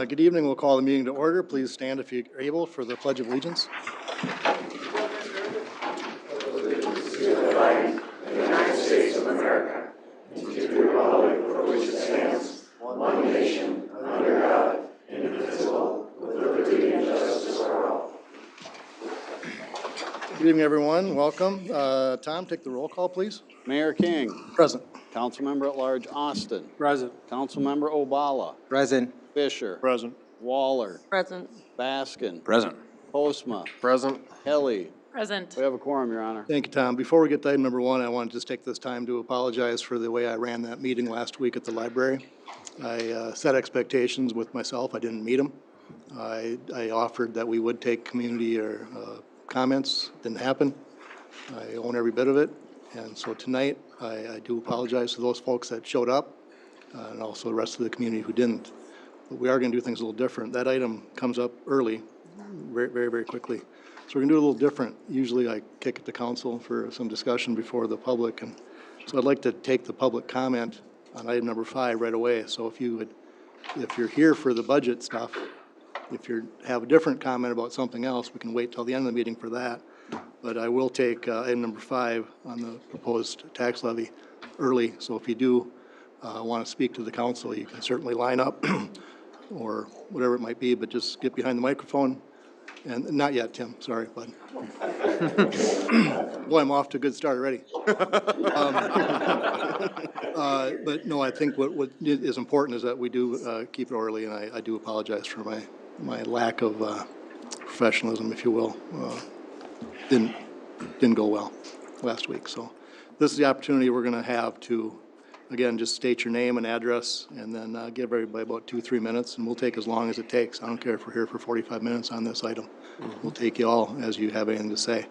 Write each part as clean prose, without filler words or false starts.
Good evening. We'll call the meeting to order. Please stand if you're able for the Pledge of Allegiance. Good evening, everyone. Welcome. Tom, take the roll call, please. Mayor King. Present. Councilmember at Large Austin. Present. Councilmember Obala. Present. Fisher. Present. Waller. Present. Baskin. Present. Postma. Present. Kelly. Present. We have a quorum, Your Honor. Thank you, Tom. Before we get to item number one, I want to just take this time to apologize for the way I ran that meeting last week at the library. I set expectations with myself. I didn't meet them. I offered that we would take community or comments. Didn't happen. I own every bit of it. And so tonight, I do apologize to those folks that showed up and also the rest of the community who didn't. But we are going to do things a little different. That item comes up early, very, very, very quickly. So we're going to do it a little different. Usually I kick it to council for some discussion before the public. And so I'd like to take the public comment on item number 5 right away. So if you're here for the budget stuff, if you have a different comment about something else, we can wait till the end of the meeting for that. But I will take item number 5 on the proposed tax levy early. So if you do want to speak to the council, you can certainly line up or whatever it might be, but just get behind the microphone. And not yet, Tim, sorry, bud. Boy, I'm off to a good start already. But no, I think what is important is that we do keep it orderly, and I do apologize for my lack of professionalism, if you will. Didn't go well last week. So this is the opportunity we're going to have to, again, just state your name and address, and then give everybody about 2-3 minutes, and we'll take as long as it takes. I don't care if we're here for 45 minutes on this item. We'll take you all as you have anything to say.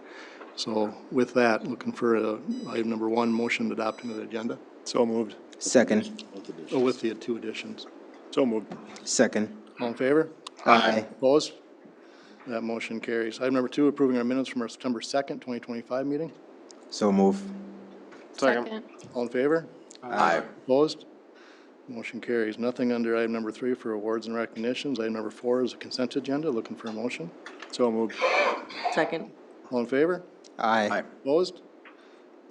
So with that, looking for item number 1, motion adopting the agenda. So moved. Second. Oh, with the 2 additions. So moved. Second. All in favor? Aye. Opposed? That motion carries. Item number 2, approving our minutes from our September 2nd, 2025 meeting. So move. Second. All in favor? Aye. Opposed? Motion carries. Nothing under item number 3 for awards and recognitions. Item number 4 is a consent agenda. Looking for a motion. So moved. Second. All in favor? Aye. Opposed?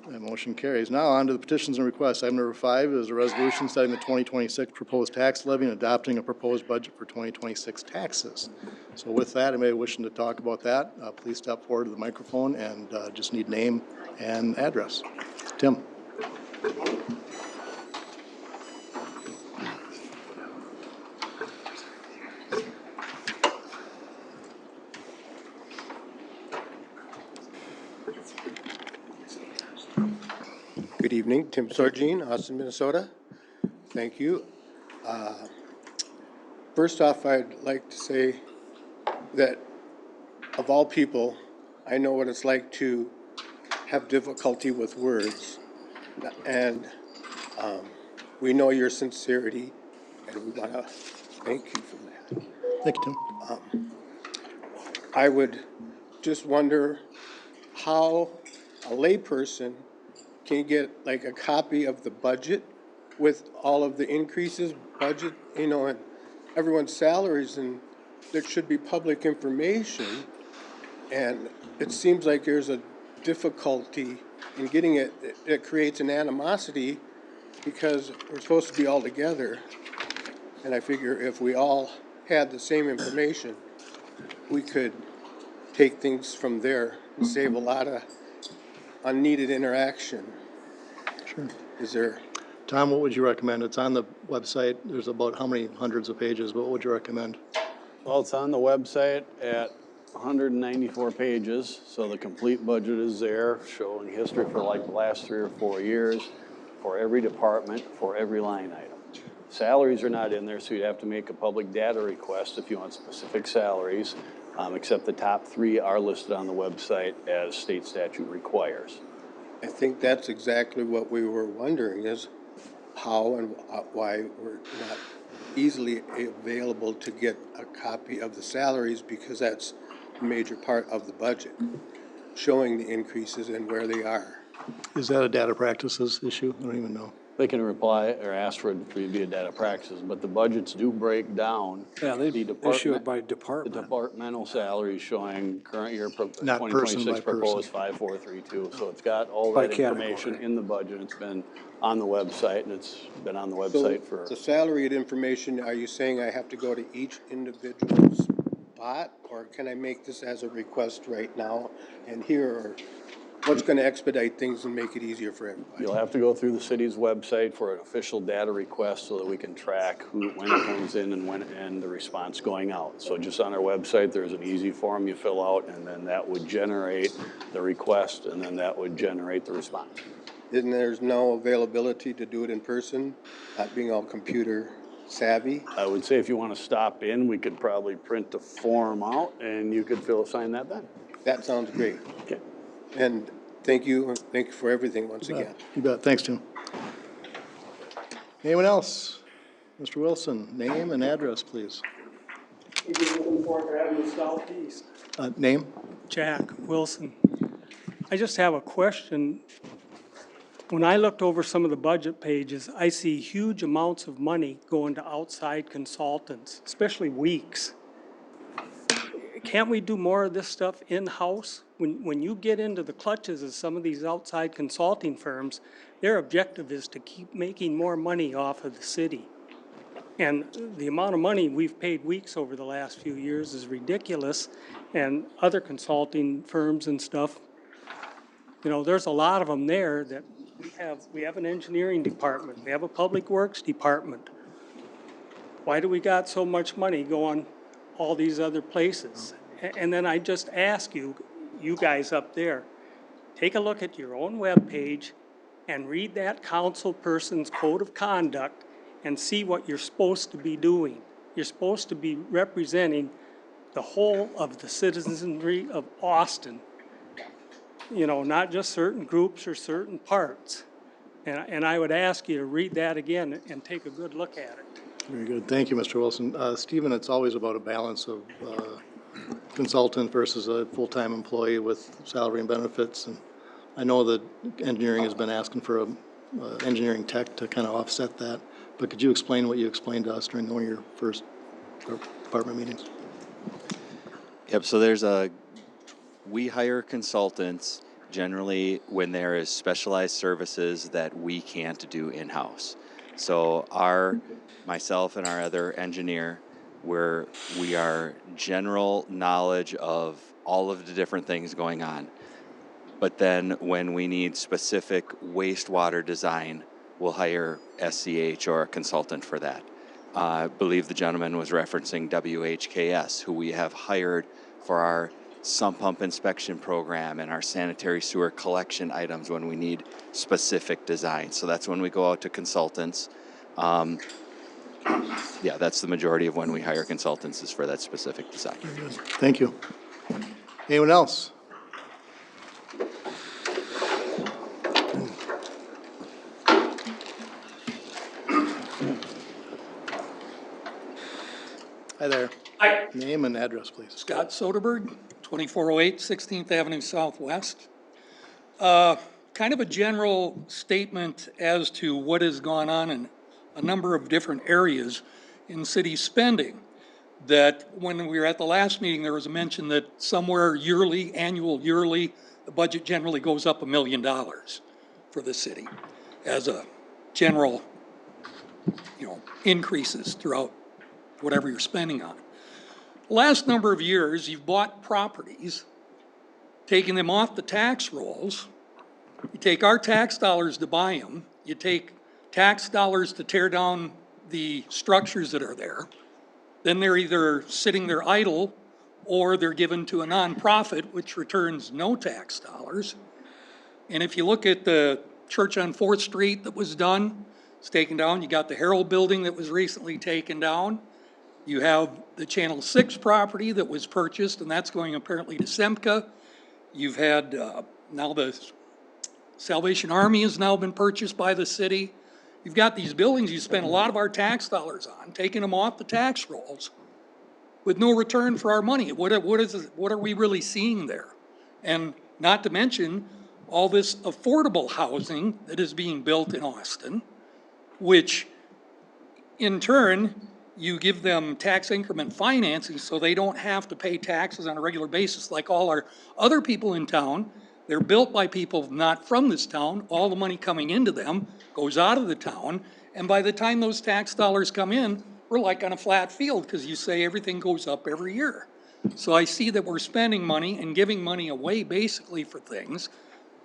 That motion carries. Now on to the petitions and requests. Item number 5 is a resolution setting the 2026 proposed tax levy and adopting a proposed budget for 2026 taxes. So with that, anybody wishing to talk about that, please step forward to the microphone and just need name and address. Tim. Good evening, Tim Sorgine, Austin, Minnesota. Thank you. First off, I'd like to say that of all people, I know what it's like to have difficulty with words. And we know your sincerity, and we want to thank you for that. Thank you, Tim. I would just wonder how a layperson can get like a copy of the budget with all of the increases, budget, and everyone's salaries, and there should be public information. And it seems like there's a difficulty in getting it. It creates an animosity because we're supposed to be all together. And I figure if we all had the same information, we could take things from there and save a lot of unneeded interaction. Sure. Is there? Tom, what would you recommend? It's on the website. There's about how many hundreds of pages, but what would you recommend? Well, it's on the website at 194 pages, so the complete budget is there, showing history for like the last 3 or 4 years, for every department, for every line item. Salaries are not in there, so you'd have to make a public data request if you want specific salaries, except the top 3 are listed on the website as state statute requires. I think that's exactly what we were wondering, is how and why we're not easily available to get a copy of the salaries, because that's a major part of the budget, showing the increases and where they are. Is that a data practices issue? I don't even know. They can reply or ask for it to be a data practices, but the budgets do break down. Yeah, they the issue department- it by The department. departmental salaries showing current year, Not person 2026 by person. proposed 5432. So it's got all By that information category. in the budget. It's been on the website, and it's been on the website for, The salaried information, are you saying I have to go to each individual spot? Or can I make this as a request right now and here, or what's gonna expedite things and make it easier for everybody? you'll have to go through the city's website for an official data request so that we can track when it comes in and the response going out. So just on our website, there's an easy form you fill out, and then that would generate the request, and then that would generate the response. And there's no availability to do it in person, not being all computer savvy? I would say if you want to stop in, we could probably print the form out, and you could sign that then. That sounds great. Okay. And thank you for everything once again. You bet. Thanks, Tim. Anyone else? Mr. Wilson, name and address, please. Looking forward to having the southeast. Name? Jack Wilson. I just have a question. When I looked over some of the budget pages, I see huge amounts of money going to outside consultants, especially Weeks. Can't we do more of this stuff in-house? When you get into the clutches of some of these outside consulting firms, their objective is to keep making more money off of the city. And the amount of money we've paid Weeks over the last few years is ridiculous. And other consulting firms and stuff, you know, there's a lot of them there that we have an engineering department, we have a public works department. Why do we got so much money going all these other places? And then I just ask you guys up there, take a look at your own webpage and read that council person's code of conduct and see what you're supposed to be doing. You're supposed to be representing the whole of the citizenry of Austin. You know, not just certain groups or certain parts. And I would ask you to read that again and take a good look at it. Very good. Thank you, Mr. Wilson. Stephen, it's always about a balance of consultant versus a full-time employee with salary and benefits. And I know that engineering has been asking for a engineering tech to kind of offset that. But could you explain what you explained to us during one of your first department meetings? Yep, so we hire consultants generally when there is specialized services that we can't do in-house. So myself and our other engineer, we are general knowledge of all of the different things going on. But then when we need specific wastewater design, we'll hire SCH or a consultant for that. I believe the gentleman was referencing WHKS, who we have hired for our sump pump inspection program and our sanitary sewer collection items when we need specific design. So that's when we go out to consultants. Yeah, that's the majority of when we hire consultants is for that specific design. Thank you. Anyone else? Hi there. Hi, Name and address, please. Scott Soderberg, 2408 16th Avenue Southwest. Kind of a general statement as to what has gone on in a number of different areas in city spending. That when we were at the last meeting, there was a mention that somewhere yearly, the budget generally goes up $1 million for the city as a general, increases throughout whatever you're spending on. The last number of years, you've bought properties, taking them off the tax rolls. You take our tax dollars to buy them. You take tax dollars to tear down the structures that are there. Then they're either sitting there idle or they're given to a nonprofit, which returns no tax dollars. And if you look at the church on 4th Street that was done, it's taken down. You got the Herald Building that was recently taken down. You have the Channel 6 property that was purchased, and that's going apparently to Semka. You've had, now the Salvation Army has now been purchased by the city. You've got these buildings you spend a lot of our tax dollars on, taking them off the tax rolls with no return for our money. What are we really seeing there? And not to mention all this affordable housing that is being built in Austin. which in turn, you give them tax increment financing so they don't have to pay taxes on a regular basis like all our other people in town. They're built by people not from this town. All the money coming into them goes out of the town. And by the time those tax dollars come in, we're like on a flat field because you say everything goes up every year. So I see that we're spending money and giving money away basically for things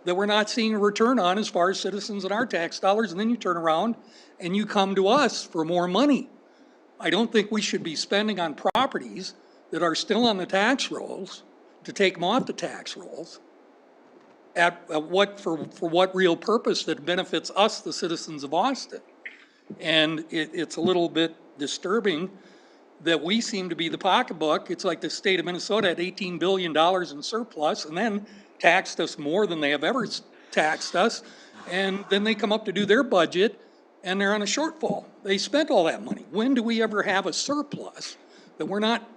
that we're not seeing a return on as far as citizens and our tax dollars. And then you turn around and you come to us for more money. I don't think we should be spending on properties that are still on the tax rolls to take them off the tax rolls. At what, for what real purpose that benefits us, the citizens of Austin? And it's a little bit disturbing that we seem to be the pocketbook. It's like the state of Minnesota had $18 billion in surplus and then taxed us more than they have ever taxed us. And then they come up to do their budget and they're on a shortfall. They spent all that money. When do we ever have a surplus that we're not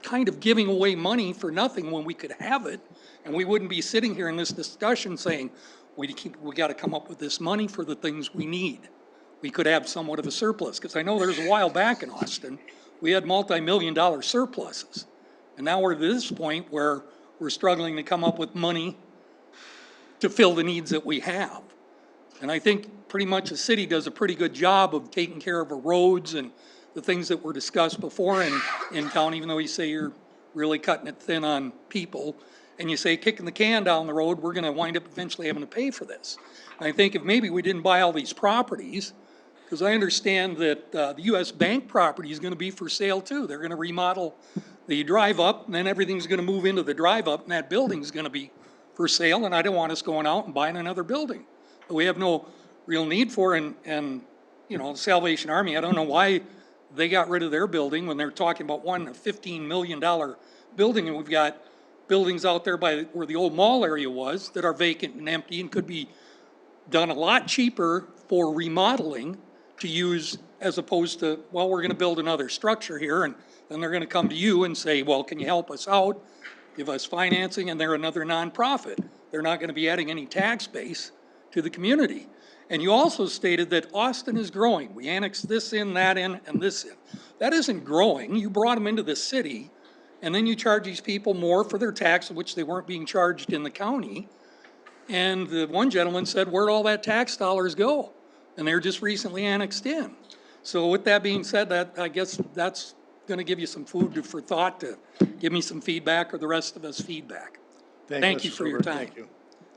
kind of giving away money for nothing when we could have it? And we wouldn't be sitting here in this discussion saying, we got to come up with this money for the things we need. We could have somewhat of a surplus, because I know there's a while back in Austin, we had multi-million-dollar surpluses. And now we're at this point where we're struggling to come up with money to fill the needs that we have. And I think pretty much the city does a pretty good job of taking care of our roads and the things that were discussed before in town, even though you say you're really cutting it thin on people. And you say, kicking the can down the road, we're gonna wind up eventually having to pay for this. And I think if maybe we didn't buy all these properties, because I understand that the US Bank property is gonna be for sale too. They're gonna remodel the drive up, and then everything's gonna move into the drive up, and that building's gonna be for sale, and I don't want us going out and buying another building that we have no real need for. And you know, the Salvation Army, I don't know why they got rid of their building when they're talking about a $15 million building, and we've got buildings out there by where the old mall area was that are vacant and empty and could be done a lot cheaper for remodeling to use, as opposed to, well, we're gonna build another structure here, and then they're gonna come to you and say, well, can you help us out? Give us financing, and they're another nonprofit. They're not gonna be adding any tax base to the community. And you also stated that Austin is growing. We annexed this in, that in, and this in. That isn't growing. You brought them into the city, and then you charge these people more for their tax, which they weren't being charged in the county. And the one gentleman said, where'd all that tax dollars go? And they're just recently annexed in. So with that being said, that I guess that's gonna give you some food for thought to give me some feedback, or the rest of us feedback. Thank you Mr. for your Silver. time. Thank you.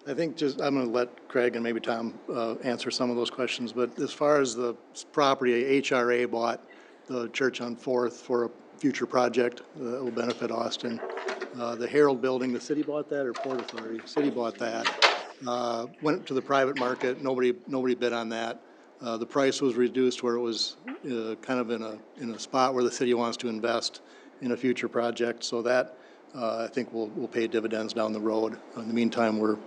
I think I'm going to let Craig and maybe Tom answer some of those questions, but as far as the property, HRA bought the church on 4th for a future project that will benefit Austin. The Herald Building, the city bought that, or Port Authority? City bought that. Went to the private market, nobody bid on that. The price was reduced where it was kind of in a spot where the city wants to invest in a future project, so that I think will pay dividends down the road. In the meantime, we're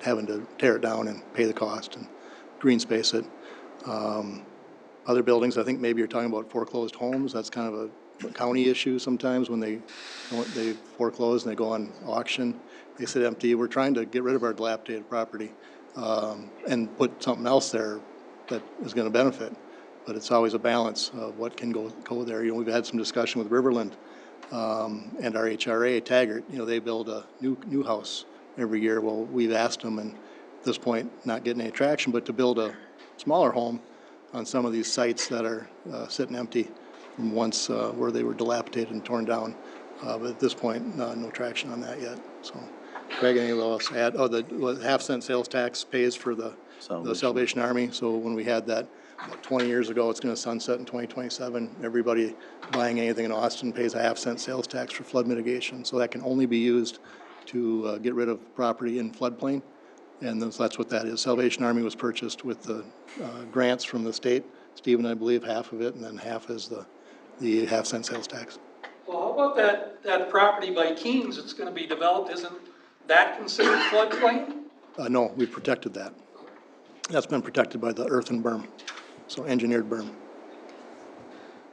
having to tear it down and pay the cost and green space it. Other buildings, I think maybe you're talking about foreclosed homes. That's kind of a county issue sometimes when they foreclose and they go on auction. They sit empty. We're trying to get rid of our dilapidated property and put something else there that is going to benefit. But it's always a balance of what can go there. We've had some discussion with Riverland and our HRA, Taggart. They build a new house every year. Well, we've asked them, and at this point, not getting any traction, but to build a smaller home on some of these sites that are sitting empty from once where they were dilapidated and torn down. But at this point, no traction on that yet. So, Craig, anything else to add? Oh, the half-cent sales tax pays for the Salvation Army. So when we had that about 20 years ago, it's going to sunset in 2027. Everybody buying anything in Austin pays a half-cent sales tax for flood mitigation. So that can only be used to get rid of property in floodplain, and that's what that is. Salvation Army was purchased with the grants from the state. Stephen, I believe, half of it, and then half is the half-cent sales tax. Well, how about that property by Keene's that's gonna be developed? Isn't that considered floodplain? No, we've protected that. That's been protected by the earthen berm, so engineered berm.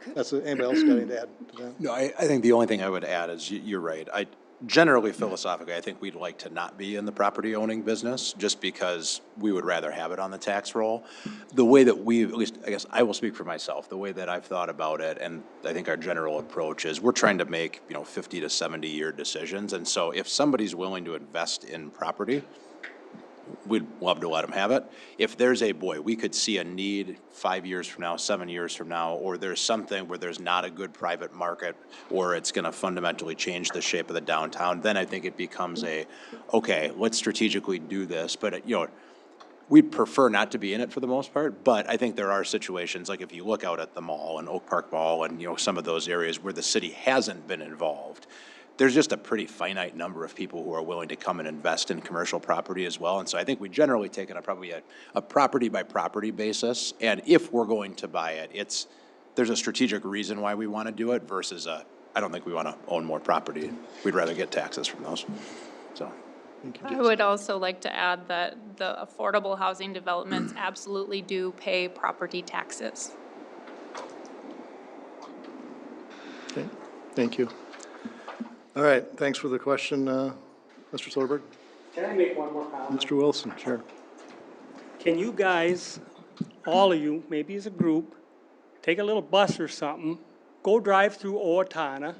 Anybody else got anything to add to that? No, I think the only thing I would add is you're right. generally philosophically, I think we'd like to not be in the property owning business, just because we would rather have it on the tax roll. The way that we, at least, I guess I will speak for myself, the way that I've thought about it, and I think our general approach is, we're trying to make, 50 to 70-year decisions, and so if somebody's willing to invest in property, we'd love to let them have it. If there's we could see a need 5 years from now, 7 years from now, or there's something where there's not a good private market, or it's gonna fundamentally change the shape of the downtown, then I think it becomes okay, let's strategically do this, but, we'd prefer not to be in it for the most part, but I think there are situations, like if you look out at the mall and Oak Park Mall and, some of those areas where the city hasn't been involved, there's just a pretty finite number of people who are willing to come and invest in commercial property as well. And so I think we generally take it probably a property by property basis. And if we're going to buy it, there's a strategic reason why we want to do it versus I don't think we want to own more property. We'd rather get taxes from those, so. I would also like to add that the affordable housing developments absolutely do pay property taxes. Okay, thank you. All right, thanks for the question, Mr. Soderberg. Can I make one more comment? Mr. Wilson, sure. Can you guys, all of you, maybe as a group, take a little bus or something, go drive through Owatonna,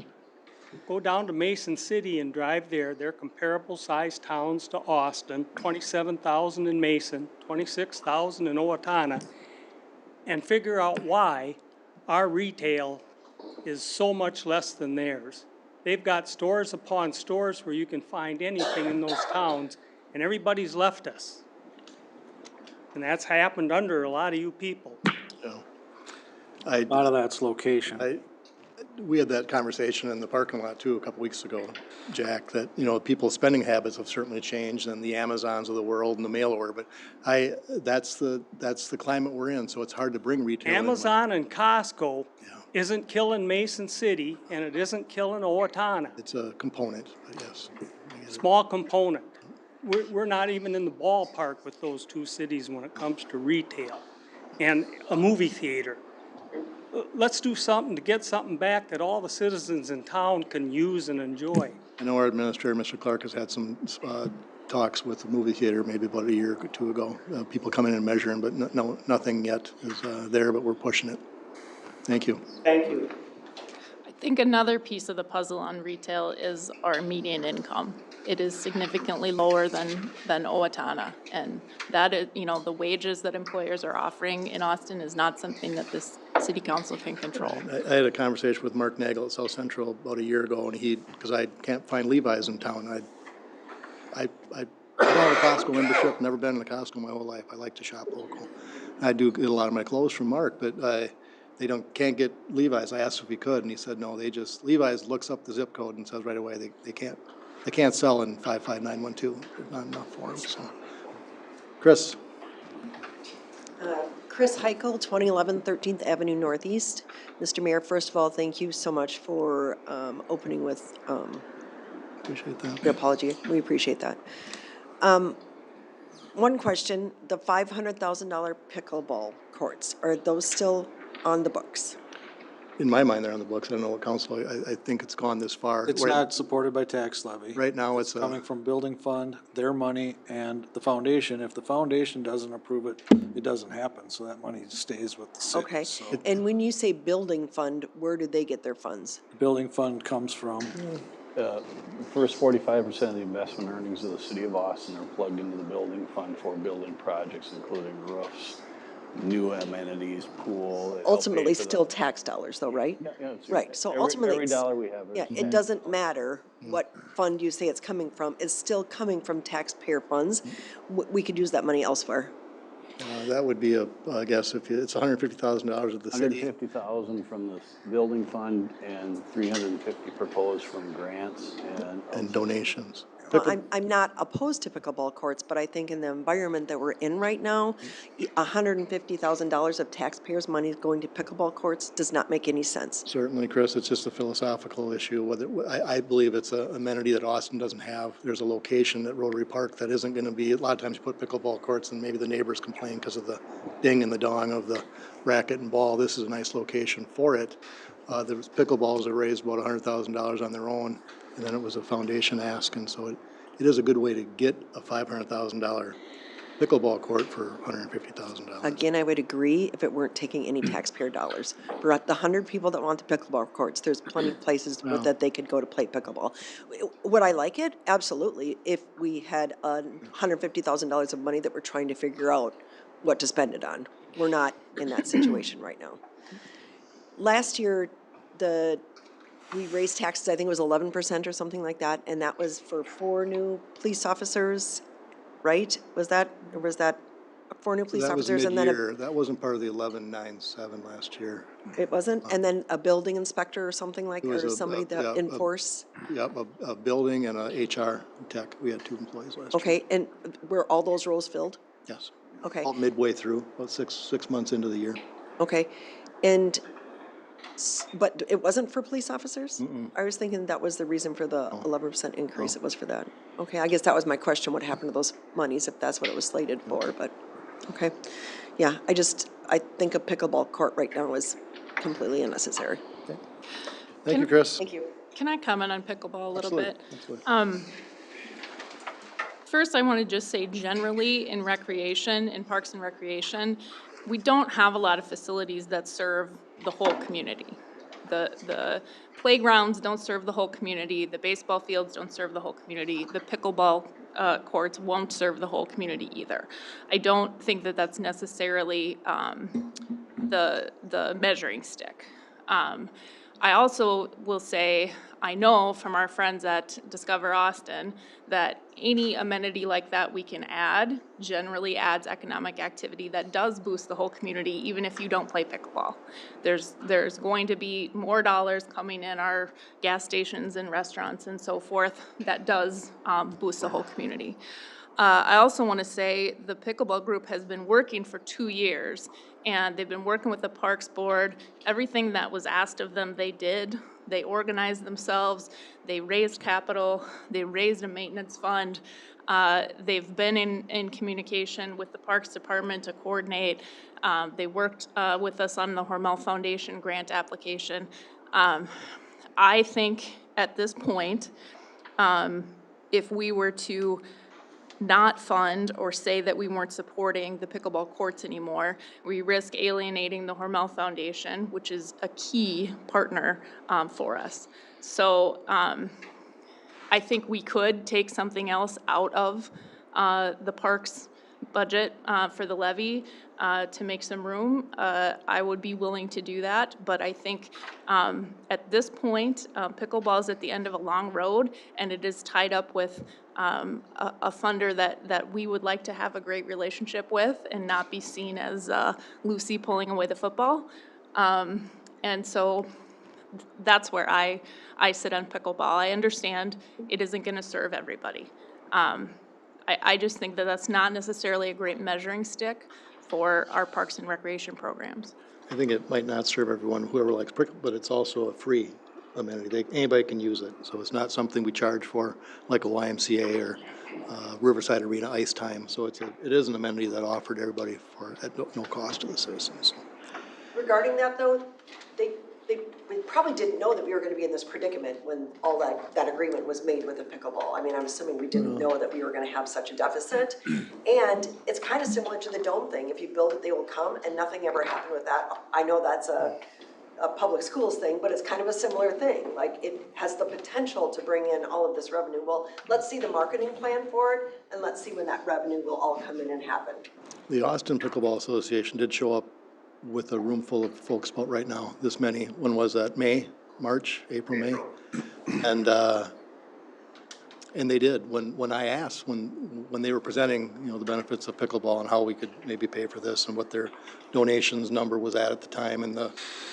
go down to Mason City and drive there. They're comparable sized towns to Austin, 27,000 in Mason, 26,000 in Owatonna, and figure out why our retail is so much less than theirs. They've got stores upon stores where you can find anything in those towns, and everybody's left us. And that's happened under a lot of you people. A lot of that's location. We had that conversation in the parking lot too a couple weeks ago, Jack, that, people's spending habits have certainly changed, and the Amazons of the world and the mail order, but that's the climate we're in, so it's hard to bring retail in when- Amazon and Costco isn't killing Mason City, and it isn't killing Owatonna. It's a component, but yes. Small component. We're not even in the ballpark with those two cities when it comes to retail and a movie theater. Let's do something to get something back that all the citizens in town can use and enjoy. I know our administrator, Mr. Clark, has had some talks with the movie theater maybe about a year or two ago. People coming in and measuring, but nothing yet is there, but we're pushing it. Thank you. Thank you. I think another piece of the puzzle on retail is our median income. It is significantly lower than Owatonna. And that is, the wages that employers are offering in Austin is not something that this city council can control. I had a conversation with Mark Nagel at South Central about a year ago, and because I can't find Levi's in town, I don't have a Costco membership, never been in a Costco my whole life. I like to shop local. I do get a lot of my clothes from Mark, but they can't get Levi's. I asked if he could, and he said no. Levi's looks up the zip code and says right away they can't sell in 55912. There's not enough for them. So, Chris. Chris Heichel, 2011 13th Avenue Northeast. Mr. Mayor, first of all, thank you so much for opening with Appreciate that. your apology. We appreciate that. One question, the $500,000 pickleball courts, are those still on the books? In my mind, they're on the books. I don't know what council, I think it's gone this far. It's not supported by tax levy. Right now, it's Coming from building fund, their money, and the foundation. If the foundation doesn't approve it, it doesn't happen, so that money stays with the city. Okay, So and when you say building fund, where do they get their funds? the building fund comes from, The first 45% of the investment earnings of the city of Austin are plugged into the building fund for building projects, including roofs, new amenities, pool. They help Ultimately, pay for the- still tax dollars though, right? Yeah, it's- Right, so every- ultimately, Every dollar we have. Yeah, it doesn't matter what fund you say it's coming from, it's still coming from taxpayer funds. We could use that money elsewhere. that would be I guess, if it's $150,000 of the city. 150,000 from the building fund and 350 proposed from grants And donations. Well, I'm not opposed to pickleball courts, but I think in the environment that we're in right now, $150,000 of taxpayers' money going to pickleball courts does not make any sense. Certainly, Chris, it's just a philosophical issue. I believe it's an amenity that Austin doesn't have. There's a location at Rotary Park that isn't going to be, a lot of times you put pickleball courts and maybe the neighbors complain because of the ding and the dong of the racket and ball. This is a nice location for it. The pickleballs have raised about $100,000 on their own and then it was a foundation ask, and so it is a good way to get a $500,000 pickleball court for $150,000. Again, I would agree if it weren't taking any taxpayer dollars. For the 100 people that want the pickleball courts, there's plenty of places that they could go to play pickleball. Would I like it? Absolutely. If we had $150,000 of money that we're trying to figure out what to spend it on. We're not in that situation right now. Last year, we raised taxes, I think it was 11% or something like that, and that was for 4 new police officers, right? Was that 4 new police That was officers and then mid-year. That wasn't part of the 1197 last year. it wasn't? And then a building inspector or something like, It was or somebody that enforce? Yep, a building and a HR tech. We had 2 employees last year. Okay, and were all those roles filled? Yes. Okay, All midway through, about six months into the year. okay. And, but it wasn't for police officers? I was thinking that was the reason for the 11% increase, it was for that. Okay, I guess that was my question, what happened to those monies, if that's what it was slated for, but, okay. Yeah, I think a pickleball court right now is completely unnecessary. Thank you, Chris. Thank you. Can I comment on pickleball a little bit? Absolutely. First, I want to just say generally in recreation, in parks and recreation, we don't have a lot of facilities that serve the whole community. The playgrounds don't serve the whole community, the baseball fields don't serve the whole community, the pickleball courts won't serve the whole community either. I don't think that that's necessarily the measuring stick. I also will say, I know from our friends at Discover Austin that any amenity like that we can add generally adds economic activity that does boost the whole community, even if you don't play pickleball. There's going to be more dollars coming in our gas stations and restaurants and so forth that does boost the whole community. I also want to say the pickleball group has been working for 2 years, and they've been working with the Parks Board. Everything that was asked of them, they did. They organized themselves, they raised capital, they raised a maintenance fund. They've been in communication with the Parks Department to coordinate. They worked with us on the Hormel Foundation grant application. I think at this point, if we were to not fund or say that we weren't supporting the pickleball courts anymore, we risk alienating the Hormel Foundation, which is a key partner for us. So I think we could take something else out of the parks budget for the levy to make some room. I would be willing to do that, but I think at this point, pickleball is at the end of a long road, and it is tied up with a funder that we would like to have a great relationship with and not be seen as Lucy pulling away the football. And so that's where I sit on pickleball. I understand it isn't going to serve everybody. I just think that that's not necessarily a great measuring stick for our parks and recreation programs. I think it might not serve everyone, whoever likes pickle, but it's also a free amenity. Anybody can use it, so it's not something we charge for, like a YMCA or Riverside Arena ice time. So it is an amenity that offered everybody at no cost to the citizens. Regarding that though, we probably didn't know that we were gonna be in this predicament when all that agreement was made with the pickleball. I mean, I'm assuming we didn't know that we were gonna have such a deficit. And it's kind of similar to the dome thing. If you build it, they will come, and nothing ever happened with that. I know that's a public schools thing, but it's kind of a similar thing. Like, it has the potential to bring in all of this revenue. Well, let's see the marketing plan for it, and let's see when that revenue will all come in and happen. The Austin Pickleball Association did show up with a room full of folks about right now, this many. When was that? April, May? And they did. When I asked, when they were presenting, the benefits of pickleball and how we could maybe pay for this and what their donations number was at the time, and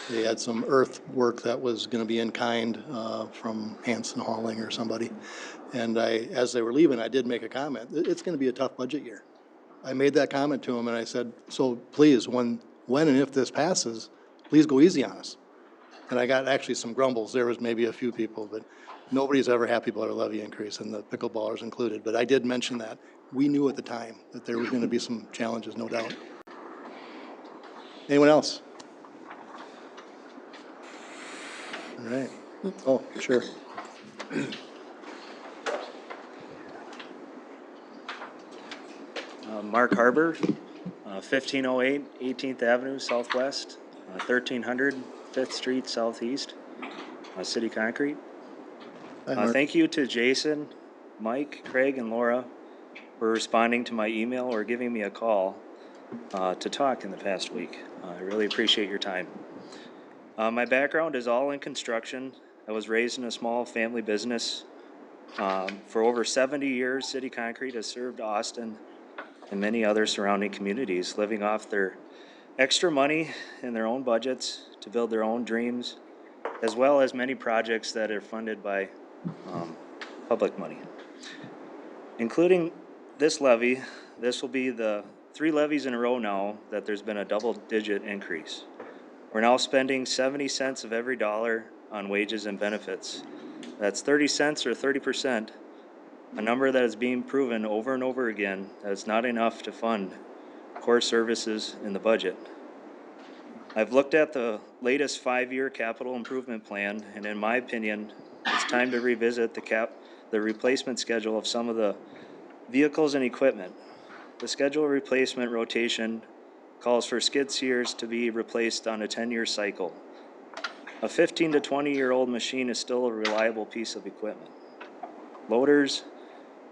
they had some earth work that was going to be in kind from Hanson Hauling or somebody. And as they were leaving, I did make a comment. It's going to be a tough budget year. I made that comment to them, and I said, so please, when and if this passes, please go easy on us. And I got actually some grumbles. There was maybe a few people, but nobody's ever happy about a levy increase, and the pickleballers included. But I did mention that. We knew at the time that there was going to be some challenges, no doubt. Anyone else? All right. Oh, sure. Mark Harbor, 1508 18th Avenue Southwest, 1300 5th Street Southeast, City Concrete. Hi, Mark. Thank you to Jason, Mike, Craig, and Laura for responding to my email or giving me a call to talk in the past week. I really appreciate your time. My background is all in construction. I was raised in a small family business. For over 70 years, City Concrete has served Austin and many other surrounding communities, living off their extra money in their own budgets to build their own dreams, as well as many projects that are funded by public money. Including this levy, this will be the 3 levies in a row now that there's been a double-digit increase. We're now spending 70 cents of every dollar on wages and benefits. That's 30 cents or 30%, a number that is being proven over and over again that it's not enough to fund core services in the budget. I've looked at the latest 5-year capital improvement plan, and in my opinion, it's time to revisit the replacement schedule of some of the vehicles and equipment. The schedule replacement rotation calls for skid steers to be replaced on a 10-year cycle. A 15 to 20-year-old machine is still a reliable piece of equipment. Loaders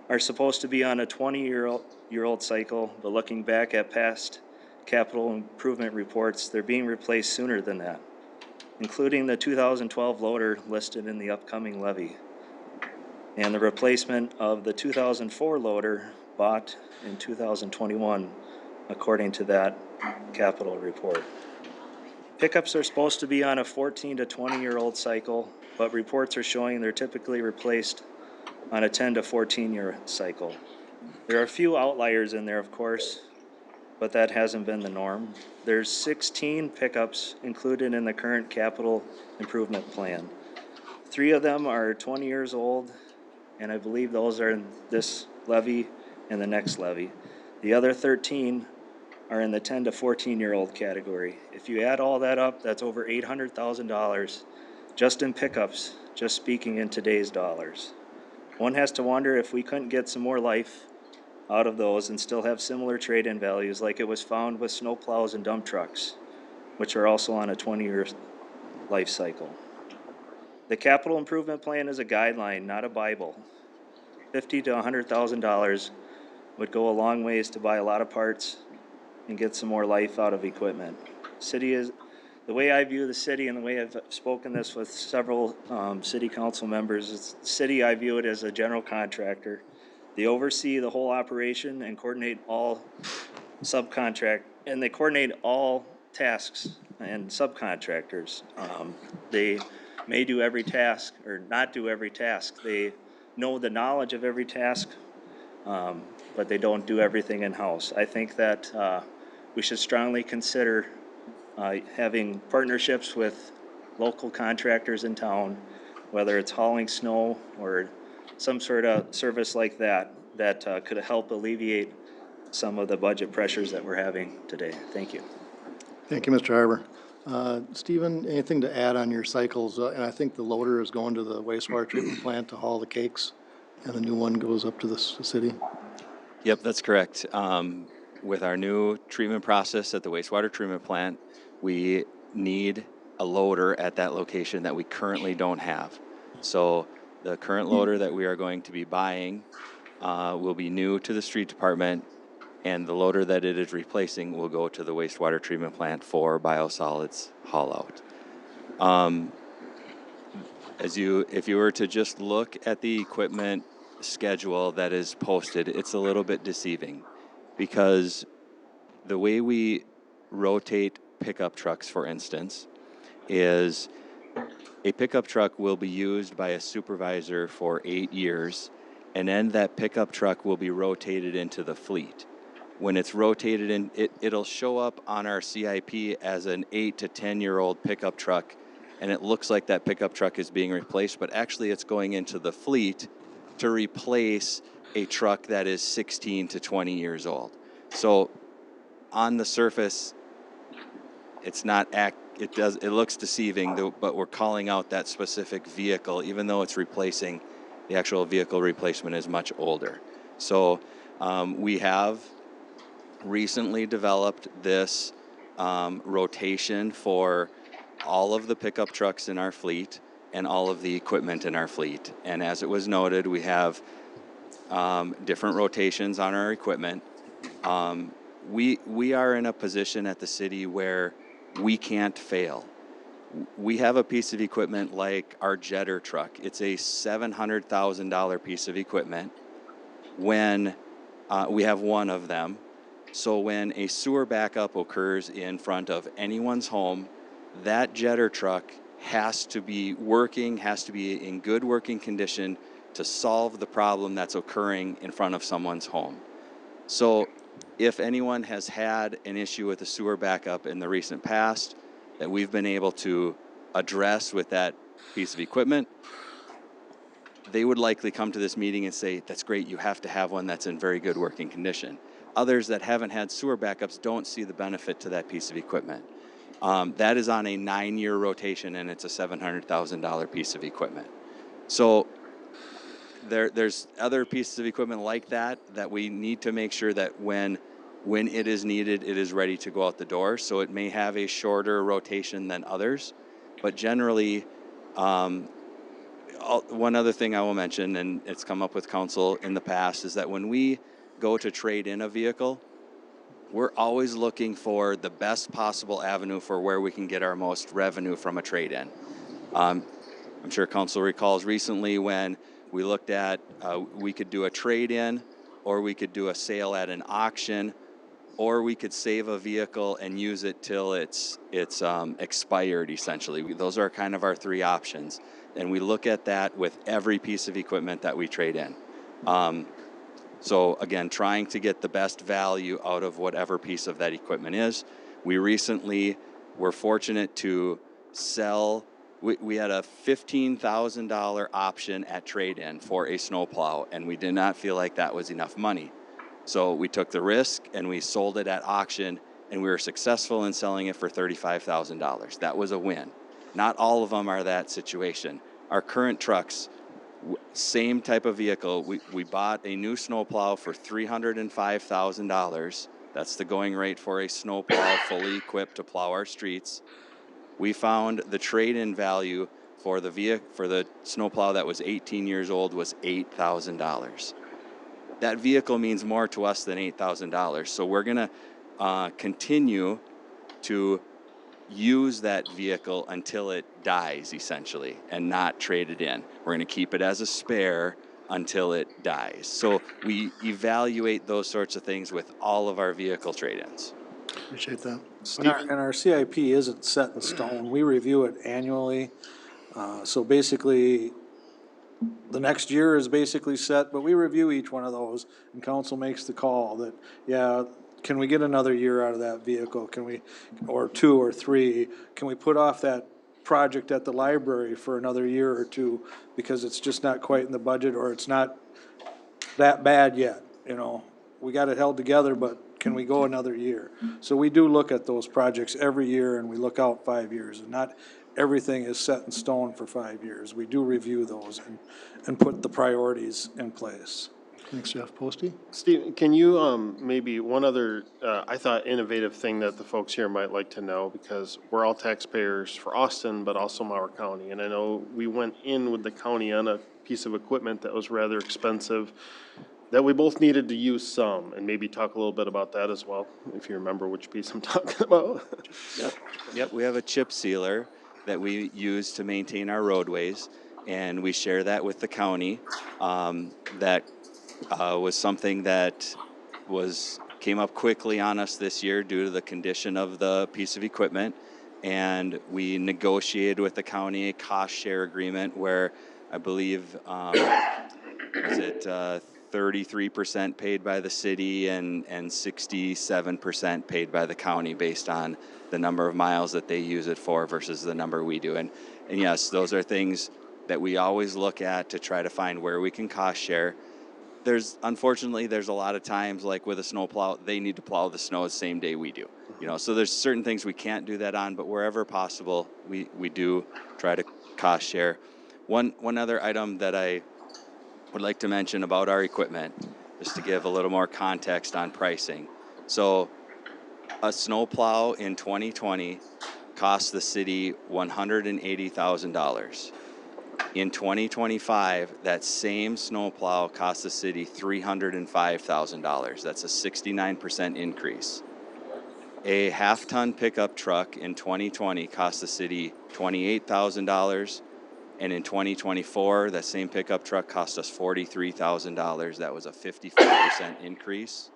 are supposed to be on a 20-year-old cycle, but looking back at past capital improvement reports, they're being replaced sooner than that, including the 2012 loader listed in the upcoming levy, and the replacement of the 2004 loader bought in 2021, according to that capital report. Pickups are supposed to be on a 14 to 20-year-old cycle, but reports are showing they're typically replaced on a 10 to 14-year cycle. There are a few outliers in there, of course, but that hasn't been the norm. There's 16 pickups included in the current capital improvement plan. 3 of them are 20 years old, and I believe those are in this levy and the next levy. The other 13 are in the 10 to 14-year-old category. If you add all that up, that's over $800,000 just in pickups, just speaking in today's dollars. One has to wonder if we couldn't get some more life out of those and still have similar trade-in values like it was found with snowplows and dump trucks, which are also on a 20-year life cycle. The capital improvement plan is a guideline, not a Bible. $50,000 to $100,000 would go a long ways to buy a lot of parts and get some more life out of equipment. The way I view the city and the way I've spoken this with several city council members, the city, I view it as a general contractor. They oversee the whole operation and coordinate all they coordinate all tasks and subcontractors. They may do every task or not do every task. They know the knowledge of every task, but they don't do everything in-house. I think that we should strongly consider having partnerships with local contractors in town, whether it's hauling snow or some sort of service like that, that could help alleviate some of the budget pressures that we're having today. Thank you. Thank you, Mr. Harbor. Stephen, anything to add on your cycles? And I think the loader is going to the wastewater treatment plant to haul the cakes, and the new one goes up to the city? Yep, that's correct. With our new treatment process at the wastewater treatment plant, we need a loader at that location that we currently don't have. So the current loader that we are going to be buying will be new to the street department, and the loader that it is replacing will go to the wastewater treatment plant for biosolids haul out. If you were to just look at the equipment schedule that is posted, it's a little bit deceiving, because the way we rotate pickup trucks, for instance, is a pickup truck will be used by a supervisor for 8 years, and then that pickup truck will be rotated into the fleet. When it's rotated in, it'll show up on our CIP as an 8 to 10-year-old pickup truck, and it looks like that pickup truck is being replaced, but actually it's going into the fleet to replace a truck that is 16 to 20 years old. So on the surface, it's not it looks deceiving, but we're calling out that specific vehicle, even though it's replacing, the actual vehicle replacement is much older. So we have recently developed this rotation for all of the pickup trucks in our fleet and all of the equipment in our fleet. And as it was noted, we have different rotations on our equipment. We are in a position at the city where we can't fail. We have a piece of equipment like our jetter truck. It's a $700,000 piece of equipment. When we have one of them, so when a sewer backup occurs in front of anyone's home, that jetter truck has to be working, has to be in good working condition to solve the problem that's occurring in front of someone's home. So if anyone has had an issue with a sewer backup in the recent past that we've been able to address with that piece of equipment, they would likely come to this meeting and say, that's great, you have to have one that's in very good working condition. Others that haven't had sewer backups don't see the benefit to that piece of equipment. That is on a 9-year rotation, and it's a $700,000 piece of equipment. So there's other pieces of equipment like that we need to make sure that when it is needed, it is ready to go out the door. So it may have a shorter rotation than others, but generally, one other thing I will mention, and it's come up with council in the past, is that when we go to trade in a vehicle, we're always looking for the best possible avenue for where we can get our most revenue from a trade-in. I'm sure council recalls recently when we looked at, we could do a trade-in, or we could do a sale at an auction, or we could save a vehicle and use it till it's expired, essentially. Those are kind of our three options. And we look at that with every piece of equipment that we trade in. So again, trying to get the best value out of whatever piece of that equipment is. We recently were fortunate to sell, we had a $15,000 option at trade-in for a snowplow, and we did not feel like that was enough money. So we took the risk and we sold it at auction, and we were successful in selling it for $35,000. That was a win. Not all of them are that situation. Our current trucks, same type of vehicle, we bought a new snowplow for $305,000. That's the going rate for a snowplow fully equipped to plow our streets. We found the trade-in value for the snowplow that was 18 years old was $8,000. That vehicle means more to us than $8,000. So we're gonna continue to use that vehicle until it dies, essentially, and not trade it in. We're going to keep it as a spare until it dies. So we evaluate those sorts of things with all of our vehicle trade-ins. Appreciate that. And our CIP isn't set in stone. We review it annually. So basically, the next year is basically set, but we review each one of those, and council makes the call that, yeah, can we get another year out of that vehicle? Can we, or 2 or 3, can we put off that project at the library for another year or 2 because it's just not quite in the budget, or it's not that bad yet, you know? We got it held together, but can we go another year? So we do look at those projects every year, and we look out 5 years, and not everything is set in stone for 5 years. We do review those and put the priorities in place. Thanks, Jeff. Posty? Steve, can you, maybe one other, I thought innovative thing that the folks here might like to know, because we're all taxpayers for Austin, but also Mower County. And I know we went in with the county on a piece of equipment that was rather expensive, that we both needed to use some, and maybe talk a little bit about that as well, if you remember which piece I'm talking about. Yep, we have a chip sealer that we use to maintain our roadways, and we share that with the county. That was something that came up quickly on us this year due to the condition of the piece of equipment, and we negotiated with the county a cost share agreement where I believe was it 33% paid by the city and 67% paid by the county based on the number of miles that they use it for versus the number we do. And yes, those are things that we always look at to try to find where we can cost share. Unfortunately, there's a lot of times, like with a snowplow, they need to plow the snow the same day we do. You know, so there's certain things we can't do that on, but wherever possible, we do try to cost share. One other item that I would like to mention about our equipment, just to give a little more context on pricing. So a snowplow in 2020 cost the city $180,000. In 2025, that same snowplow cost the city $305,000. That's a 69% increase. A half-ton pickup truck in 2020 cost the city $28,000. And in 2024, that same pickup truck cost us $43,000. That was a 55% increase.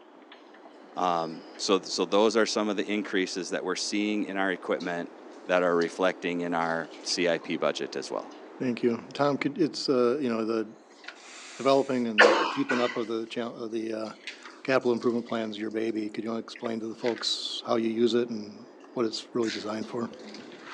So those are some of the increases that we're seeing in our equipment that are reflecting in our CIP budget as well. Thank you. Tom, it's, the developing and keeping up with the capital improvement plans, your baby. Could you explain to the folks how you use it and what it's really designed for?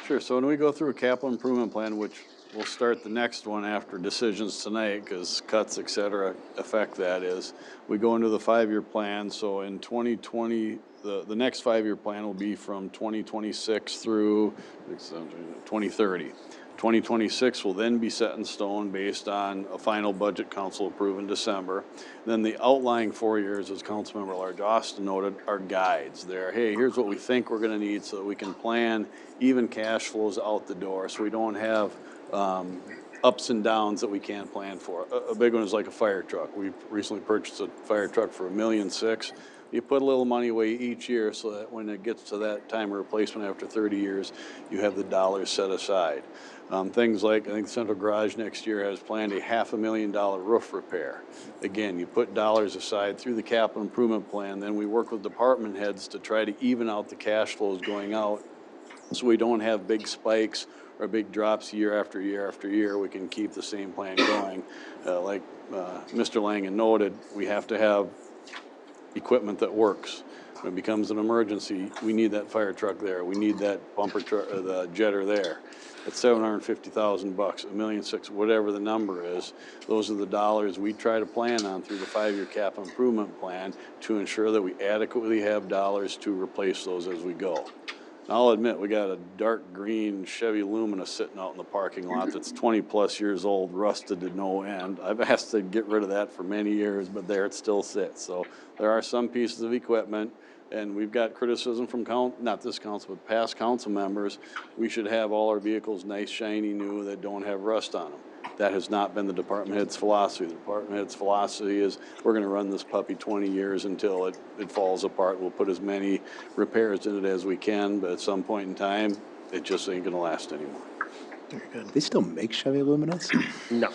Sure, so when we go through a capital improvement plan, which we'll start the next one after decisions tonight, because cuts, et cetera, affect that, is we go into the 5-year plan. So in 2020, the next 5-year plan will be from 2026 through 2030. 2026 will then be set in stone based on a final budget council approved in December. Then the outlying 4 years, as Councilmember Large Austin noted, are guides. They're, hey, here's what we think we're gonna need so that we can plan even cash flows out the door, so we don't have ups and downs that we can't plan for. A big one is like a fire truck. We've recently purchased a fire truck for $1.6 million. You put a little money away each year so that when it gets to that time of replacement after 30 years, you have the dollars set aside. Things like, I think Central Garage next year has planned a $500,000 roof repair. Again, you put dollars aside through the capital improvement plan, then we work with department heads to try to even out the cash flows going out so we don't have big spikes or big drops year after year after year. We can keep the same plan going. Like Mr. Langen noted, we have to have equipment that works. When it becomes an emergency, we need that fire truck there. We need that bumper truck, the jetter there. At $750,000, $1.6 million, whatever the number is, those are the dollars we try to plan on through the 5-year capital improvement plan to ensure that we adequately have dollars to replace those as we go. Now, I'll admit, we got a dark green Chevy Lumina sitting out in the parking lot that's 20-plus years old, rusted to no end. I've asked to get rid of that for many years, but there it still sits. So there are some pieces of equipment, and we've got criticism from, not this council, but past council members. We should have all our vehicles nice, shiny, new, that don't have rust on them. That has not been the department head's philosophy. The department head's philosophy is we're going to run this puppy 20 years until it falls apart. We'll put as many repairs in it as we can, but at some point in time, it just ain't going to last anymore. They still make Chevy Luminas? No.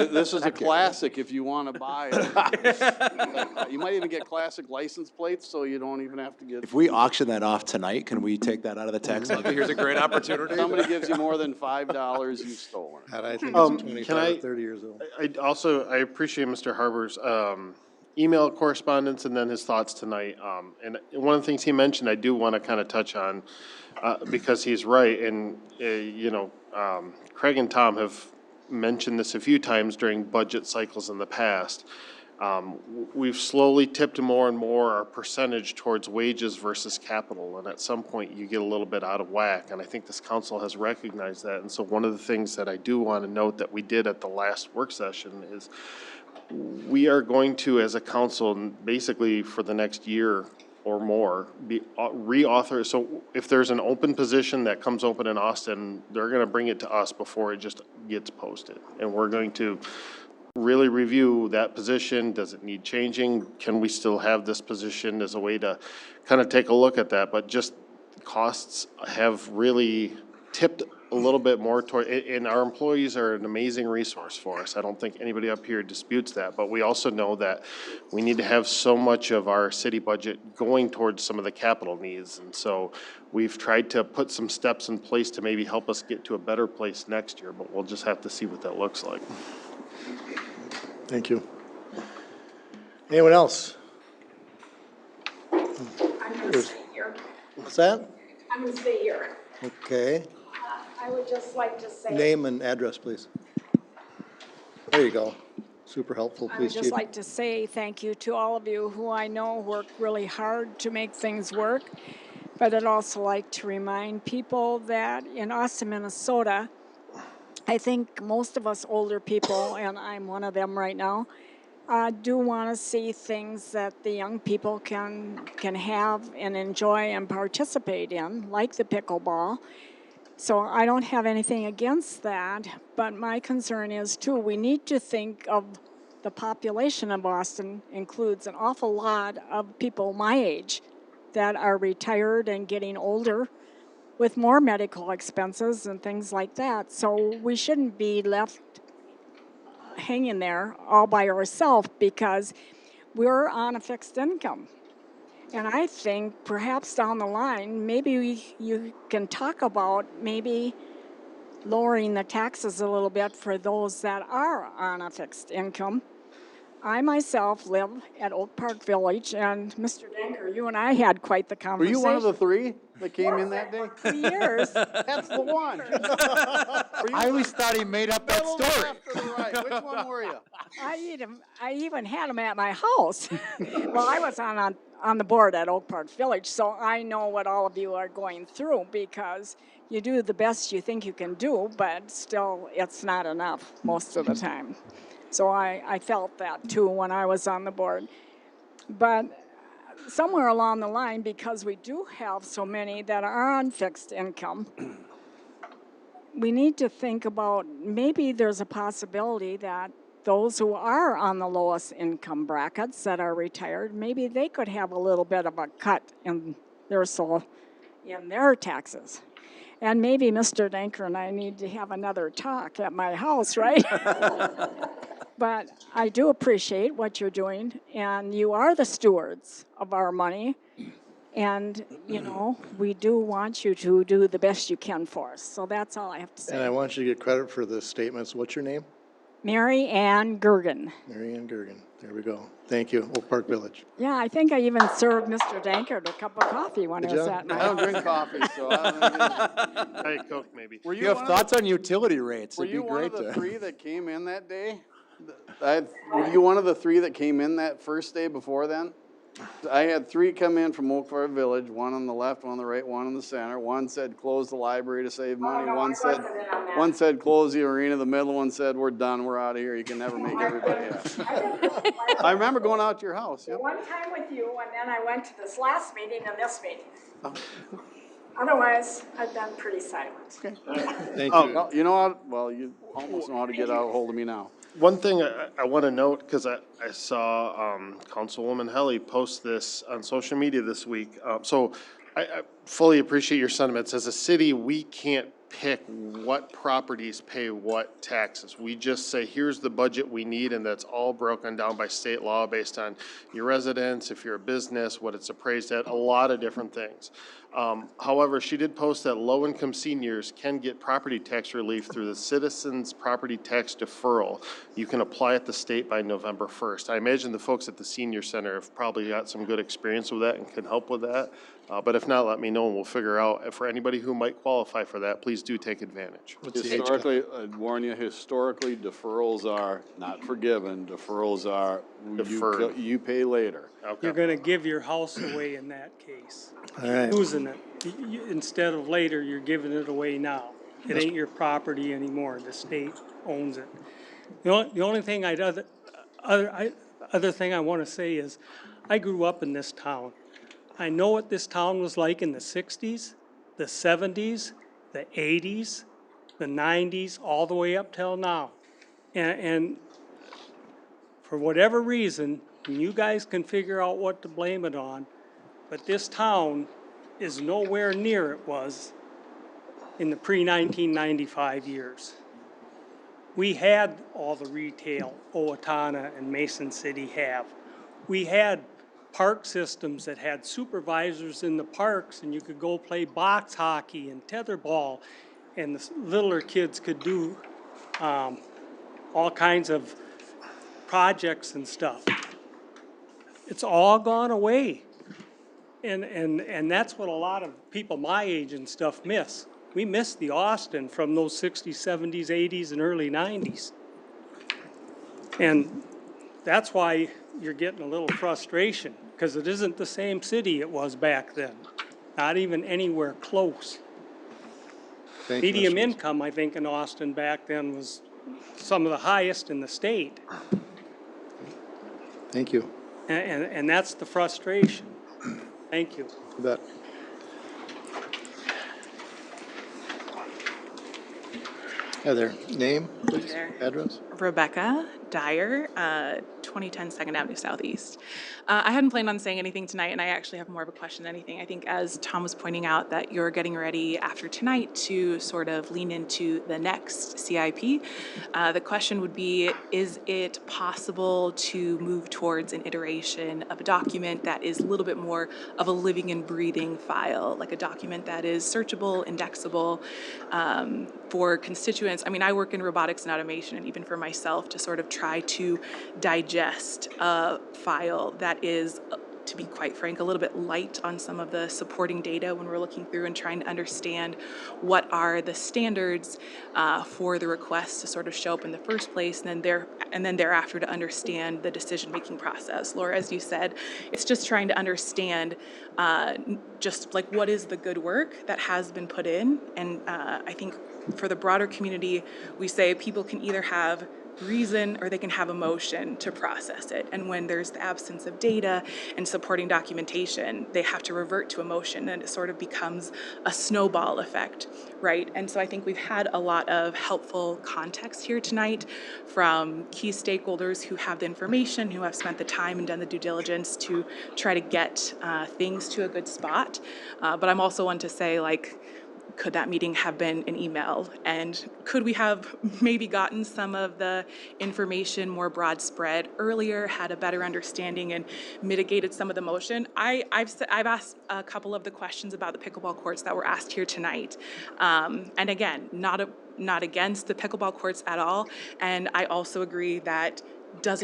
This is a classic if you want to buy it. You might even get classic license plates, so you don't even have to get. If we auction that off tonight, can we take that out of the tax levy? Here's a great opportunity. Somebody gives you more than $5, you've stolen it. And I think it's 25 can or 30 years old. I appreciate Mr. Harbor's email correspondence and then his thoughts tonight. And one of the things he mentioned, I do want to kind of touch on because he's right. And, Craig and Tom have mentioned this a few times during budget cycles in the past. We've slowly tipped more and more our percentage towards wages versus capital, and at some point you get a little bit out of whack, and I think this council has recognized that. And so one of the things that I do want to note that we did at the last work session is we are going to, as a council, basically for the next year or more, be reauthor. So if there's an open position that comes open in Austin, they're going to bring it to us before it just gets posted, and we're going to really review that position. Does it need changing? Can we still have this position as a way to kind of take a look at that? But just costs have really tipped a little bit more toward, and our employees are an amazing resource for us. I don't think anybody up here disputes that, but we also know that we need to have so much of our city budget going towards some of the capital needs. And so we've tried to put some steps in place to maybe help us get to a better place next year, but we'll just have to see what that looks like. Thank you. Anyone else? I'm gonna stay here. What's that? I'm gonna stay here. Okay. I would just like to say. Name and address, please. There you go. Super helpful, I would please, just Chief. like to say thank you to all of you who I know work really hard to make things work. But I'd also like to remind people that in Austin, Minnesota, I think most of us older people, and I'm one of them right now, I do want to see things that the young people can have and enjoy and participate in, like the pickleball. So I don't have anything against that, but my concern is too, we need to think of the population of Boston includes an awful lot of people my age that are retired and getting older with more medical expenses and things like that. So we shouldn't be left hanging there all by ourselves because we're on a fixed income. And I think perhaps down the line, maybe you can talk about maybe lowering the taxes a little bit for those that are on a fixed income. I myself live at Oak Park Village, and Mr. Denker, you and I had quite the Were conversation. you one of the three that came in that day? 3 years. That's the one. I always thought he made up that Middle, story. left, or the right? Which one were you? I even had them at my house. Well, I was on the board at Oak Park Village, so I know what all of you are going through because you do the best you think you can do, but still it's not enough most of the time. So I felt that too when I was on the board. But somewhere along the line, because we do have so many that are on fixed income, we need to think about maybe there's a possibility that those who are on the lowest income brackets that are retired, maybe they could have a little bit of a cut in their taxes. And maybe Mr. Danker and I need to have another talk at my house, right? But I do appreciate what you're doing, and you are the stewards of our money. And, we do want you to do the best you can for us. So that's all I have to And I say. want you to get credit for the statements. What's your name? Mary Ann Gergen. Mary Ann Gergen. There we go. Thank you. Oak Park Village. Yeah, I think I even served Mr. Dankert a cup of coffee when Good I was job. at my I don't drink coffee, so I don't know. Diet Coke, maybe. Were You have thoughts on utility rates. Were It'd you be one great of the to. three that came in that day? Were you one of the three that came in that first day before then? I had three come in from Oak Park Village, one on the left, one on the right, one in the center. One said close the library to save money. One said close the arena. The middle one said we're done, we're out of here. You can never make everybody happy. I remember going out to your house. Yep. One time with you, and then I went to this last meeting and this meeting. Otherwise, I've been pretty silent. Thank Oh, you. well, you know what? Well, you almost know how to get out hold of me now. One thing I want to note, because I saw Councilwoman Helly post this on social media this week. So I fully appreciate your sentiments. As a city, we can't pick what properties pay what taxes. We just say, here's the budget we need, and that's all broken down by state law based on your residence, if you're a business, what it's appraised at, a lot of different things. However, she did post that low-income seniors can get property tax relief through the Citizens Property Tax Deferral. You can apply at the state by November 1st. I imagine the folks at the Senior Center have probably got some good experience with that and can help with that. But if not, let me know and we'll figure out. For anybody who might qualify for that, please do take advantage. What's the age cut? Historically, I'd warn you, historically, deferrals are not forgiven. Deferrals are Deferred. you pay later. Okay. You're gonna give your house away in that case. All right. Losing it. Instead of later, you're giving it away now. It ain't your property anymore. The state owns it. The only thing other thing I want to say is, I grew up in this town. I know what this town was like in the 60s, the 70s, the 80s, the 90s, all the way up till now. And for whatever reason, you guys can figure out what to blame it on, but this town is nowhere near it was in the pre-1995 years. We had all the retail Owatonna and Mason City have. We had park systems that had supervisors in the parks, and you could go play box hockey and tetherball, and the littler kids could do all kinds of projects and stuff. It's all gone away. And that's what a lot of people my age and stuff miss. We miss the Austin from those 60s, 70s, 80s, and early 90s. And that's why you're getting a little frustration, because it isn't the same city it was back then. Not even anywhere close. Thank you, Medium Mr. income, I think, in Austin back then was some of the highest in the state. Thank you. And that's the frustration. Thank you. You bet. Hi there. Name, please, address? Rebecca Dyer, 2010 Second Avenue Southeast. I hadn't planned on saying anything tonight, and I actually have more of a question than anything. I think as Tom was pointing out, that you're getting ready after tonight to sort of lean into the next CIP. The question would be, is it possible to move towards an iteration of a document that is a little bit more of a living and breathing file, like a document that is searchable, indexable, for constituents? I mean, I work in robotics and automation, and even for myself, to sort of try to digest a file that is, to be quite frank, a little bit light on some of the supporting data when we're looking through and trying to understand what are the standards for the request to sort of show up in the first place, and then thereafter to understand the decision-making process. Laura, as you said, it's just trying to understand just like what is the good work that has been put in, and I think for the broader community, we say people can either have reason or they can have emotion to process it. And when there's the absence of data and supporting documentation, they have to revert to emotion, and it sort of becomes a snowball effect, right? And so I think we've had a lot of helpful context here tonight from key stakeholders who have the information, who have spent the time and done the due diligence to try to get things to a good spot. But I'm also one to say, like, could that meeting have been an email? And could we have maybe gotten some of the information more broad spread earlier, had a better understanding, and mitigated some of the motion? I've asked a couple of the questions about the pickleball courts that were asked here tonight. And again, not against the pickleball courts at all. And I also agree that is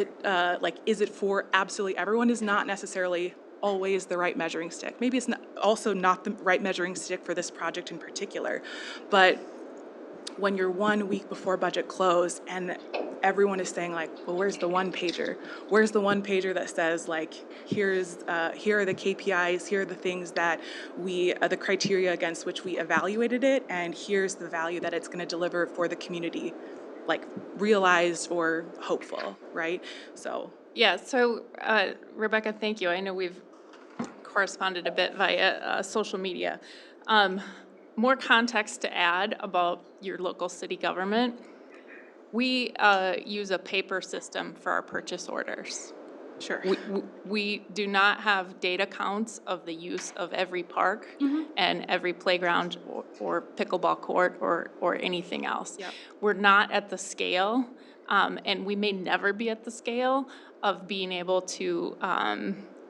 it for absolutely everyone is not necessarily always the right measuring stick. Maybe it's also not the right measuring stick for this project in particular, but when you're 1 week before budget close and everyone is saying, like, well, where's the one pager? Where's the one pager that says, like, here are the KPIs, here are the things that the criteria against which we evaluated it, and here's the value that it's gonna deliver for the community, like realized or hopeful, right? So. Yeah, so Rebecca, thank you. I know we've corresponded a bit via social media. More context to add about your local city government. We use a paper system for our purchase orders. Sure. We do not have data counts of the use of every park and every playground or pickleball court or anything else. Yep. We're not at the scale, and we may never be at the scale of being able to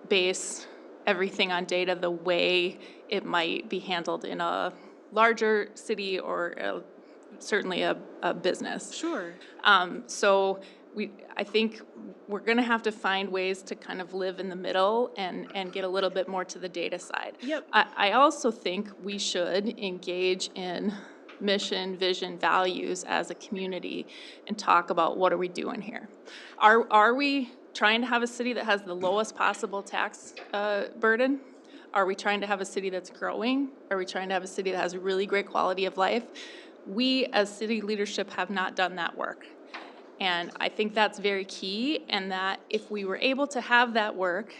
base everything on data the way it might be handled in a larger city or certainly a business. Sure. So I think we're gonna have to find ways to kind of live in the middle and get a little bit more to the data side. Yep. I also think we should engage in mission, vision, values as a community and talk about what are we doing here. Are we trying to have a city that has the lowest possible tax burden? Are we trying to have a city that's growing? Are we trying to have a city that has a really great quality of life? We as city leadership have not done that work. And I think that's very key, and that if we were able to have that work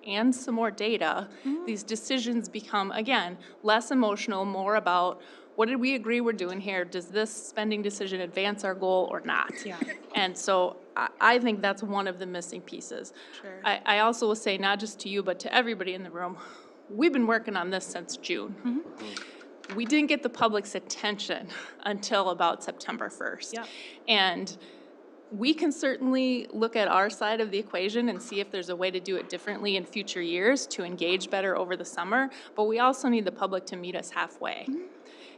and some more data, these decisions become, again, less emotional, more about what did we agree we're doing here? Does this spending decision advance our goal or not? Yeah. And so I think that's one of the missing pieces. Sure. I also will say, not just to you, but to everybody in the room, we've been working on this since June. We didn't get the public's attention until about September 1st. Yep. And we can certainly look at our side of the equation and see if there's a way to do it differently in future years to engage better over the summer, but we also need the public to meet us halfway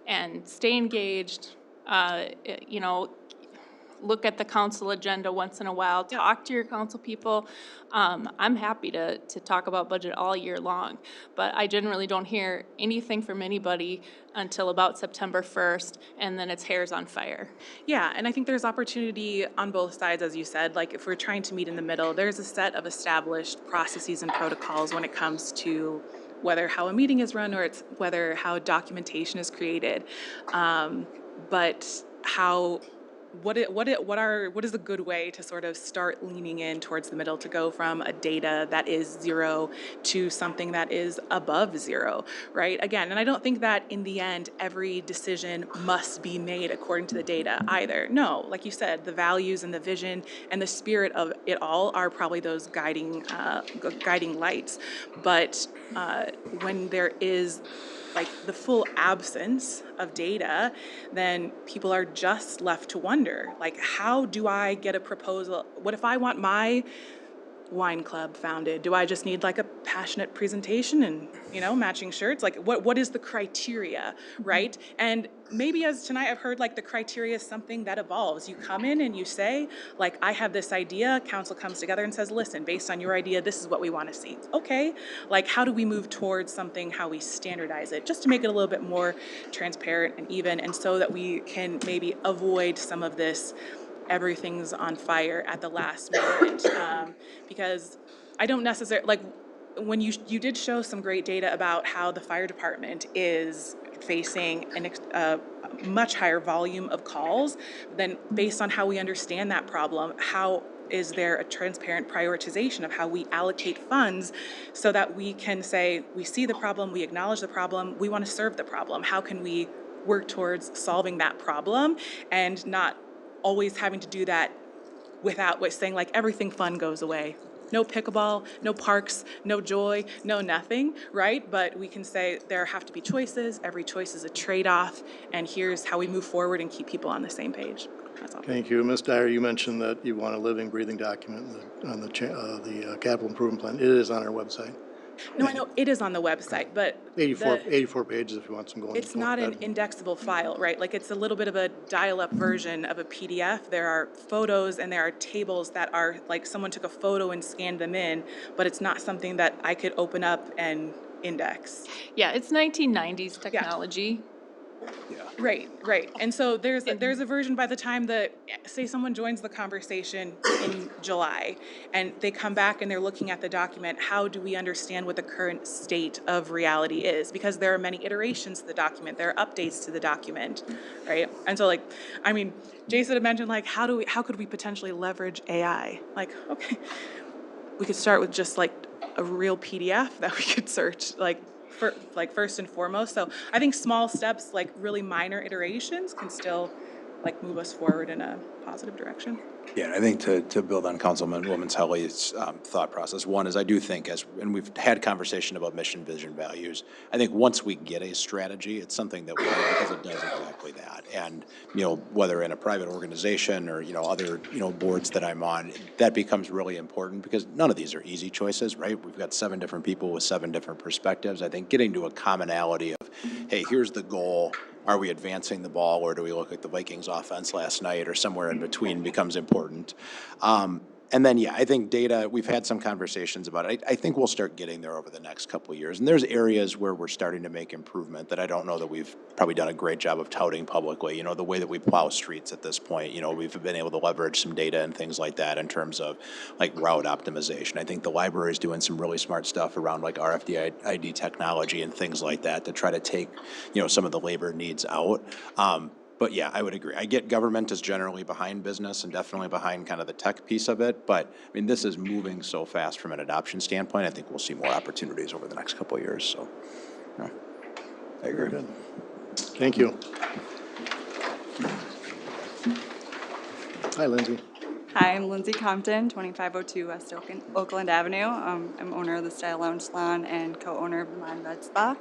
and stay engaged, look at the council agenda once in a while, talk to your council people. I'm happy to talk about budget all year long, but I generally don't hear anything from anybody until about September 1st, and then it's hair's on fire. Yeah, and I think there's opportunity on both sides, as you said. Like, if we're trying to meet in the middle, there's a set of established processes and protocols when it comes to whether how a meeting is run or whether how documentation is created. But how what is a good way to sort of start leaning in towards the middle to go from a data that is 0 to something that is above 0, right? Again, and I don't think that in the end, every decision must be made according to the data either. No, like you said, the values and the vision and the spirit of it all are probably those guiding lights. But when there is like the full absence of data, then people are just left to wonder, like, how do I get a proposal? What if I want my wine club founded? Do I just need like a passionate presentation and, matching shirts? Like, what is the criteria, right? And maybe as tonight I've heard, like, the criteria is something that evolves. You come in and you say, like, I have this idea, council comes together and says, listen, based on your idea, this is what we want to see. Okay, like, how do we move towards something, how we standardize it, just to make it a little bit more transparent and even, and so that we can maybe avoid some of this everything's on fire at the last moment, because I don't necessarily, like, when you did show some great data about how the fire department is facing a much higher volume of calls, then based on how we understand that problem, how is there a transparent prioritization of how we allocate funds so that we can say, we see the problem, we acknowledge the problem, we want to serve the problem. How can we work towards solving that problem and not always having to do that without saying, like, everything fun goes away. No pickleball, no parks, no joy, no nothing, right? But we can say there have to be choices. Every choice is a trade-off, and here's how we move forward and keep people on the same page. That's all. Thank you. Ms. Dyer, you mentioned that you want a living, breathing document on the capital improvement plan. It is on our website. No, I know it is on the website, but 84 pages if you want some going. it's not an indexable file, right? Like, it's a little bit of a dial-up version of a PDF. There are photos and there are tables that are like someone took a photo and scanned them in, but it's not something that I could open up and index. Yeah, it's 1990s technology. Right. And so there's a version by the time say someone joins the conversation in July and they come back and they're looking at the document, how do we understand what the current state of reality is? Because there are many iterations to the document, there are updates to the document, right? And so, like, I mean, Jason had mentioned, like, how could we potentially leverage AI? Like, okay, we could start with just like a real PDF that we could search, first and foremost. So I think small steps, like really minor iterations, can still like move us forward in a positive direction. Yeah, and I think to build on Councilwoman Helly's thought process, one is I do think and we've had conversation about mission, vision, values. I think once we get a strategy, it's something that we need because it does exactly that. And, whether in a private organization or, other, boards that I'm on, that becomes really important because none of these are easy choices, right? We've got 7 different people with 7 different perspectives. I think getting to a commonality of, hey, here's the goal. Are we advancing the ball, or do we look like the Vikings offense last night, or somewhere in between becomes important. And then, yeah, I think data, we've had some conversations about it. I think we'll start getting there over the next couple of years. And there's areas where we're starting to make improvement that I don't know that we've probably done a great job of touting publicly. The way that we plow streets at this point, we've been able to leverage some data and things like that in terms of like route optimization. I think the library is doing some really smart stuff around like RFID technology and things like that to try to take, some of the labor needs out. But yeah, I would agree. I get government is generally behind business and definitely behind kind of the tech piece of it. But I mean, this is moving so fast from an adoption standpoint. I think we'll see more opportunities over the next couple of years. So, yeah, I agree. Good. Thank you. Hi, Lindsay. Hi, I'm Lindsay Compton, 2502 West Oakland Avenue. I'm owner of the Style Lounge Salon and co-owner of Mon Med Spa.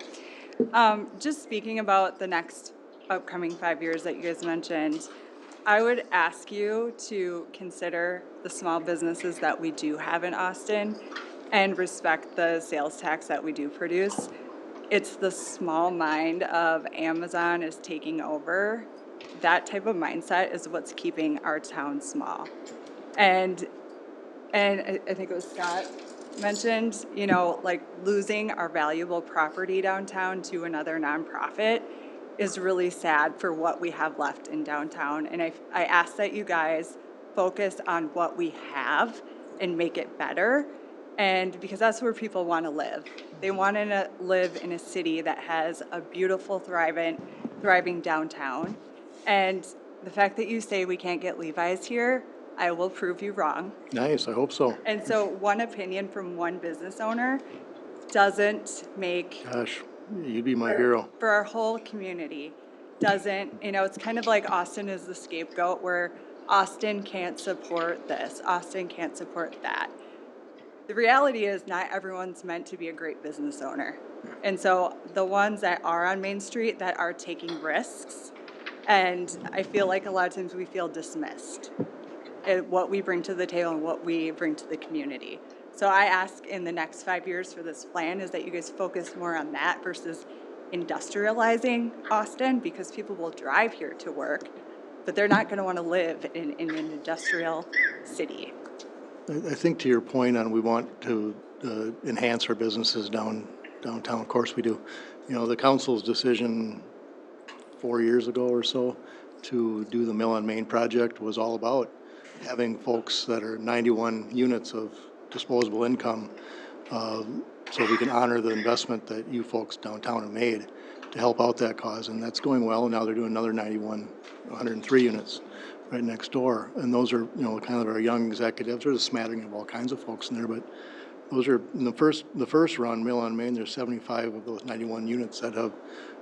Just speaking about the next upcoming 5 years that you guys mentioned, I would ask you to consider the small businesses that we do have in Austin and respect the sales tax that we do produce. It's the small mind of Amazon is taking over. That type of mindset is what's keeping our town small. And I think it was Scott mentioned, like losing our valuable property downtown to another nonprofit is really sad for what we have left in downtown. And I ask that you guys focus on what we have and make it better. And because that's where people want to live. They want to live in a city that has a beautiful, thriving downtown. And the fact that you say we can't get Levi's here, I will prove you wrong. Nice, I hope so. And so one opinion from one business owner doesn't make, Gosh, you'd be my hero. for our whole community, doesn't, it's kind of like Austin is the scapegoat where Austin can't support this, Austin can't support that. The reality is not everyone's meant to be a great business owner. And so the ones that are on Main Street that are taking risks, and I feel like a lot of times we feel dismissed at what we bring to the table and what we bring to the community. So I ask in the next 5 years for this plan is that you guys focus more on that versus industrializing Austin, because people will drive here to work, but they're not gonna wanna live in an industrial city. I think to your point on we want to enhance our businesses downtown, of course we do. You know, the council's decision 4 years ago or so to do the Mill on Main project was all about having folks that are 91 units of disposable income, so we can honor the investment that you folks downtown have made to help out that cause, and that's going well. And now they're doing another 103 units right next door, and those are, kind of our young executives. There's a smattering of all kinds of folks in there, but those are, in the first run, Mill on Main, there's 75 of those 91 units that have,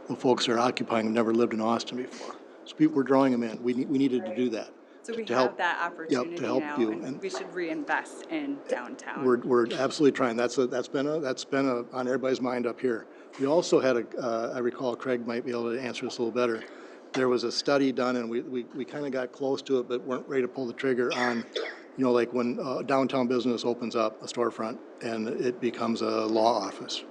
the folks that are occupying have never lived in Austin before. So we're drawing them in. We needed to do that. So we to have help- that opportunity to help now, you. and And we should reinvest in downtown. We're absolutely trying. That's been on everybody's mind up here. We also had I recall Craig might be able to answer this a little better. There was a study done, and we kind of got close to it, but weren't ready to pull the trigger on, like when downtown business opens up, a storefront, and it becomes a law office.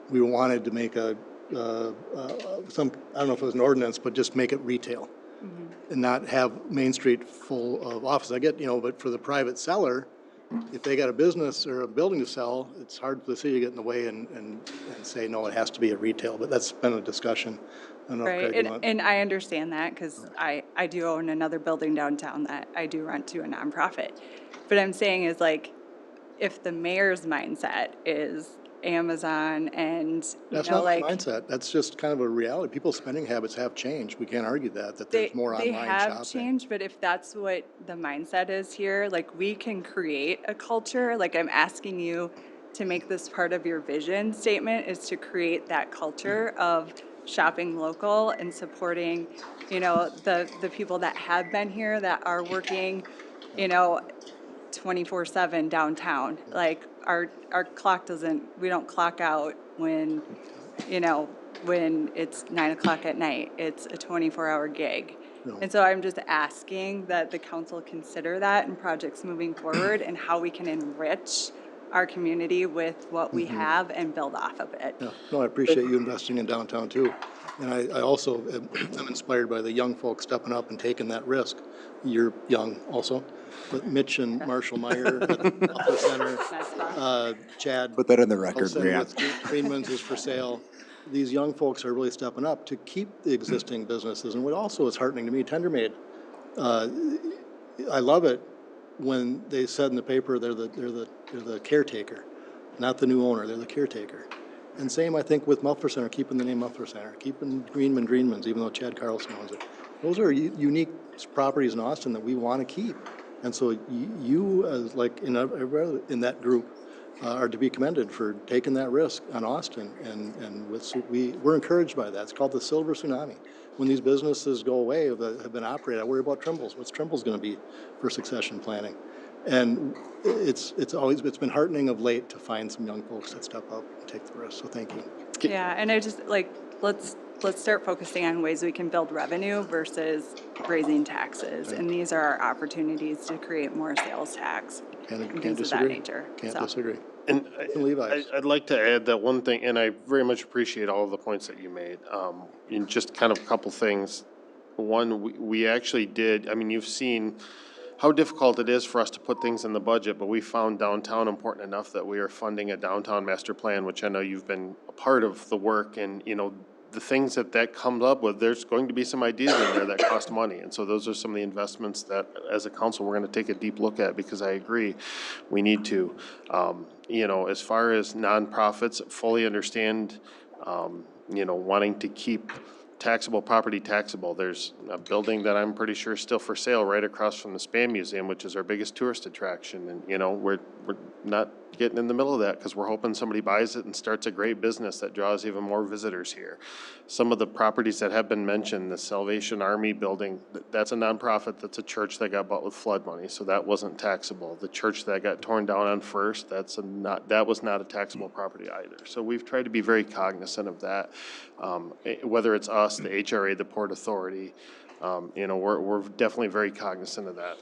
We wanted to make I don't know if it was an ordinance, but just make it retail. And not have Main Street full of offices. I get, but for the private seller, if they got a business or a building to sell, it's hard for the city to get in the way and say, no, it has to be a retail, but that's been a discussion. I don't know if Right, Craig, you want- and I understand that, because I do own another building downtown that I do rent to a nonprofit. But I'm saying is like, if the mayor's mindset is Amazon and, That's not my mindset. That's just kind of a reality. People's spending habits have changed. We can't argue that there's more they online have shopping. changed, but if that's what the mindset is here, like we can create a culture. Like I'm asking you to make this part of your vision statement is to create that culture of shopping local and supporting, the people that have been here that are working, 24/7 downtown. Like our clock we don't clock out when, when it's 9 o'clock at night. It's a 24-hour gig. No. And so I'm just asking that the council consider that in projects moving forward and how we can enrich our community with what we have and build off of it. Yeah, no, I appreciate you investing in downtown too. And I also am inspired by the young folks stepping up and taking that risk. You're young also, but Mitch and Marshall Meyer at the Office Center, Chad. Put that in the record, Center Brianne. with Greenman's is for sale. These young folks are really stepping up to keep the existing businesses. And what also is heartening to me, Tendermaid, I love it when they said in the paper they're the caretaker, not the new owner. They're the caretaker. And same, I think, with Muffler Center, keeping the name Muffler Center, keeping Greenman's, even though Chad Carlson owns it. Those are unique properties in Austin that we want to keep. And so you, as like in that group, are to be commended for taking that risk on Austin. And we're encouraged by that. It's called the Silver Tsunami. When these businesses go away that have been operated, I worry about Trimble's. What's Trimble's going to be for succession planning? And it's been heartening of late to find some young folks that step up and take the risk. So thank you. Yeah, and I just let's start focusing on ways we can build revenue versus raising taxes. Right. And these are our opportunities to create more sales tax and Can't things of that disagree. nature. Can't So- disagree. And Levi's. I'd like to add that one thing, and I very much appreciate all of the points that you made. And just kind of a couple things. One, we actually did, you've seen how difficult it is for us to put things in the budget, but we found downtown important enough that we are funding a downtown master plan, which I know you've been a part of the work, and, the things that comes up with, there's going to be some ideas in there that cost money. And so those are some of the investments that, as a council, we're gonna take a deep look at, because I agree, we need to. As far as nonprofits, fully understand, wanting to keep taxable property taxable. There's a building that I'm pretty sure is still for sale right across from the Spam Museum, which is our biggest tourist attraction. And, you know, we're not getting in the middle of that because we're hoping somebody buys it and starts a great business that draws even more visitors here. Some of the properties that have been mentioned, the Salvation Army building, that's a nonprofit, that's a church that got bought with flood money, so that wasn't taxable. The church that got torn down on First, that was not a taxable property either. So we've tried to be very cognizant of that. Whether it's us, the HRA, the Port Authority, you know, we're definitely very cognizant of that.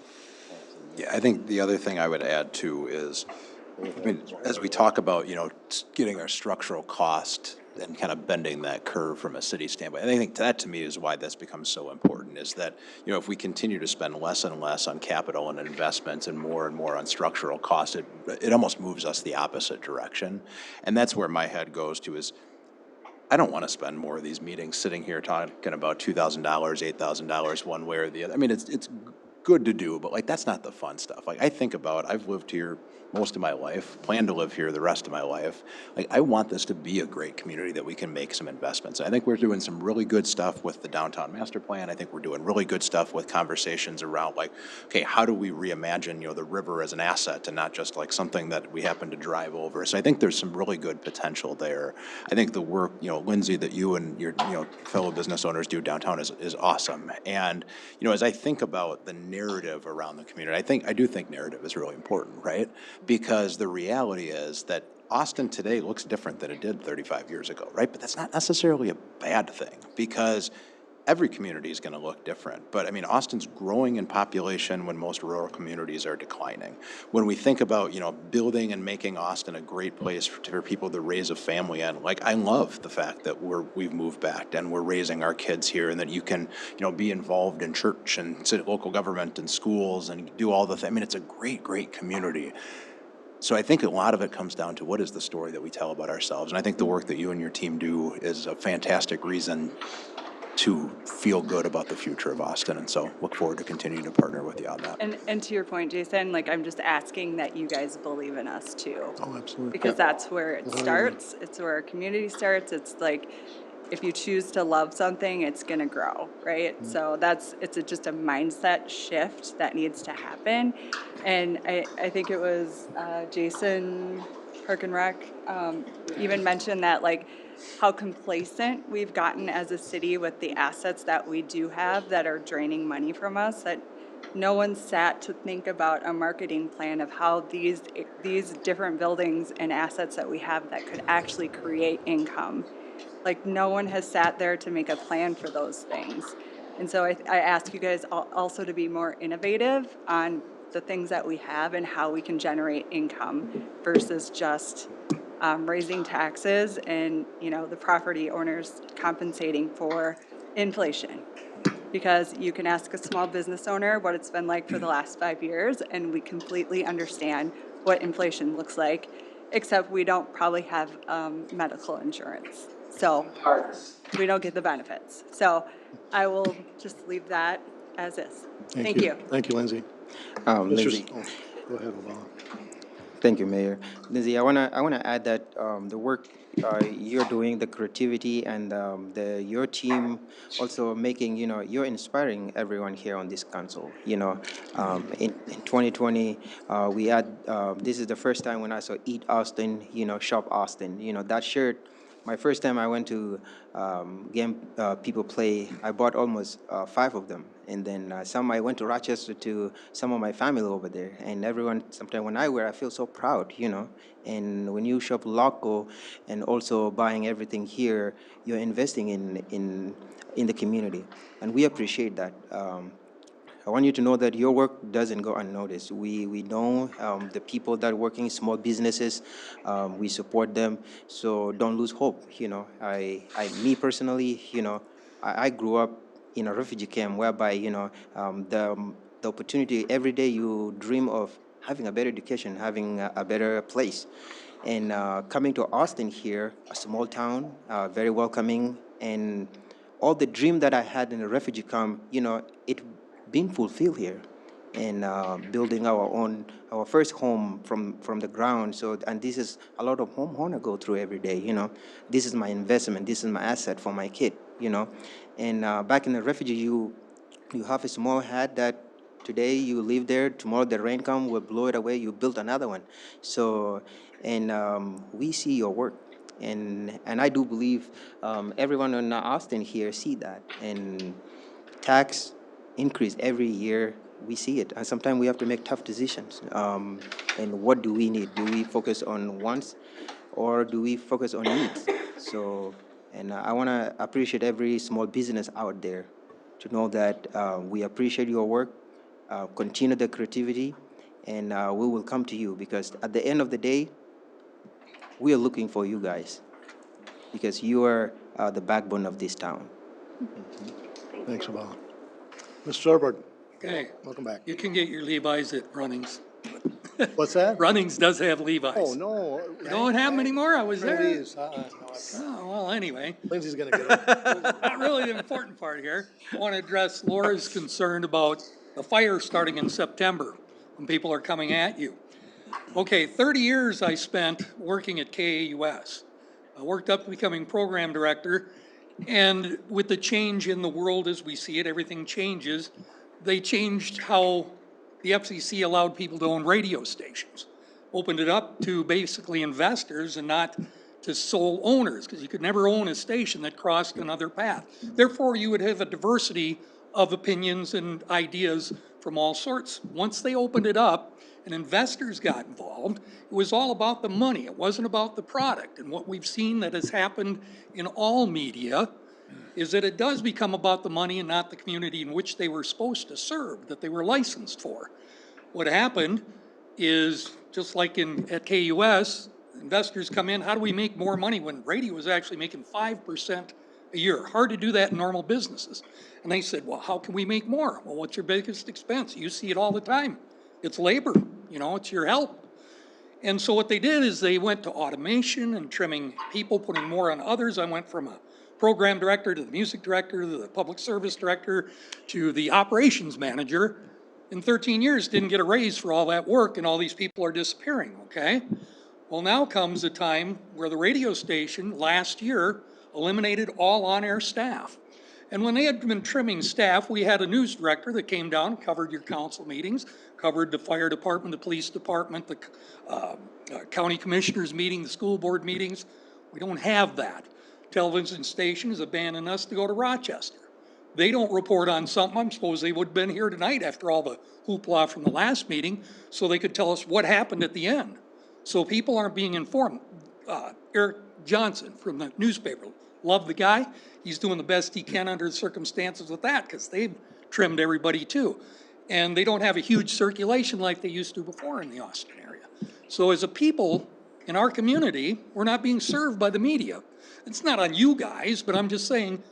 Yeah, I think the other thing I would add too is, I mean, as we talk about, you know, getting our structural cost and kind of bending that curve from a city standpoint, I think that to me is why this becomes so important, is that, you know, if we continue to spend less and less on capital and investments and more on structural cost, it almost moves us the opposite direction. And that's where my head goes to is, I don't want to spend more of these meetings sitting here talking about $2,000, $8,000 one way or the other. I mean, it's good to do, but like, that's not the fun stuff. Like, I think about, I've lived here most of my life, plan to live here the rest of my life. Like, I want this to be a great community that we can make some investments. I think we're doing some really good stuff with the downtown master plan. I think we're doing really good stuff with conversations around like, okay, how do we reimagine, you know, the river as an asset and not just like something that we happen to drive over. So I think there's some really good potential there. I think the work, you know, Lindsay, that you and your, you know, fellow business owners do downtown is awesome. And, you know, as I think about the narrative around the community, I do think narrative is really important, right? Because the reality is that Austin today looks different than it did 35 years ago, right? But that's not necessarily a bad thing, because every community is going to look different. But I mean, Austin's growing in population when most rural communities are declining. When we think about, you know, building and making Austin a great place for people to raise a family in, like, I love the fact that we've moved back and we're raising our kids here, and that you can, you know, be involved in church and local government and schools and do all the things. I mean, it's a great, great community. So I think a lot of it comes down to what is the story that we tell about ourselves. And I think the work that you and your team do is a fantastic reason to feel good about the future of Austin. And so look forward to continuing to partner with you on that. And to your point, Jason, like, I'm just asking that you guys believe in us too. Oh, absolutely. Because that's where it starts. It's where our community starts. It's like, if you choose to love something, it's gonna grow, right? So it's just a mindset shift that needs to happen. And I think it was Jason Park and Rec even mentioned that, like, how complacent we've gotten as a city with the assets that we do have that are draining money from us, that no one sat to think about a marketing plan of how these different buildings and assets that we have that could actually create income. Like, no one has sat there to make a plan for those things. And so I ask you guys also to be more innovative on the things that we have and how we can generate income versus just raising taxes and, you know, the property owners compensating for inflation. Because you can ask a small business owner what it's been like for the last 5 years, and we completely understand what inflation looks like, except we don't probably have medical insurance. So we don't get the benefits. So I will just leave that as is. Thank you. Thank you, Lindsay. Lindsay. Go ahead, Obama. Thank you, Mayor. Lindsay, I wanna add that the work you're doing, the creativity, and your team also making, you know, you're inspiring everyone here on this council. You know, in 2020, we had this is the first time when I saw Eat Austin, you know, Shop Austin. You know, that shirt. My first time I went to game people play, I bought almost 5 of them. And then some I went to Rochester to some of my family over there. And everyone, sometimes when I wear, I feel so proud, you know. And when you shop local and also buying everything here, you're investing in the community. And we appreciate that. I want you to know that your work doesn't go unnoticed. We know the people that are working small businesses, we support them, so don't lose hope. You know, me personally, you know, I grew up in a refugee camp whereby, you know, the opportunity every day you dream of having a better education, having a better place. And coming to Austin here, a small town, very welcoming, and all the dream that I had in a refugee camp, you know, it being fulfilled here. and building our first home from the ground. So, and this is a lot of homeowner go through every day, you know. This is my investment, this is my asset for my kid, you know. And back in the refugee, you have a small hut that today you live there, tomorrow the rain come, will blow it away, you build another one. So, and we see your work. And I do believe everyone in Austin here see that. And tax increase every year, we see it. And sometimes we have to make tough decisions. And what do we need? Do we focus on wants or do we focus on needs? So, and I want to appreciate every small business out there to know that we appreciate your work, continue the creativity, and we will come to you because at the end of the day, we are looking for you guys because you are the backbone of this town. Thanks, Obama. Mr. Zorbard, Okay, welcome back. you can get your Levi's at Runnings. What's that? Runnings does have Levi's. Oh, no. You don't have them anymore? I was there. Please, Oh, well, anyway. Lindsay's gonna get it. Not really the important part here. I want to address Laura's concern about the fire starting in September when people are coming at you. Okay, 30 years I spent working at KAUS. I worked up to becoming program director, and with the change in the world as we see it, everything changes. They changed how the FCC allowed people to own radio stations. Opened it up to basically investors and not to sole owners, because you could never own a station that crossed another path. Therefore, you would have a diversity of opinions and ideas from all sorts. Once they opened it up and investors got involved, it was all about the money. It wasn't about the product. And what we've seen that has happened in all media is that it does become about the money and not the community in which they were supposed to serve, that they were licensed for. What happened is, just like at KUS, investors come in, how do we make more money when radio is actually making 5% a year? Hard to do that in normal businesses. And they said, well, how can we make more? Well, what's your biggest expense? You see it all the time. It's labor, you know, it's your help. And so what they did is they went to automation and trimming people, putting more on others. I went from a program director to the music director to the public service director to the operations manager. In 13 years, didn't get a raise for all that work, and all these people are disappearing, okay? Well, now comes a time where the radio station last year eliminated all on-air staff. And when they had been trimming staff, we had a news director that came down, covered your council meetings, covered the fire department, the police department, the county commissioners meeting, the school board meetings. We don't have that. Television station has abandoned us to go to Rochester. They don't report on something. I suppose they would have been here tonight after all the hoopla from the last meeting, so they could tell us what happened at the end. So people aren't being informed. Eric Johnson from the newspaper, love the guy. He's doing the best he can under the circumstances with that, because they've trimmed everybody too. And they don't have a huge circulation like they used to before in the Austin area. So as a people in our community, we're not being served by the media. It's not on you guys, but I'm just saying,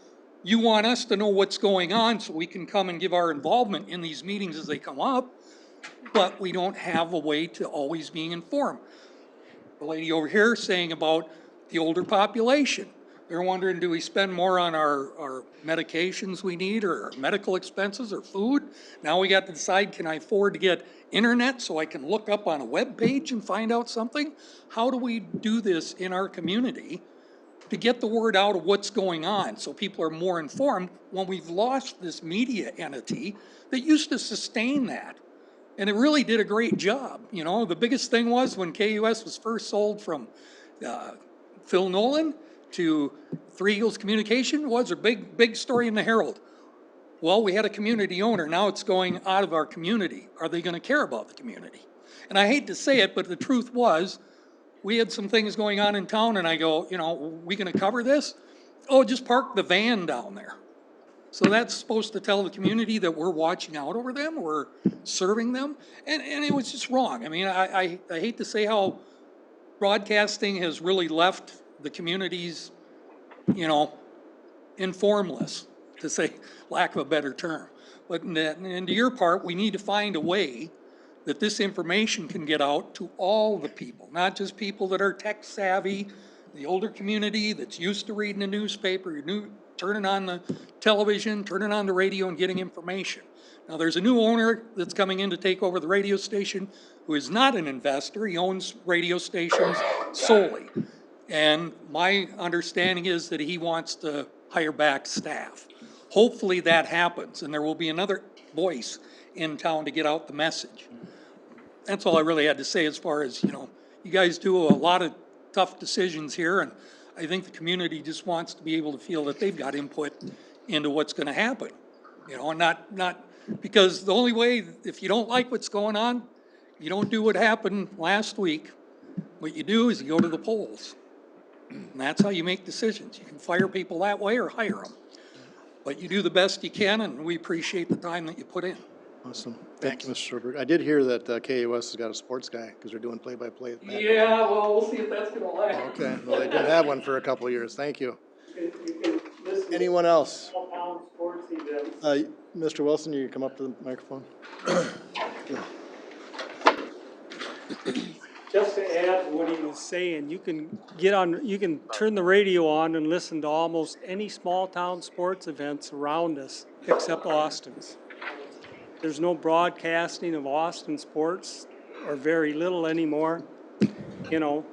you want us to know what's going on so we can come and give our involvement in these meetings as they come up, but we don't have a way to always being informed. The lady over here saying about the older population. They're wondering, do we spend more on our medications we need or our medical expenses or food? Now we got to decide, can I afford to get internet so I can look up on a web page and find out something? How do we do this in our community to get the word out of what's going on so people are more informed when we've lost this media entity that used to sustain that? And it really did a great job. You know, the biggest thing was when KUS was first sold from Phil Nolan to Three Eagles Communication was a big story in the Herald. Well, we had a community owner. Now it's going out of our community. Are they going to care about the community? And I hate to say it, but the truth was, we had some things going on in town, and I go, you know, are we going to cover this? Oh, just park the van down there. So that's supposed to tell the community that we're watching out over them, we're serving them, and it was just wrong. I mean, I hate to say how broadcasting has really left the communities, you know, informless, to say lack of a better term. But and to your part, we need to find a way that this information can get out to all the people, not just people that are tech savvy, the older community that's used to reading a newspaper, turning on the television, turning on the radio and getting information. Now, there's a new owner that's coming in to take over the radio station who is not an investor. He owns radio stations solely. And my understanding is that he wants to hire back staff. Hopefully that happens, and there will be another voice in town to get out the message. That's all I really had to say as far as, you know, you guys do a lot of tough decisions here, and I think the community just wants to be able to feel that they've got input into what's gonna happen. You know, and not, because the only way, if you don't like what's going on, you don't do what happened last week. What you do is you go to the polls. And that's how you make decisions. You can fire people that way or hire them. But you do the best you can, and we appreciate the time that you put in. Awesome. Thank you, Mr. Sherberg. I did hear that KUS has got a sports guy because they're doing play-by-play. Yeah, well, we'll see if that's gonna last. Okay, well, they did have one for a couple of years. Thank you. Anyone else? Mr. Wilson, you come up to the microphone. Just to add to what he was saying, you can you can turn the radio on and listen to almost any small town sports events around us except Austin's. There's no broadcasting of Austin sports, or very little anymore. You know,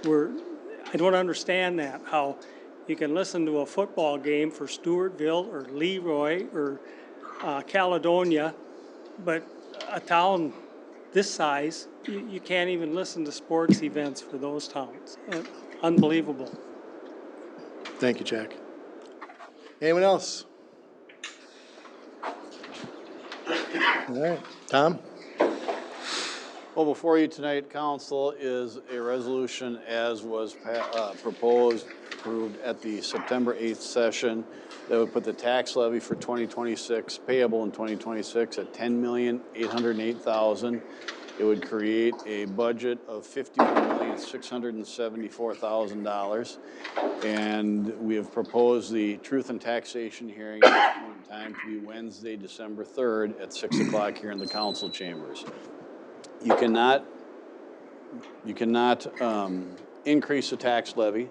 I don't understand that, how you can listen to a football game for Stewartville or Leroy or Caledonia, but a town this size, you can't even listen to sports events for those towns. Unbelievable. Thank you, Jack. Anyone else? All right, Tom? Well, before you tonight, council, is a resolution as was proposed, approved at the September 8th session that would put the tax levy for 2026, payable in 2026, at $10,808,000. It would create a budget of $51,674,000. And we have proposed the truth and taxation hearing at this point in time to be Wednesday, December 3rd at 6 o'clock here in the council chambers. You cannot increase the tax levy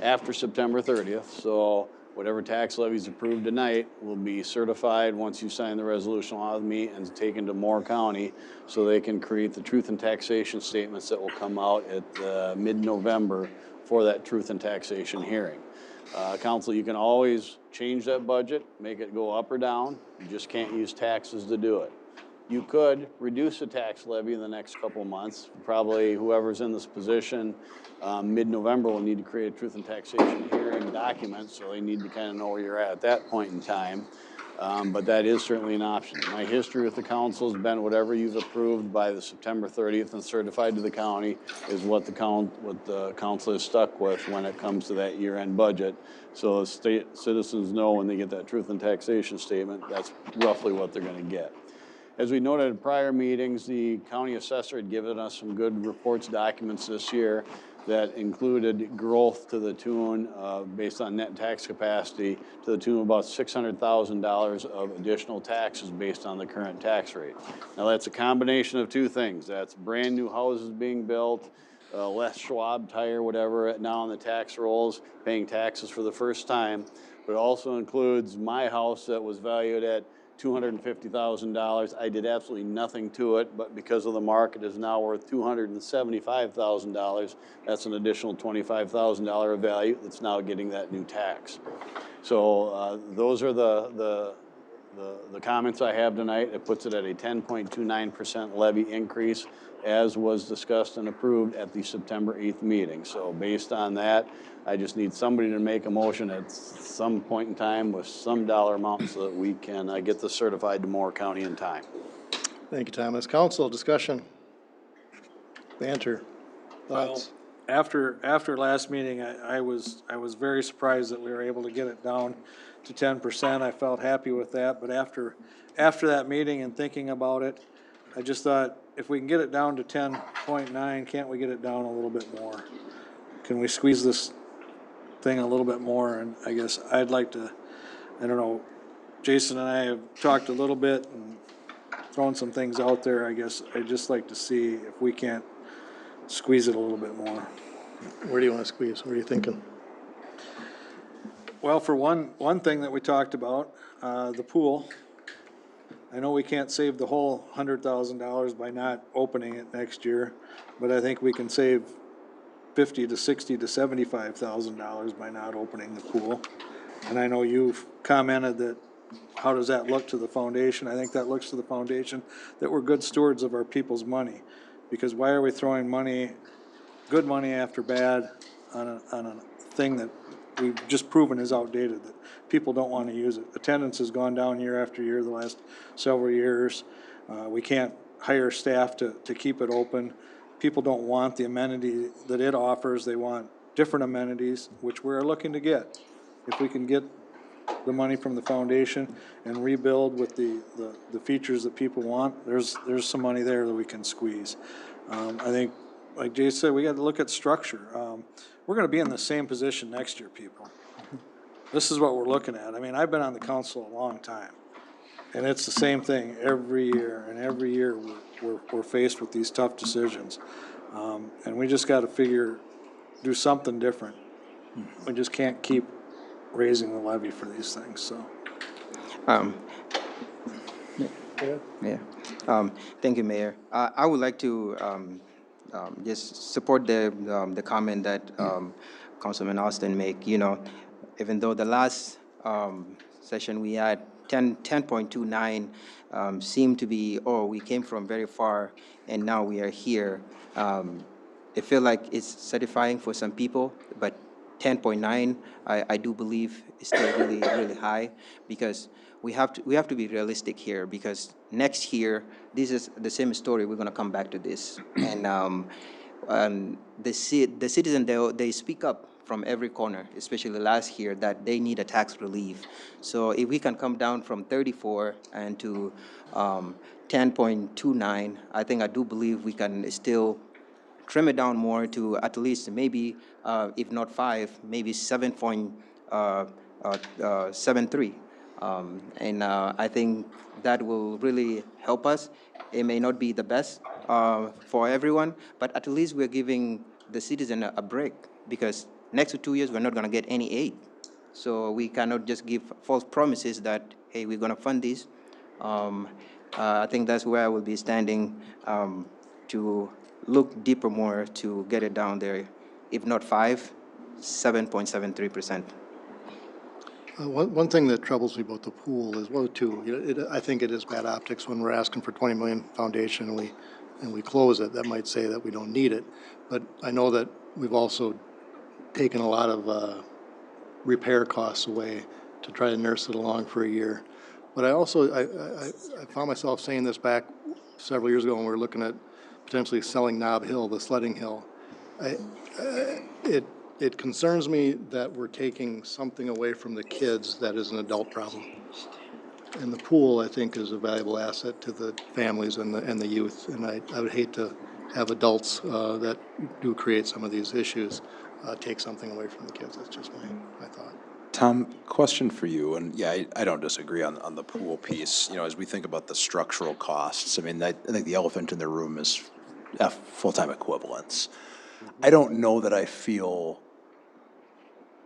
after September 30th. So whatever tax levy is approved tonight will be certified once you sign the resolution along with me and taken to Moore County so they can create the truth and taxation statements that will come out at mid-November for that truth and taxation hearing. Council, you can always change that budget, make it go up or down. You just can't use taxes to do it. You could reduce the tax levy in the next couple of months. Probably whoever's in this position mid-November will need to create a truth and taxation hearing document, so they need to kind of know where you're at that point in time. But that is certainly an option. My history with the council has been whatever you've approved by the September 30th and certified to the county is what the council is stuck with when it comes to that year-end budget. So the state citizens know when they get that truth and taxation statement, that's roughly what they're going to get. As we noted in prior meetings, the county assessor had given us some good reports documents this year that included growth to the tune of, based on net tax capacity, to the tune of about $600,000 of additional taxes based on the current tax rate. Now that's a combination of two things. That's brand new houses being built, less Schwab tire, whatever, now on the tax rolls, paying taxes for the first time. But it also includes my house that was valued at $250,000. I did absolutely nothing to it, but because of the market, is now worth $275,000. That's an additional $25,000 of value that's now getting that new tax. So those are the comments I have tonight. It puts it at a 10.29% levy increase, as was discussed and approved at the September 8th meeting. So based on that, I just need somebody to make a motion at some point in time with some dollar amount so that we can get this certified to Moore County in time. Thank you, Thomas. Council, discussion? Banter? Thoughts? Well, after last meeting, I was very surprised that we were able to get it down to 10%. I felt happy with that, but after that meeting and thinking about it, I just thought, if we can get it down to 10.9, can't we get it down a little bit more? Can we squeeze this thing a little bit more? And I guess I'd like to, I don't know, Jason and I have talked a little bit and thrown some things out there. I guess I'd just like to see if we can't squeeze it a little bit more. Where do you want to squeeze? What are you thinking? Well, for one thing that we talked about, the pool. I know we can't save the whole $100,000 by not opening it next year, but I think we can save $50,000 to $60,000 to $75,000 by not opening the pool. And I know you've commented that, how does that look to the foundation? I think that looks to the foundation that we're good stewards of our people's money. Because why are we throwing money, good money after bad, on a thing that we've just proven is outdated, that people don't want to use it. Attendance has gone down year after year the last several years. We can't hire staff to keep it open. People don't want the amenity that it offers. They want different amenities, which we're looking to get. If we can get the money from the foundation and rebuild with the features that people want, there's some money there that we can squeeze. I think, like Jay said, we got to look at structure. We're going to be in the same position next year, people. This is what we're looking at. I mean, I've been on the council a long time, and it's the same thing every year, and every year we're faced with these tough decisions. And we just got to do something different. We just can't keep raising the levy for these things, so. Thank you, Mayor. I would like to just support the comment that Councilman Austin make. You know, even though the last session we had 10.29 seemed to be, oh, we came from very far and now we are here. I feel like it's satisfying for some people, but 10.9 I do believe is still really, really high, because we have to be realistic here, because next year this is the same story. We're going to come back to this, and the citizen, they speak up from every corner, especially last year, that they need a tax relief. So if we can come down from 34 and to 10.29, I do believe we can still trim it down more to at least maybe, if not 5, maybe 7.73. And I think that will really help us. It may not be the best for everyone, but at least we're giving the citizen a break, because next 2 years we're not going to get any aid. So we cannot just give false promises that, hey, we're going to fund this. I think that's where I will be standing, to look deeper more to get it down there. If not 5, 7.73%. One thing that troubles me about the pool is, well, too, I think it is bad optics when we're asking for 20 million foundation and we close it. That might say that we don't need it, but I know that we've also taken a lot of repair costs away to try to nurse it along for a year. But I also, I found myself saying this back several years ago when we were looking at potentially selling Nob Hill, the sledding hill. It concerns me that we're taking something away from the kids that is an adult problem. And the pool, I think, is a valuable asset to the families and the youth. And I would hate to have adults that do create some of these issues take something away from the kids. That's just my thought. Tom, question for you, and yeah, I don't disagree on the pool piece. You know, as we think about the structural costs, I mean, I think the elephant in the room is full-time equivalents. I don't know that I feel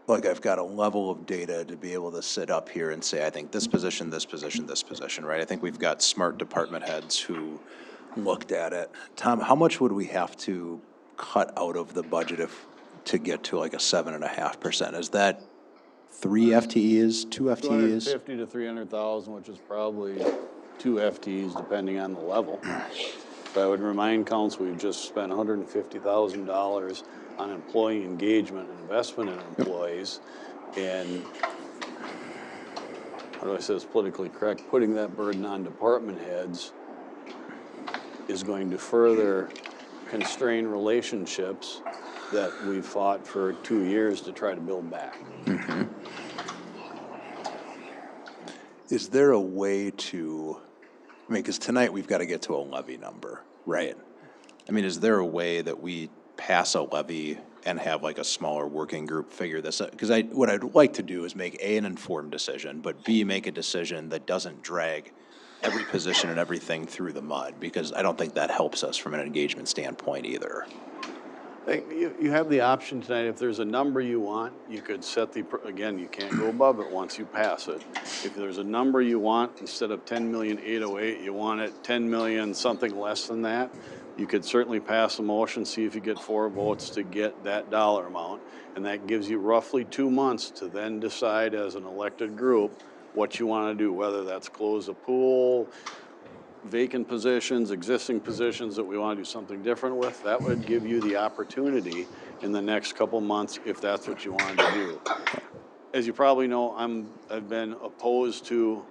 like I've got a level of data to be able to sit up here and say, I think this position, this position, this position, right? I think we've got smart department heads who looked at it. Tom, how much would we have to cut out of the budget to get to like a 7.5%? Is that 3 FTEs, 2 FTEs? 250 to 300,000, which is probably 2 FTEs depending on the level. But I would remind council, we've just spent $150,000 on employee engagement and investment in employees. And how do I say this politically correct? Putting that burden on department heads is going to further constrain relationships that we've fought for 2 years to try to build back. Mm-hmm. Is there a way to, I mean, because tonight we've got to get to a levy number, right? I mean, is there a way that we pass a levy and have like a smaller working group figure this out? Because what I'd like to do is make an informed decision, but B, make a decision that doesn't drag every position and everything through the mud, because I don't think that helps us from an engagement standpoint either. You have the option tonight, if there's a number you want, you could set again, you can't go above it once you pass it. If there's a number you want, instead of 10,808,000, you want it 10 million, something less than that, you could certainly pass a motion, see if you get 4 votes to get that dollar amount. And that gives you roughly 2 months to then decide as an elected group what you want to do, whether that's close a pool, vacant positions, existing positions that we want to do something different with. That would give you the opportunity in the next couple months if that's what you wanted to do. As you probably know, I've been opposed to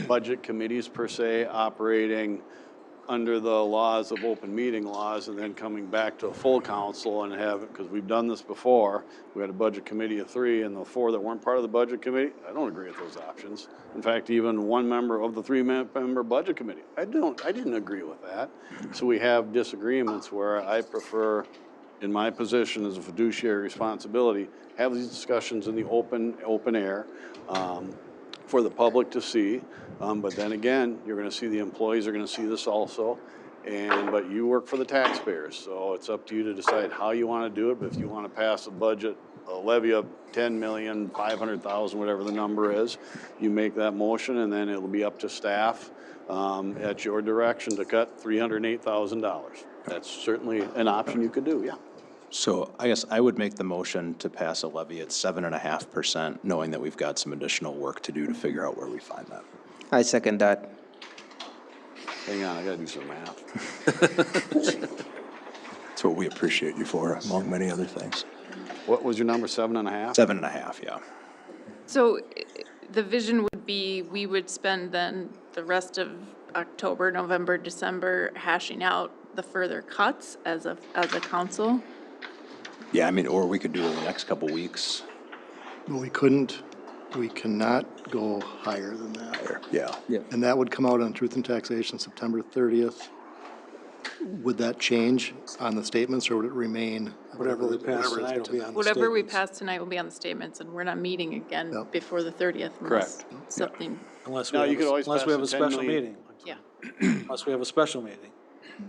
budget committees per se operating under the laws of open meeting laws and then coming back to a full council and have, because we've done this before. We had a budget committee of 3 and the 4 that weren't part of the budget committee. I don't agree with those options. In fact, even one member of the 3-member budget committee, I didn't agree with that. So we have disagreements where I prefer, in my position as a fiduciary responsibility, have these discussions in the open air for the public to see. But then again, you're going to see the employees are going to see this also. But you work for the taxpayers, so it's up to you to decide how you want to do it. But if you want to pass a budget, a levy of 10,500,000, whatever the number is, you make that motion, and then it'll be up to staff at your direction to cut $308,000. That's certainly an option you could do, yeah. So I guess I would make the motion to pass a levy at 7.5%, knowing that we've got some additional work to do to figure out where we find that. I second that. Hang on, I gotta do some math. That's what we appreciate you for, among many other things. What was your number, 7.5? 7.5, yeah. So the vision would be, we would spend then the rest of October, November, December hashing out the further cuts as a council. Yeah, I mean, or we could do it in the next couple weeks. But we cannot go higher than that. Yeah. And that would come out on Truth and Taxation September 30th. Would that change on the statements, or would it remain? Whatever we pass whatever tonight is will be on the Whatever we statements. pass tonight will be on the statements, and we're not meeting again Yep. before the 30th. Unless something, Unless Now, we you have, could a- always unless pass we have a a 10 special million. meeting. yeah. Unless we have a special meeting.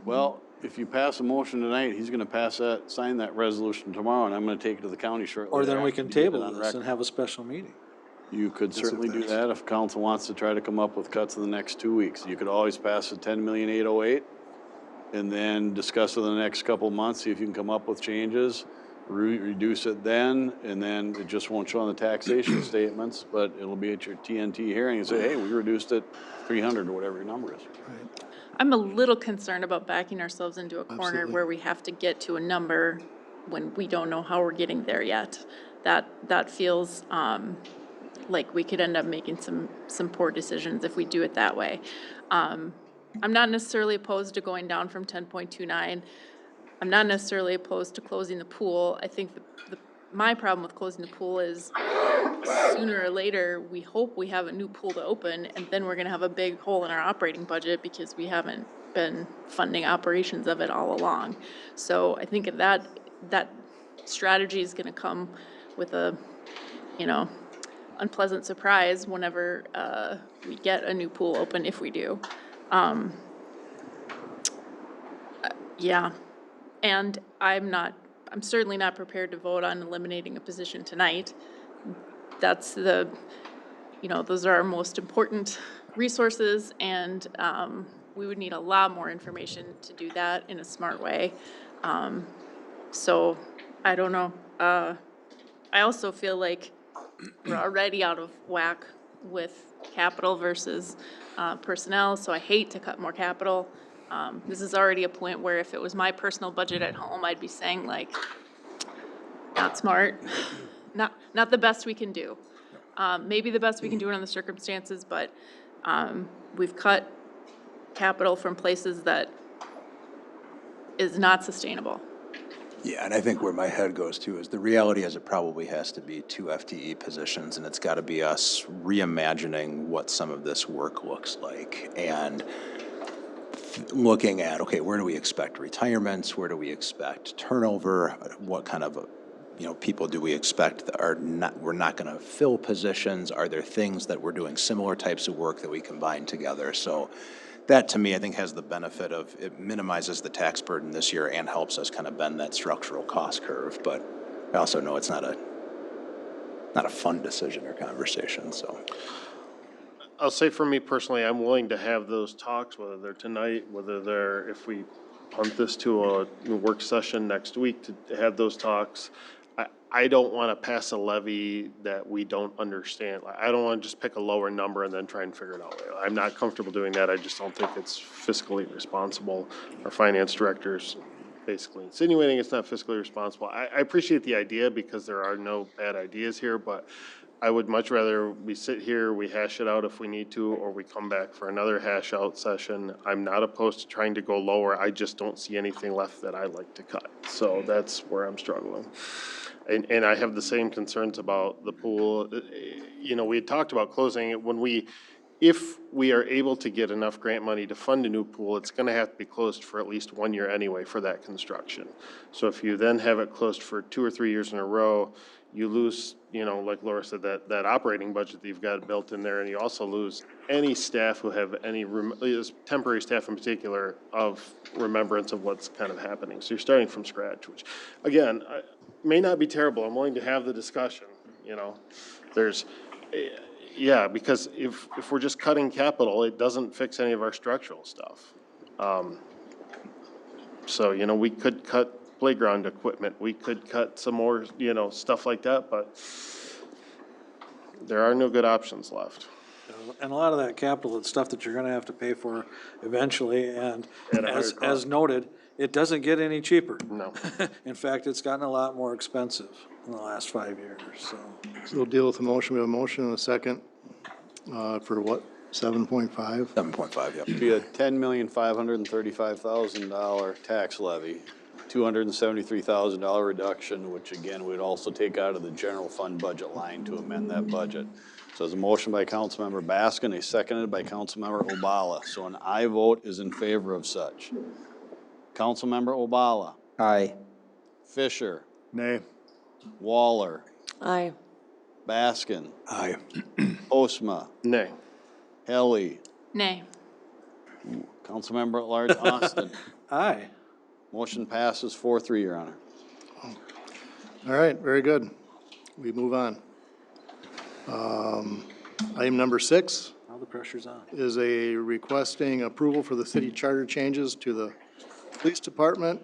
Well, if you pass a motion tonight, he's gonna sign that resolution tomorrow, and I'm gonna take it to the county shortly. Or then we thereafter can to get it table on this record. and have a special meeting. You could certainly do that if council wants to try to come up with cuts in the next 2 weeks. You could always pass the 10,808,000 and then discuss it in the next couple of months, see if you can come up with changes, reduce it then, and then it just won't show on the taxation statements, but it'll be at your TNT hearing and say, hey, we reduced it 300 or whatever your number is. I'm a little concerned about backing ourselves into a corner Absolutely. where we have to get to a number when we don't know how we're getting there yet. That feels like we could end up making some poor decisions if we do it that way. I'm not necessarily opposed to going down from 10.29. I'm not necessarily opposed to closing the pool. I think my problem with closing the pool is sooner or later, we hope we have a new pool to open, and then we're gonna have a big hole in our operating budget because we haven't been funding operations of it all along. So I think that strategy is gonna come with a, unpleasant surprise whenever we get a new pool open, if we do. Yeah, and I'm certainly not prepared to vote on eliminating a position tonight. That's those are our most important resources, and we would need a lot more information to do that in a smart way. So I don't know. I also feel like we're already out of whack with capital versus personnel, so I hate to cut more capital. This is already a point where if it was my personal budget at home, I'd be saying like, not smart, not the best we can do. Maybe the best we can do it under the circumstances, but we've cut capital from places that is not sustainable. Yeah, and I think where my head goes to is the reality is it probably has to be 2 FTE positions, and it's got to be us reimagining what some of this work looks like and looking at, okay, where do we expect retirements? Where do we expect turnover? What kind of people do we expect that we're not going to fill positions? Are there things that we're doing similar types of work that we combine together? So that to me, I think has the benefit of, it minimizes the tax burden this year and helps us kind of bend that structural cost curve. But I also know it's not a fun decision or conversation, so. I'll say for me personally, I'm willing to have those talks, whether they're tonight, whether they're, if we punt this to a work session next week to have those talks. I don't want to pass a levy that we don't understand. I don't want to just pick a lower number and then try and figure it out. I'm not comfortable doing that. I just don't think it's fiscally responsible. Our finance director's basically insinuating it's not fiscally responsible. I appreciate the idea because there are no bad ideas here, but I would much rather we sit here, we hash it out if we need to, or we come back for another hash out session. I'm not opposed to trying to go lower. I just don't see anything left that I'd like to cut. So that's where I'm struggling. And I have the same concerns about the pool. You know, we had talked about closing it if we are able to get enough grant money to fund a new pool, it's gonna have to be closed for at least 1 year anyway for that construction. So if you then have it closed for 2 or 3 years in a row, you lose, you know, like Laura said, that operating budget that you've got built in there, and you also lose any staff who have any temporary staff in particular of remembrance of what's kind of happening. So you're starting from scratch, which again, may not be terrible. I'm willing to have the discussion, you know. Yeah, because if we're just cutting capital, it doesn't fix any of our structural stuff. So, you know, we could cut playground equipment, we could cut some more, you know, stuff like that, but there are no good options left. And a lot of that capital is stuff that you're gonna have to pay for eventually, and At a higher as cost. noted, it doesn't get any cheaper. No. In fact, it's gotten a lot more expensive in the last 5 years, so. So we'll deal with the motion. We have a motion and a second for what, 7.5? 7.5, yep. Be a $10,535,000 tax levy, $273,000 reduction, which again, we'd also take out of the general fund budget line to amend that budget. So there's a motion by Councilmember Baskin, a seconded by Councilmember Obala. So an aye vote is in favor of such. Councilmember Obala. Aye. Fisher. Nay. Waller. Aye. Baskin. Aye. Postma. Nay. Helly. Nay. Councilmember at Large Austin. Aye. Motion passes 4-3, Your Honor. All right, very good. We move on. Item number 6 Now the pressure's on. is a requesting approval for the city charter changes to the police department,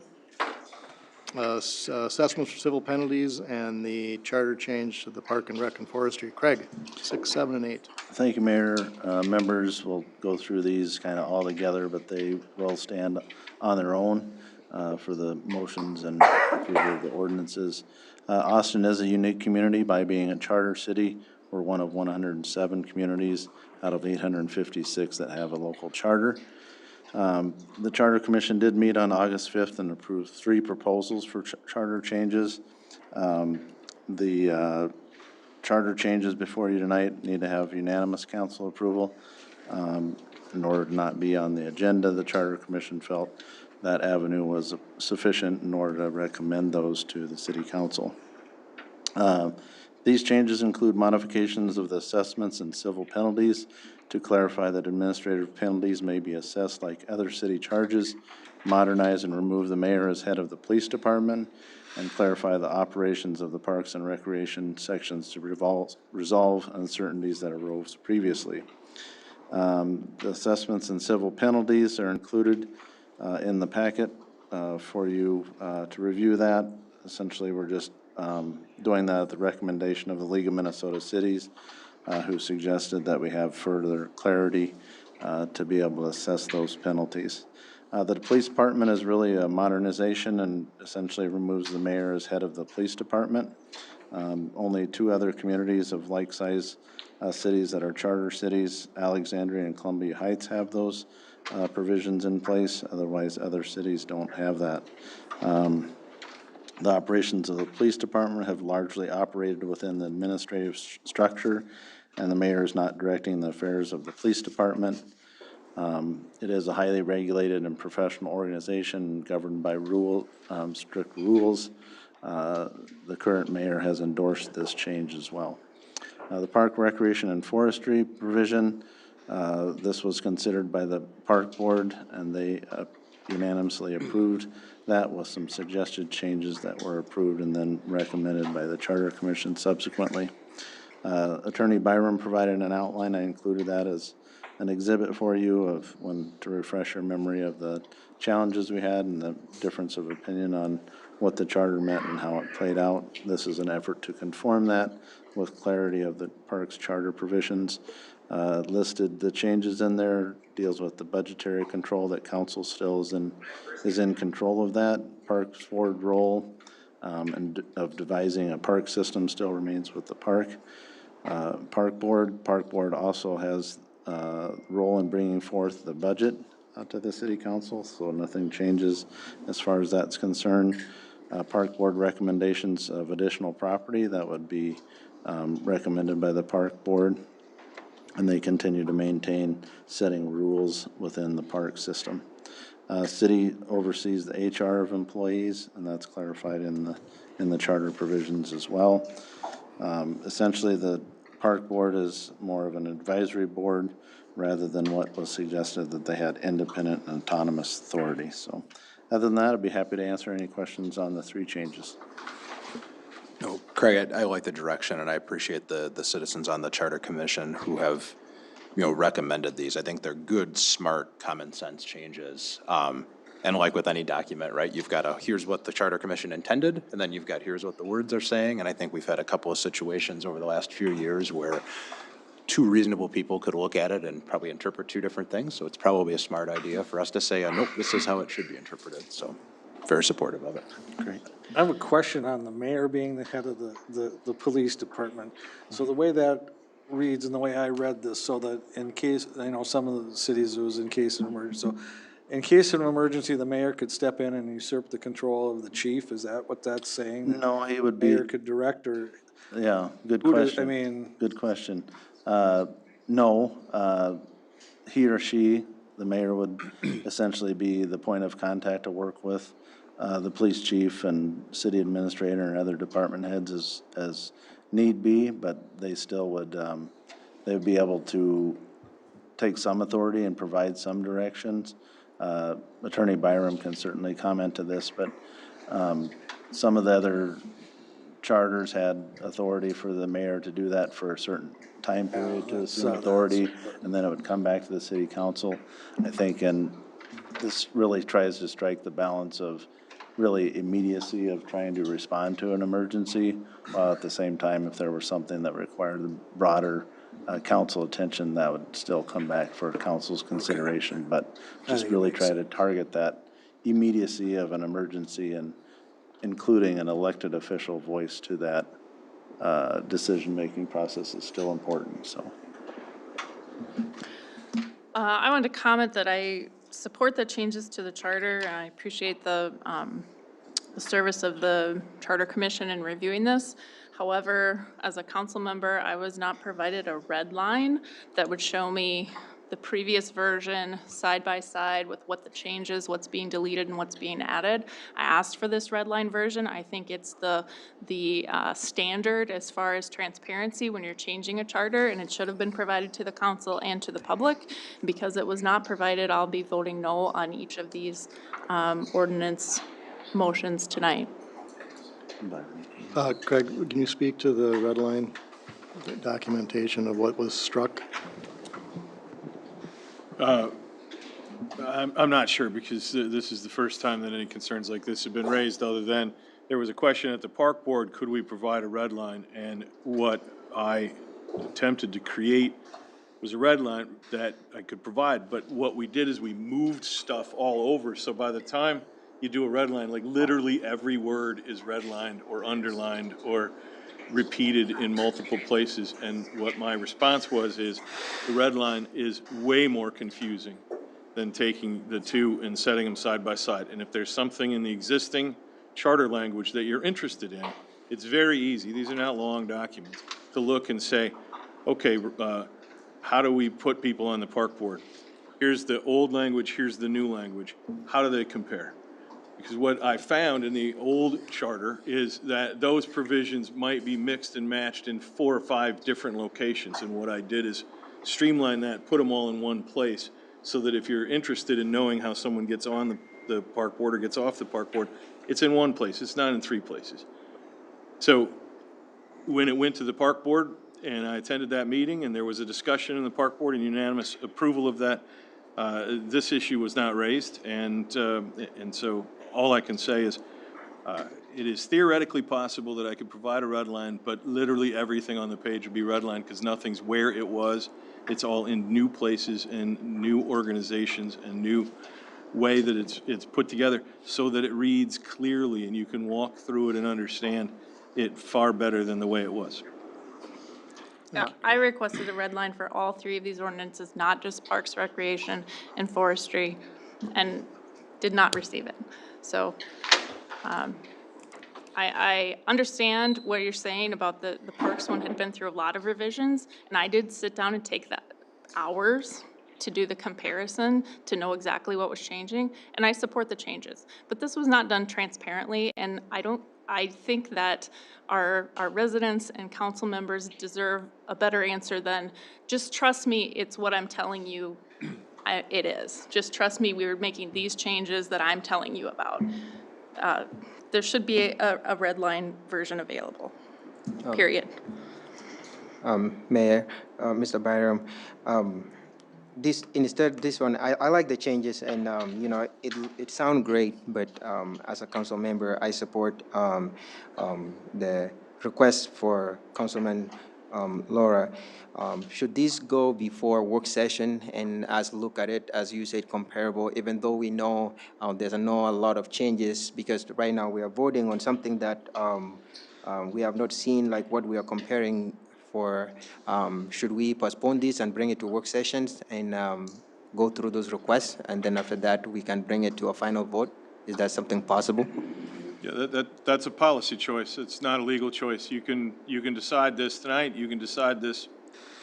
assessments for civil penalties, and the charter change to the park and rec and forestry. Craig, 6, 7, and 8. Thank you, Mayor. Members will go through these kind of all together, but they will stand on their own for the motions and approval of the ordinances. Austin is a unique community by being a charter city. We're one of 107 communities out of 856 that have a local charter. The Charter Commission did meet on August 5th and approved 3 proposals for charter changes. The charter changes before you tonight need to have unanimous council approval. In order to not be on the agenda, the Charter Commission felt that avenue was sufficient in order to recommend those to the City Council. These changes include modifications of the assessments and civil penalties to clarify that administrative penalties may be assessed like other city charges, modernize and remove the mayor as head of the police department, and clarify the operations of the Parks and Recreation sections to resolve uncertainties that arose previously. The assessments and civil penalties are included in the packet for you to review that. Essentially, we're just doing that at the recommendation of the League of Minnesota Cities, who suggested that we have further clarity to be able to assess those penalties. The police department is really a modernization and essentially removes the mayor as head of the police department. Only 2 other communities of like size cities that are charter cities, Alexandria and Columbia Heights, have those provisions in place. Otherwise, other cities don't have that. The operations of the police department have largely operated within the administrative structure, and the mayor is not directing the affairs of the police department. It is a highly regulated and professional organization governed by strict rules. The current mayor has endorsed this change as well. The Park, Recreation, and Forestry provision This was considered by the park board, and they unanimously approved that with some suggested changes that were approved and then recommended by the Charter Commission subsequently. Attorney Byram provided an outline. I included that as an exhibit for you of to refresh your memory of the challenges we had and the difference of opinion on what the charter meant and how it played out. This is an effort to conform that with clarity of the park's charter provisions. Listed the changes in there, deals with the budgetary control that council still is in control of that. Parks board role and of devising a park system still remains with the park. Park board also has a role in bringing forth the budget to the city council, so nothing changes as far as that's concerned. Park board recommendations of additional property, that would be recommended by the park board, and they continue to maintain setting rules within the park system. City oversees the HR of employees, and that's clarified in the charter provisions as well. Essentially, the park board is more of an advisory board rather than what was suggested that they had independent and autonomous authority. So other than that, I'd be happy to answer any questions on the three changes. No, Craig, I like the direction, and I appreciate the citizens on the Charter Commission who have, recommended these. I think they're good, smart, common sense changes. And like with any document, right, you've got here's what the Charter Commission intended, and then you've got here's what the words are saying. And I think we've had a couple of situations over the last few years where two reasonable people could look at it and probably interpret two different things. So it's probably a smart idea for us to say, nope, this is how it should be interpreted. So very supportive of it. Great. I have a question on the mayor being the head of the police department. So the way that reads and the way I read this, so that in case, I know some of the cities it was in case of emergency. So in case of an emergency, the mayor could step in and usurp the control of the chief. Is that what that's saying? No, he would be. Mayor could direct or? Yeah, good Who question. I mean. Good question. No, he or she, the mayor, would essentially be the point of contact to work with the police chief and city administrator and other department heads as need be, but they still would, they would be able to take some authority and provide some directions. Attorney Byram can certainly comment to this, but some of the other charters had authority for the mayor to do that for a certain time period to assume authority, and then it would come back to the city council, I think, and this really tries to strike the balance of really immediacy of trying to respond to an emergency, while at the same time, if there was something that required the broader council attention, that would still come back for council's consideration, but just really try to target that immediacy of an emergency and including an elected official voice to that decision-making process is still important, so. I wanted to comment that I support the changes to the charter, and I appreciate the service of the Charter Commission in reviewing this. However, as a council member, I was not provided a red line that would show me the previous version side by side with what the changes, what's being deleted and what's being added. I asked for this red line version. I think it's the standard as far as transparency when you're changing a charter, and it should have been provided to the council and to the public. Because it was not provided, I'll be voting no on each of these ordinance motions tonight. Craig, can you speak to the red line documentation of what was struck? I'm not sure, because this is the first time that any concerns like this have been raised, other than there was a question at the park board, could we provide a red line? And what I attempted to create was a red line that I could provide, but what we did is we moved stuff all over, so by the time you do a red line, like literally every word is redlined or underlined or repeated in multiple places. And what my response was is the red line is way more confusing than taking the two and setting them side by side. And if there's something in the existing charter language that you're interested in, it's very easy, these are not long documents, to look and say, okay, how do we put people on the park board? Here's the old language, here's the new language. How do they compare? Because what I found in the old charter is that those provisions might be mixed and matched in 4 or 5 different locations. And what I did is streamline that, put them all in one place, so that if you're interested in knowing how someone gets on the park board or gets off the park board, it's in one place, it's not in 3 places. So when it went to the park board, and I attended that meeting, and there was a discussion in the park board and unanimous approval of that, this issue was not raised, and so all I can say is, it is theoretically possible that I could provide a red line, but literally everything on the page would be redlined because nothing's where it was. It's all in new places and new organizations and new way that it's put together so that it reads clearly and you can walk through it and understand it far better than the way it was. Yeah, I requested a red line for all 3 of these ordinances, not just Parks, Recreation, and Forestry, and did not receive it. So, I understand what you're saying about the Parks one had been through a lot of revisions, and I did sit down and take that hours to do the comparison, to know exactly what was changing, and I support the changes. But this was not done transparently, and I think that our residents and council members deserve a better answer than, just trust me, it's what I'm telling you it is. Just trust me, we were making these changes that I'm telling you about. There should be a red line version available, period. Mayor, Mr. Byram, this one, I like the changes, and, you know, it sounds great, but as a council member, I support the request for Councilman Laura. Should this go before work session and as look at it, as you said, comparable, even though we know there's a lot of changes, because right now we are voting on something that we have not seen, like what we are comparing for. Should we postpone this and bring it to work sessions and go through those requests, and then after that we can bring it to a final vote? Is that something possible? Yeah, that's a policy choice. It's not a legal choice. You can decide this tonight. You can decide this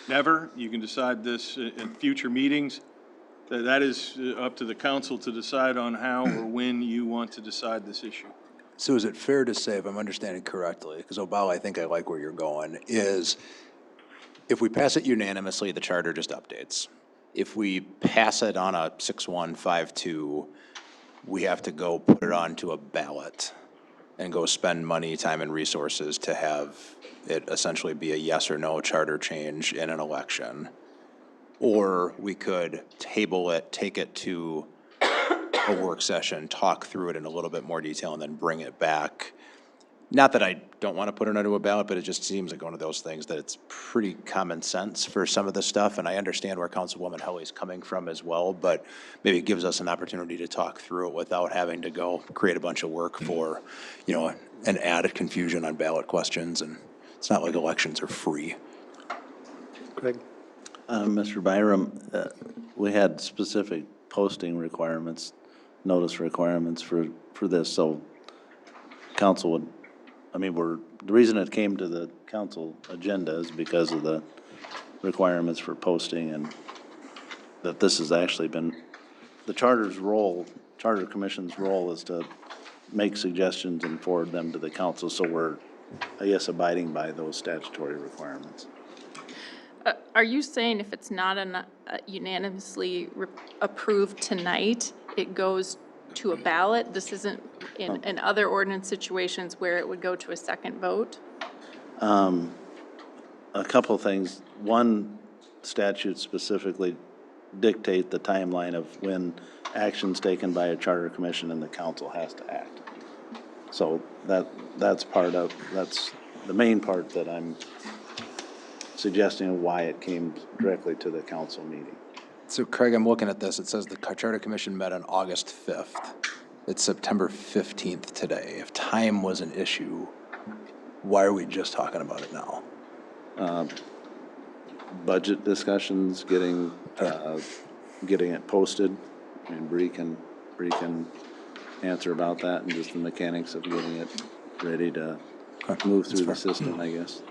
never. You can decide this in future meetings. That is up to the council to decide on how or when you want to decide this issue. So is it fair to say, if I'm understanding correctly, because Obal, I think I like where you're going, is if we pass it unanimously, the charter just updates. If we pass it on a 6-1-5-2, we have to go put it onto a ballot and go spend money, time, and resources to have it essentially be a yes or no charter change in an election. Or we could table it, take it to a work session, talk through it in a little bit more detail, and then bring it back. Not that I don't want to put it onto a ballot, but it just seems like one of those things that it's pretty common sense for some of this stuff, and I understand where Councilwoman Helly's coming from as well, but maybe it gives us an opportunity to talk through it without having to go create a bunch of work for, you know, an added confusion on ballot questions, and it's not like elections are free. Craig? Mr. Byram, we had specific posting requirements, notice requirements for this, so council would, the reason it came to the council agenda is because of the requirements for posting, and that this has actually been, the charter commission's role is to make suggestions and forward them to the council, so we're, I guess, abiding by those statutory requirements. Are you saying if it's not unanimously approved tonight, it goes to a ballot? This isn't in other ordinance situations where it would go to a second vote? A couple things. One, statute specifically dictate the timeline of when action's taken by a charter commission and the council has to act. So that's the main part that I'm suggesting why it came directly to the council meeting. So Craig, I'm looking at this. It says the Charter Commission met on August 5th. It's September 15th today. If time was an issue, why are we just talking about it now? Budget discussions, getting it posted. I mean, Bree can answer about that and just the mechanics of getting it ready to move through the system, I guess.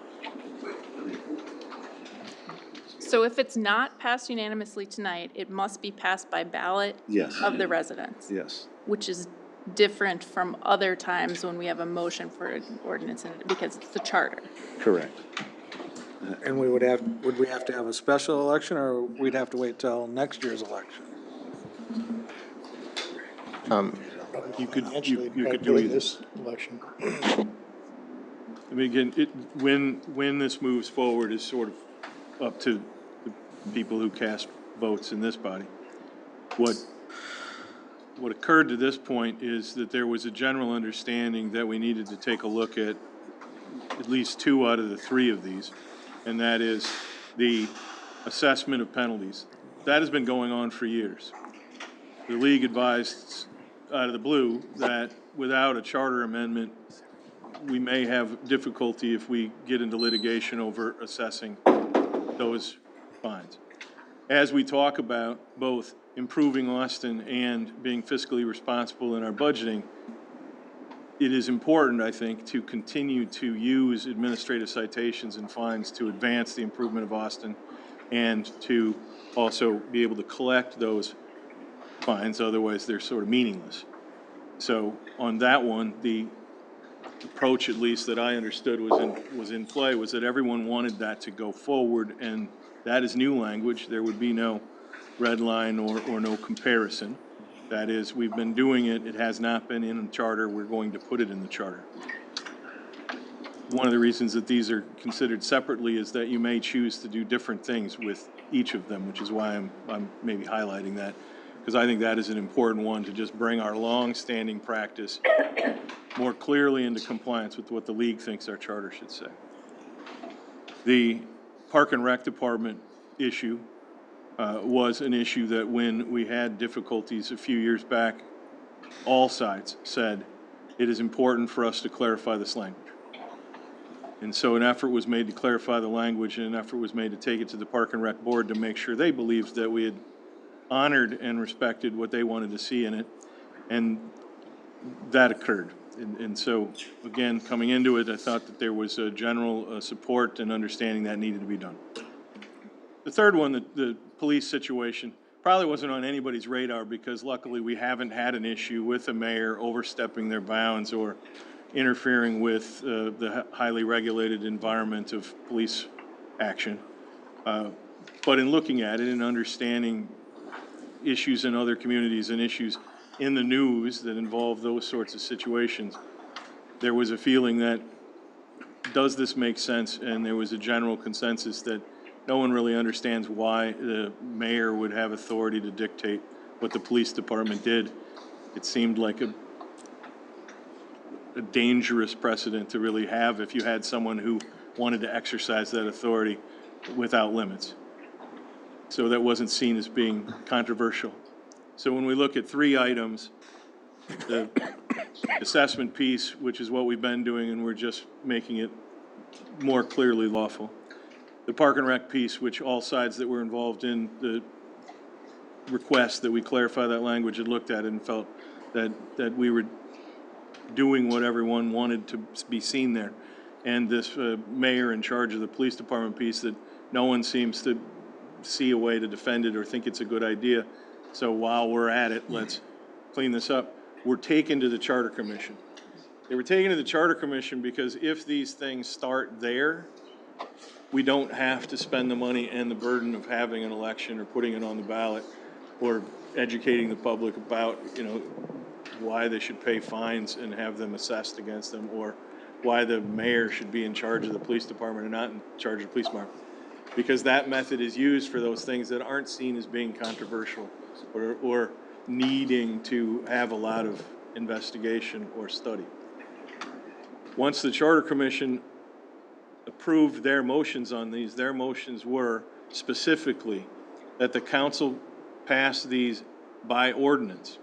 So if it's not passed unanimously tonight, it must be passed by ballot Yes. of the residents? Yes. Which is different from other times when we have a motion for an ordinance in it, because it's the charter. Correct. And would we have to have a special election, or we'd have to wait till next year's election? You could Potentially, do during either. this election. I mean, again, when this moves forward is sort of up to the people who cast votes in this body. What occurred to this point is that there was a general understanding that we needed to take a look at least 2 out of the 3 of these, and that is the assessment of penalties. That has been going on for years. The league advised out of the blue that without a charter amendment, we may have difficulty if we get into litigation over assessing those fines. As we talk about both improving Austin and being fiscally responsible in our budgeting, it is important, I think, to continue to use administrative citations and fines to advance the improvement of Austin and to also be able to collect those fines, otherwise they're sort of meaningless. So on that one, the approach, at least that I understood was in play, was that everyone wanted that to go forward, and that is new language. There would be no red line or no comparison. That is, we've been doing it, it has not been in the charter, we're going to put it in the charter. One of the reasons that these are considered separately is that you may choose to do different things with each of them, which is why I'm maybe highlighting that, because I think that is an important one to just bring our long-standing practice more clearly into compliance with what the league thinks our charter should say. The Park and Rec Department issue was an issue that when we had difficulties a few years back, all sides said it is important for us to clarify this language. And so an effort was made to clarify the language, and an effort was made to take it to the Park and Rec Board to make sure they believed that we had honored and respected what they wanted to see in it, and that occurred. And so, again, coming into it, I thought that there was a general support and understanding that needed to be done. The third one, the police situation, probably wasn't on anybody's radar because luckily we haven't had an issue with the mayor overstepping their bounds or interfering with the highly regulated environment of police action. But in looking at it and understanding issues in other communities and issues in the news that involve those sorts of situations, there was a feeling that, does this make sense? And there was a general consensus that no one really understands why the mayor would have authority to dictate what the police department did. It seemed like a dangerous precedent to really have if you had someone who wanted to exercise that authority without limits. So that wasn't seen as being controversial. So when we look at 3 items, the assessment piece, which is what we've been doing, and we're just making it more clearly lawful. The Park and Rec piece, which all sides that were involved in the request that we clarify that language had looked at it and felt that we were doing what everyone wanted to be seen there. And this mayor in charge of the police department piece that no one seems to see a way to defend it or think it's a good idea. So while we're at it, let's clean this up. We're taken to the Charter Commission. They were taken to the Charter Commission because if these things start there, we don't have to spend the money and the burden of having an election or putting it on the ballot or educating the public about, why they should pay fines and have them assessed against them, or why the mayor should be in charge of the police department and not in charge of the police department. Because that method is used for those things that aren't seen as being controversial or needing to have a lot of investigation or study. Once the Charter Commission approved their motions on these, their motions were specifically that the council pass these by ordinance.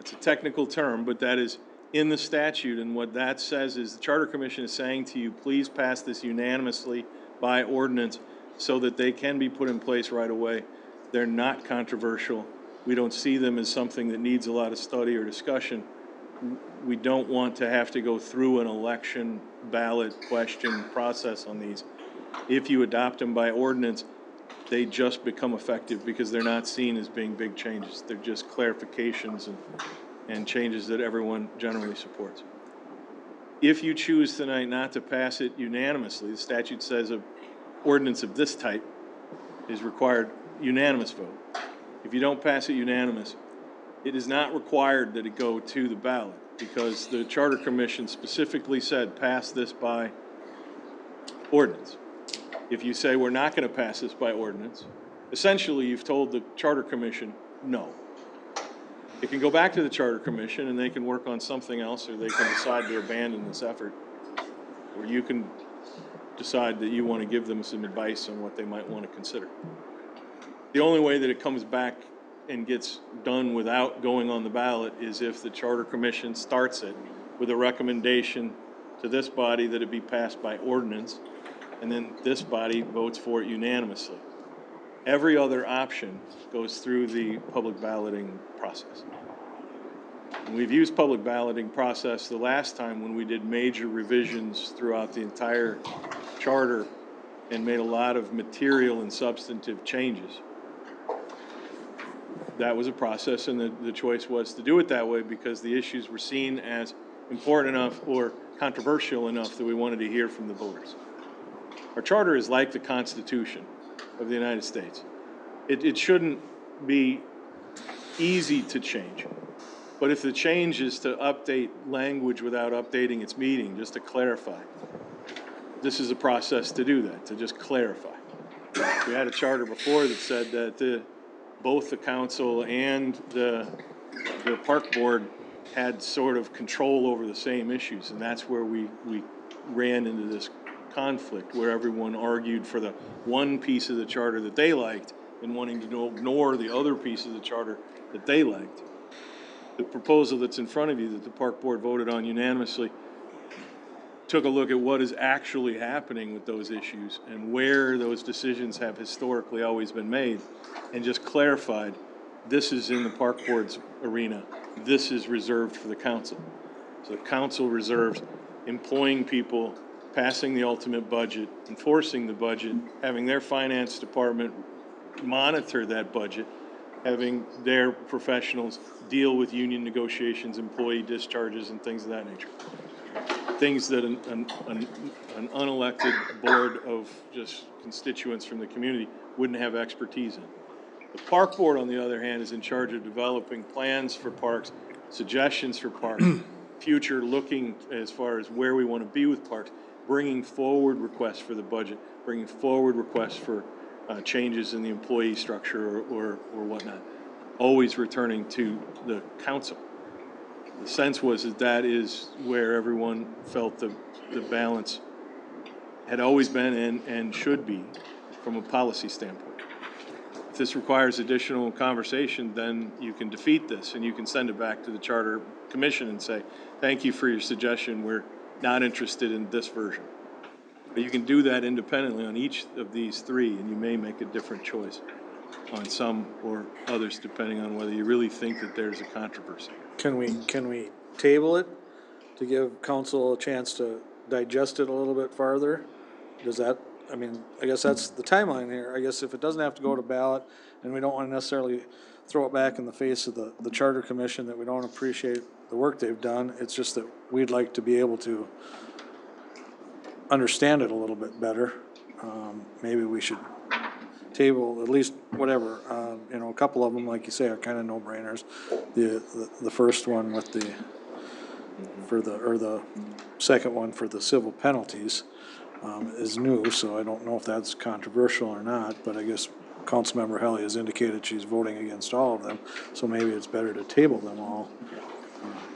It's a technical term, but that is in the statute, and what that says is the Charter Commission is saying to you, please pass this unanimously by ordinance so that they can be put in place right away. They're not controversial. We don't see them as something that needs a lot of study or discussion. We don't want to have to go through an election ballot question process on these. If you adopt them by ordinance, they just become effective because they're not seen as being big changes. They're just clarifications and changes that everyone generally supports. If you choose tonight not to pass it unanimously, the statute says ordinance of this type is required unanimous vote. If you don't pass it unanimous, it is not required that it go to the ballot, because the Charter Commission specifically said, pass this by ordinance. If you say we're not gonna pass this by ordinance, essentially you've told the Charter Commission, no. It can go back to the Charter Commission and they can work on something else, or they can decide to abandon this effort. Or you can decide that you wanna give them some advice on what they might wanna consider. The only way that it comes back and gets done without going on the ballot is if the Charter Commission starts it with a recommendation to this body that it be passed by ordinance, and then this body votes for it unanimously. Every other option goes through the public balloting process. And we've used public balloting process the last time when we did major revisions throughout the entire charter and made a lot of material and substantive changes. That was a process, and the choice was to do it that way because the issues were seen as important enough or controversial enough that we wanted to hear from the voters. Our charter is like the Constitution of the United States. It shouldn't be easy to change. But if the change is to update language without updating its meaning, just to clarify, this is a process to do that, to just clarify. We had a charter before that said that both the council and the park board had sort of control over the same issues, and that's where we ran into this conflict where everyone argued for the one piece of the charter that they liked and wanting to ignore the other piece of the charter that they liked. The proposal that's in front of you that the park board voted on unanimously took a look at what is actually happening with those issues and where those decisions have historically always been made, and just clarified, this is in the park board's arena, this is reserved for the council. So the council reserves employing people, passing the ultimate budget, enforcing the budget, having their finance department monitor that budget, having their professionals deal with union negotiations, employee discharges, and things of that nature. Things that an unelected board of just constituents from the community wouldn't have expertise in. The park board, on the other hand, is in charge of developing plans for parks, suggestions for parks, future looking as far as where we want to be with parks, bringing forward requests for the budget, bringing forward requests for changes in the employee structure or whatnot, always returning to the council. The sense was that is where everyone felt the balance had always been and should be from a policy standpoint. If this requires additional conversation, then you can defeat this and you can send it back to the Charter Commission and say, thank you for your suggestion, we're not interested in this version. But you can do that independently on each of these three, and you may make a different choice on some or others, depending on whether you really think that there's a controversy. Can we table it to give council a chance to digest it a little bit farther? Does that, I mean, I guess that's the timeline here. I guess if it doesn't have to go to ballot, and we don't want to necessarily throw it back in the face of the Charter Commission that we don't appreciate the work they've done, it's just that we'd like to be able to understand it a little bit better. Maybe we should table at least whatever, you know, a couple of them, like you say, are kind of no-brainers. The first one with the second one for the civil penalties is new, so I don't know if that's controversial or not, but I guess Councilmember Helly has indicated she's voting against all of them, so maybe it's better to table them all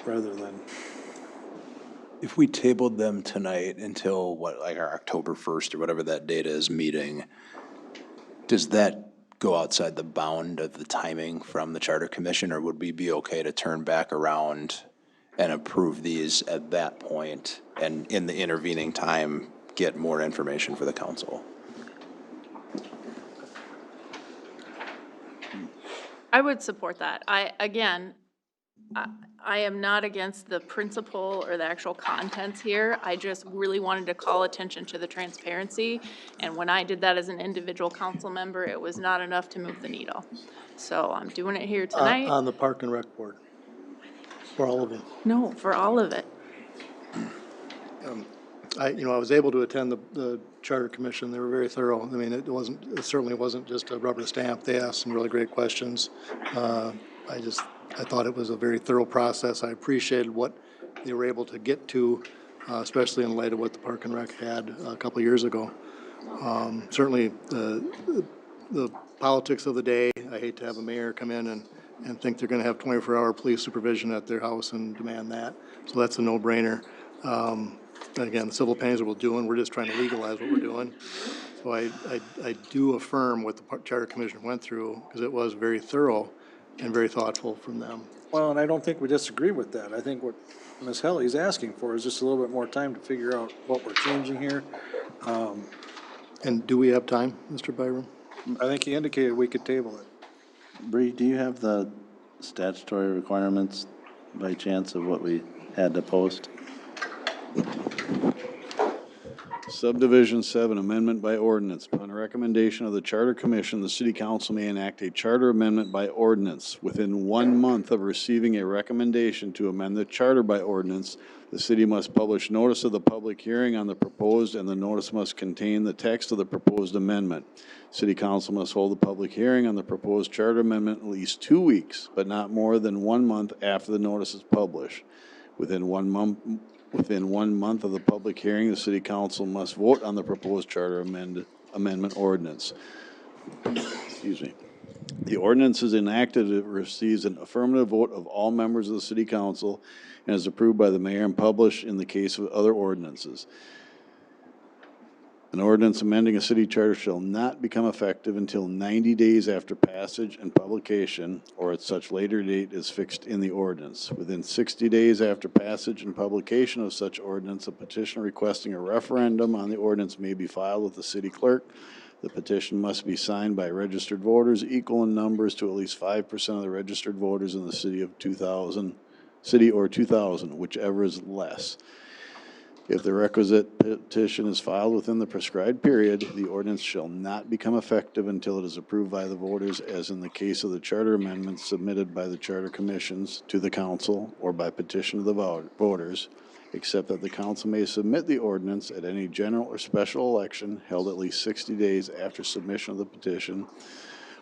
rather than. If we tabled them tonight until like our October 1st or whatever that date is meeting, does that go outside the bound of the timing from the Charter Commission, or would we be okay to turn back around and approve these at that point and in the intervening time get more information for the council? I would support that. I am not against the principle or the actual contents here. I just really wanted to call attention to the transparency. And when I did that as an individual council member, it was not enough to move the needle. So I'm doing it here tonight. On the Park and Rec Board, for all of it. No, for all of it. I was able to attend the Charter Commission. They were very thorough. I mean, it certainly wasn't just a rubber stamp. They asked some really great questions. I thought it was a very thorough process. I appreciated what they were able to get to, especially in light of what the Park and Rec had a couple years ago. Certainly, the politics of the day, I hate to have a mayor come in and think they're gonna have 24-hour police supervision at their house and demand that. So that's a no-brainer. Again, the civil penalties that we're doing, we're just trying to legalize what we're doing. So I do affirm what the Charter Commission went through, because it was very thorough and very thoughtful from them. Well, and I don't think we disagree with that. I think what Ms. Helly's asking for is just a little bit more time to figure out what we're changing here. And do we have time, Mr. Byram? I think he indicated we could table it. Bree, do you have the statutory requirements by chance of what we had to post? Subdivision 7, amendment by ordinance. Upon recommendation of the Charter Commission, the City Council may enact a charter amendment by ordinance. Within 1 month of receiving a recommendation to amend the charter by ordinance, the city must publish notice of the public hearing on the proposed, and the notice must contain the text of the proposed amendment. City Council must hold a public hearing on the proposed charter amendment at least 2 weeks, but not more than 1 month after the notice is published. Within 1 month of the public hearing, the City Council must vote on the proposed charter amendment ordinance. Excuse me. The ordinance is enacted, it receives an affirmative vote of all members of the City Council and is approved by the mayor and published in the case of other ordinances. An ordinance amending a city charter shall not become effective until 90 days after passage and publication, or at such later date as fixed in the ordinance. Within 60 days after passage and publication of such ordinance, a petition requesting a referendum on the ordinance may be filed with the city clerk. The petition must be signed by registered voters equal in numbers to at least 5% of the registered voters in the city or 2,000, whichever is less. If the requisite petition is filed within the prescribed period, the ordinance shall not become effective until it is approved by the voters, as in the case of the charter amendments submitted by the charter commissions to the council or by petition of the voters, except that the council may submit the ordinance at any general or special election held at least 60 days after submission of the petition,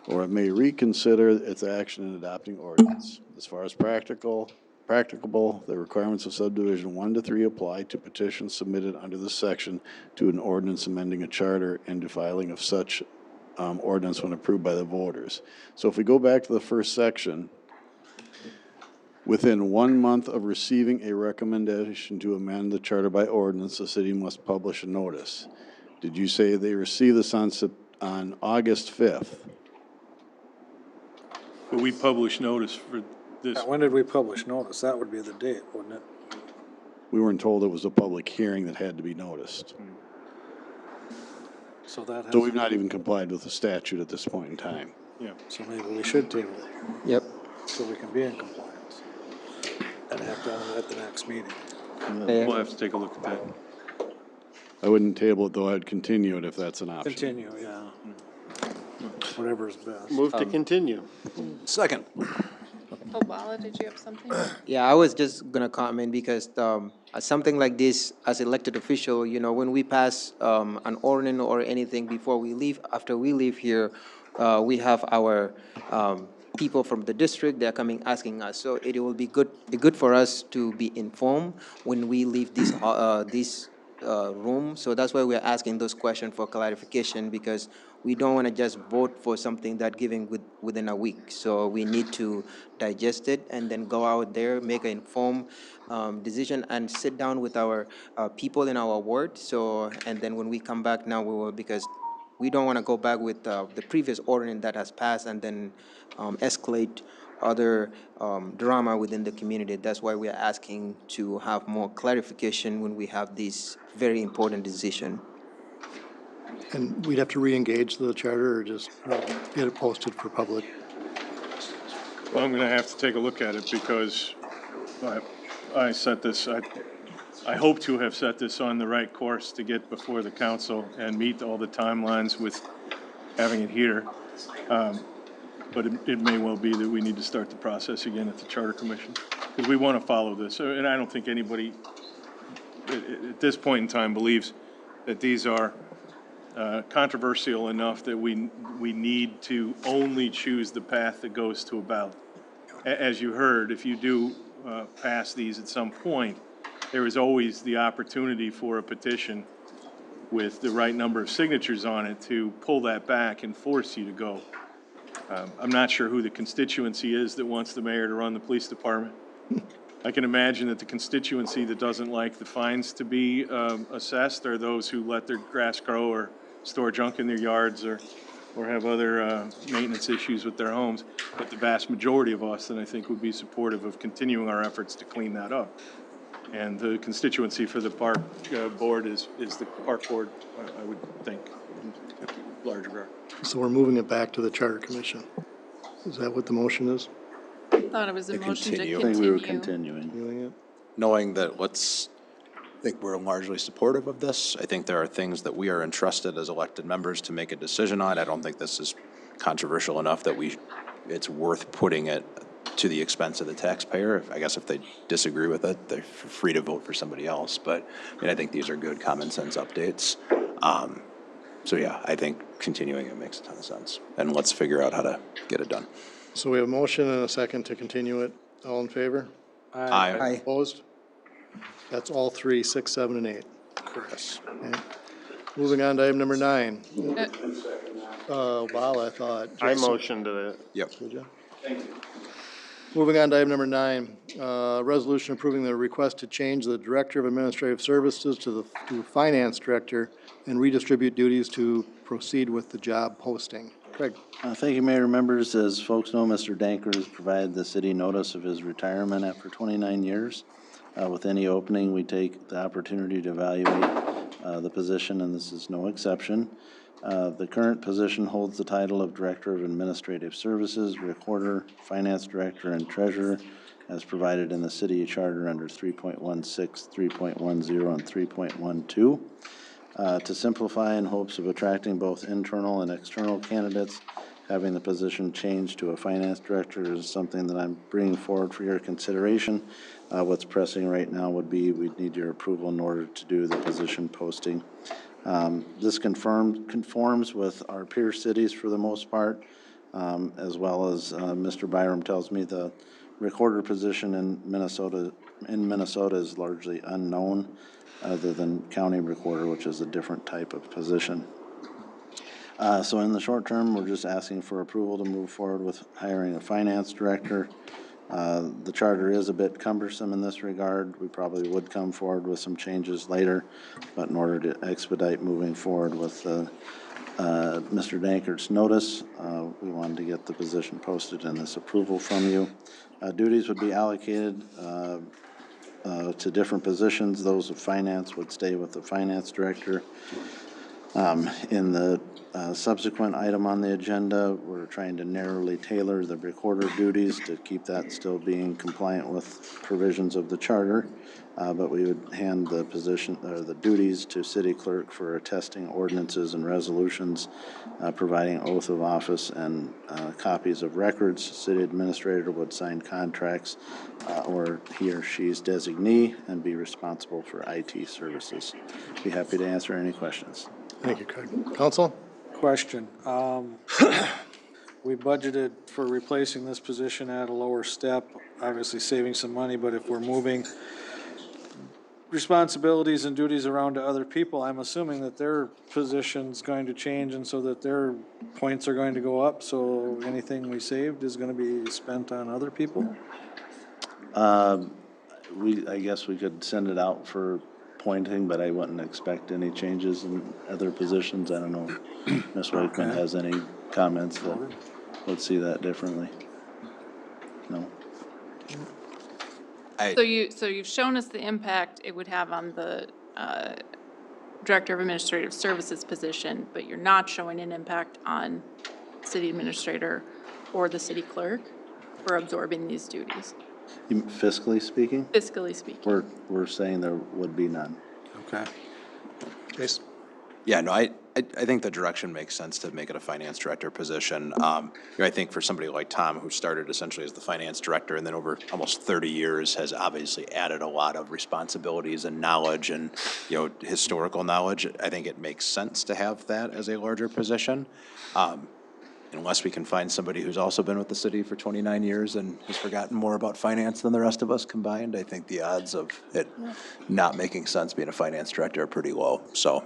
or it may reconsider its action in adopting ordinance. As far as practicable, the requirements of subdivision 1 to 3 apply to petitions submitted under this section to an ordinance amending a charter and to filing of such ordinance when approved by the voters. So if we go back to the first section, within 1 month of receiving a recommendation to amend the charter by ordinance, the city must publish a notice. Did you say they received this on August 5th? But we published notice for this. When did we publish notice? That would be the date, wouldn't it? We weren't told it was a public hearing that had to be noticed. So that So we've not even complied with the statute at this point in time. Yeah. So maybe we should table it. Yep. So we can be in compliance and act on it at the next meeting. We'll have to take a look at that. I wouldn't table it, though. I'd continue it if that's an option. Continue, yeah. Whatever's best. Move to continue. Second. Oh, Walla, did you have something? Yeah, I was just gonna comment because something like this, as elected official, when we pass an ordinance or anything before we leave, after we leave here, we have our people from the district, they're coming asking us. So it will be good for us to be informed when we leave this room. So that's why we're asking those questions for clarification, because we don't want to just vote for something that giving within a week. So we need to digest it and then go out there, make an informed decision, and sit down with our people in our ward. So, and then when we come back now, we will, because we don't want to go back with the previous ordinance that has passed and then escalate other drama within the community. That's why we are asking to have more clarification when we have this very important decision. And we'd have to re-engage the charter or just get it posted for public? Well, I'm gonna have to take a look at it because I set this, I hope to have set this on the right course to get before the council and meet all the timelines with having it here. But it may well be that we need to start the process again at the Charter Commission, because we want to follow this. And I don't think anybody at this point in time, believes that these are controversial enough that we need to only choose the path that goes to a ballot. As you heard, if you do pass these at some point, there is always the opportunity for a petition with the right number of signatures on it to pull that back and force you to go. I'm not sure who the constituency is that wants the mayor to run the police department. I can imagine that the constituency that doesn't like the fines to be assessed are those who let their grass grow or store junk in their yards or have other maintenance issues with their homes. But the vast majority of us, then I think, would be supportive of continuing our efforts to clean that up. And the constituency for the park board is the park board, I would think, in large regard. So we're moving it back to the Charter Commission. Is that what the motion is? I thought it was a motion to I think we were continue. continuing. Knowing that I think we're largely supportive of this. I think there are things that we are entrusted as elected members to make a decision on. I don't think this is controversial enough that it's worth putting it to the expense of the taxpayer. I guess if they disagree with it, they're free to vote for somebody else. But I think these are good common sense updates. So yeah, I think continuing it makes a ton of sense. And let's figure out how to get it done. So we have a motion and a second to continue it. All in favor? Aye. Opposed? That's all 3, 6, 7, and 8. Correct. Okay. Moving on to item number 9. Wow, I thought. I motioned it. Yep. Good job. Thank you. Moving on to item number 9, resolution approving the request to change the Director of Administrative Services to Finance Director and redistribute duties to proceed with the job posting. Craig. Thank you, Mayor. Members, as folks know, Mr. Danker has provided the city notice of his retirement after 29 years. With any opening, we take the opportunity to evaluate the position, and this is no exception. The current position holds the title of Director of Administrative Services, Recorder, Finance Director, and Treasurer, as provided in the city charter under 3.16, 3.10, and 3.12. To simplify, in hopes of attracting both internal and external candidates, having the position changed to a finance director is something that I'm bringing forward for your consideration. What's pressing right now would be we'd need your approval in order to do the position posting. This conforms with our peer cities for the most part, as well as Mr. Byram tells me the recorder position in Minnesota is largely unknown, other than county recorder, which is a different type of position. So in the short term, we're just asking for approval to move forward with hiring a finance director. The charter is a bit cumbersome in this regard. We probably would come forward with some changes later, but in order to expedite moving forward with Mr. Dankert's notice, we wanted to get the position posted and this approval from you. Duties would be allocated to different positions. Those of finance would stay with the finance director. In the subsequent item on the agenda, we're trying to narrowly tailor the recorder duties to keep that still being compliant with provisions of the charter. But we would hand the position or the duties to city clerk for attesting ordinances and resolutions, providing oath of office and copies of records. City administrator would sign contracts or he or she's designee and be responsible for IT services. Be happy to answer any questions. Thank you, Craig. Council? Question. We budgeted for replacing this position at a lower step, obviously saving some money, but if we're moving responsibilities and duties around to other people, I'm assuming that their position's going to change and so that their points are going to go up, so anything we saved is gonna be spent on other people? I guess we could send it out for pointing, but I wouldn't expect any changes in other positions. I don't know if Ms. Wakeman has any comments that would see that differently. No? So you've shown us the impact it would have on the Director of Administrative Services position, but you're not showing an impact on city administrator or the city clerk for absorbing these duties, Fiscally speaking? fiscally speaking. We're saying there would be none. Okay. Jason? Yeah, no, I think the direction makes sense to make it a finance director position. I think for somebody like Tom, who started essentially as the finance director and then over almost 30 years has obviously added a lot of responsibilities and knowledge and, historical knowledge, I think it makes sense to have that as a larger position. Unless we can find somebody who's also been with the city for 29 years and has forgotten more about finance than the rest of us combined, I think the odds of it not making sense being a finance director are pretty low. So,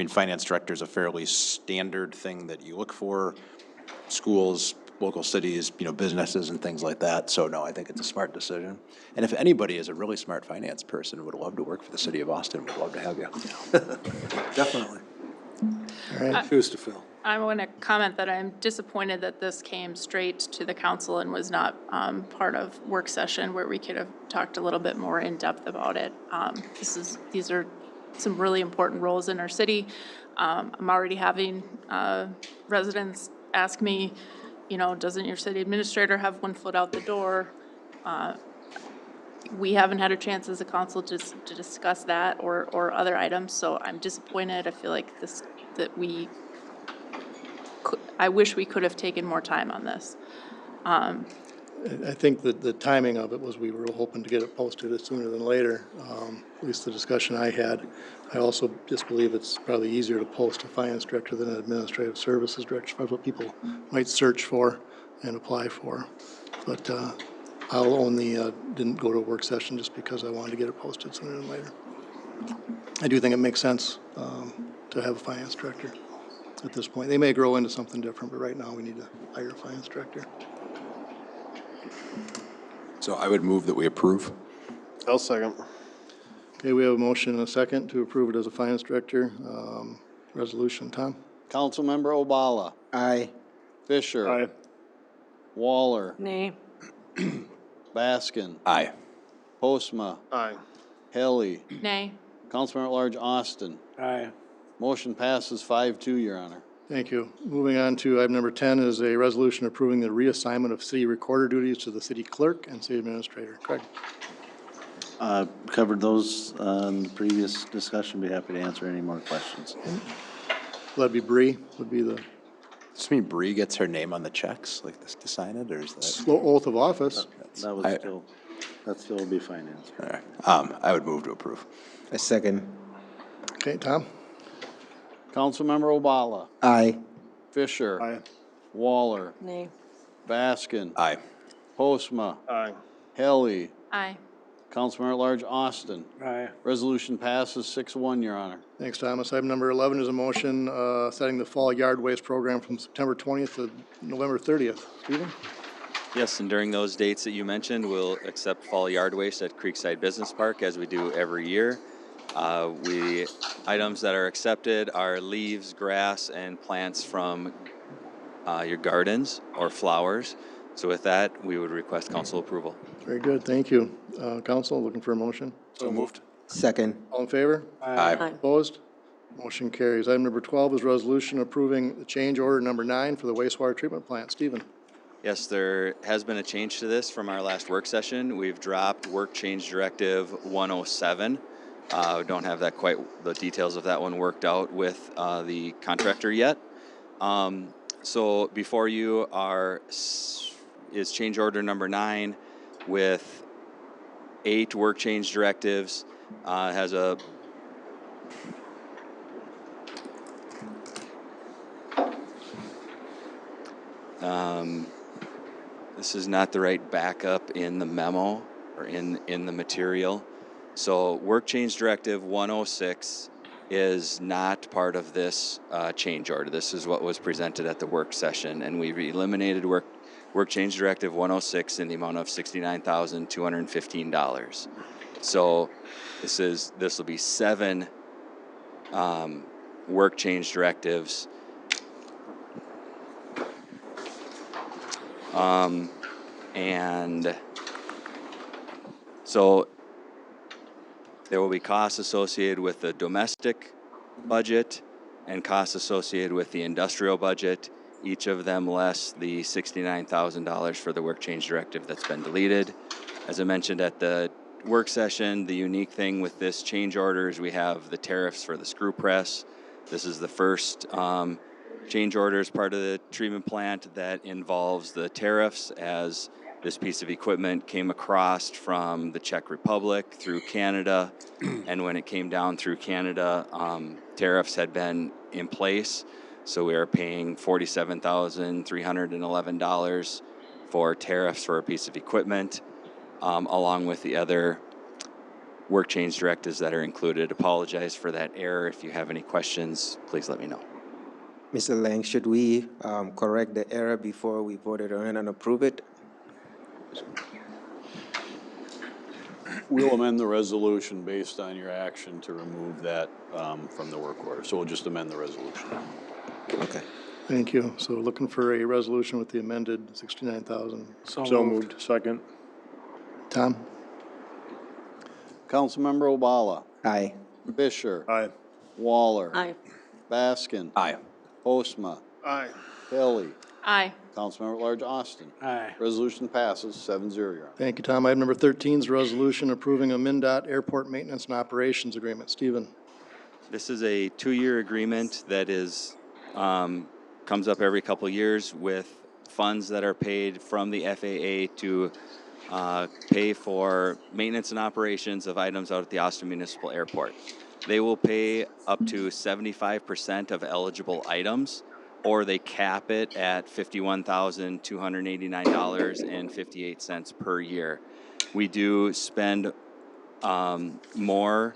finance director is a fairly standard thing that you look for, schools, local cities, businesses and things like that. So no, I think it's a smart decision. And if anybody is a really smart finance person, would love to work for the city of Austin, we'd love to have you. Definitely. All right. Shoes to fill. I want to comment that I'm disappointed that this came straight to the council and was not part of work session where we could have talked a little bit more in depth about it. These are some really important roles in our city. I'm already having residents ask me, doesn't your city administrator have one foot out the door? We haven't had a chance as a council to discuss that or other items, so I'm disappointed. I feel like I wish we could have taken more time on this. I think that the timing of it was we were hoping to get it posted sooner than later, at least the discussion I had. I also just believe it's probably easier to post a finance director than an administrative services director. That's what people might search for and apply for. But I'll only didn't go to a work session just because I wanted to get it posted sooner than later. I do think it makes sense to have a finance director at this point. They may grow into something different, but right now we need to hire a finance director. So I would move that we approve. I'll second. Okay, we have a motion and a second to approve it as a finance director. Resolution, Tom? Councilmember Obala. Aye. Fisher. Aye. Waller. Nay. Baskin. Aye. Postma. Aye. Helly. Nay. Councilmember at Large Austin. Aye. Motion passes 5-2, Your Honor. Thank you. Moving on to item number 10 is a resolution approving the reassignment of city recorder duties to the city clerk and city administrator. Craig? Covered those in the previous discussion. Be happy to answer any more questions. That'd be Bree, would be the Does this mean Bree gets her name on the checks, like this to sign it, or is that? oath of office. That still be financed. All right. I would move to approve. A second. Okay, Tom? Councilmember Obala. Aye. Fisher. Aye. Waller. Nay. Baskin. Aye. Postma. Aye. Helly. Aye. Councilmember at Large Austin. Aye. Resolution passes 6-1, Your Honor. Thanks, Thomas. Item number 11 is a motion setting the fall yard waste program from September 20th to November 30th. Stephen? Yes, and during those dates that you mentioned, we'll accept fall yard waste at Creekside Business Park as we do every year. Items that are accepted are leaves, grass, and plants from your gardens or flowers. So with that, we would request council approval. Very good, thank you. Council, looking for a motion? So moved. Second. All in favor? Aye. Opposed? Motion carries. Item number 12 is resolution approving the change order number 9 for the wastewater treatment plant. Stephen? Yes, there has been a change to this from our last work session. We've dropped Work Change Directive 107. Don't have the details of that one worked out with the contractor yet. So before you is change order number 9 with 8 work change directives. Has a this is not the right backup in the memo or in the material. So work change directive 106 is not part of this change order. This is what was presented at the work session, and we've eliminated work change directive 106 in the amount of $69,215. So this will be 7 work change directives. And so there will be costs associated with the domestic budget and costs associated with the industrial budget, each of them less the $69,000 for the work change directive that's been deleted. As I mentioned at the work session, the unique thing with this change order is we have the tariffs for the screw press This is the first change order as part of the treatment plant that involves the tariffs, as this piece of equipment came across from the Czech Republic through Canada. And when it came down through Canada, tariffs had been in place. So we are paying $47,311 for tariffs for a piece of equipment, along with the other work change directives that are included. Apologize for that error. If you have any questions, please let me know. Mr. Lang, should we correct the error before we voted on it and approve it? We'll amend the resolution based on your action to remove that from the work order. So we'll just amend the resolution. Okay. Thank you. So looking for a resolution with the amended 69,000. So moved. Second. Tom? Councilmember Obala. Aye. Fisher. Aye. Waller. Aye. Baskin. Aye. Postma. Aye. Hilly. Aye. Councilmember at Large Austin. Aye. Resolution passes 7-0, Your Honor. Thank you, Tom. Item number 13 is a resolution approving a MnDOT Airport Maintenance and Operations Agreement. Stephen? This is a 2-year agreement that is comes up every couple of years with funds that are paid from the FAA to pay for maintenance and operations of items out at the Austin Municipal Airport. They will pay up to 75% of eligible items, or they cap it at $51,289.58 per year. We do spend more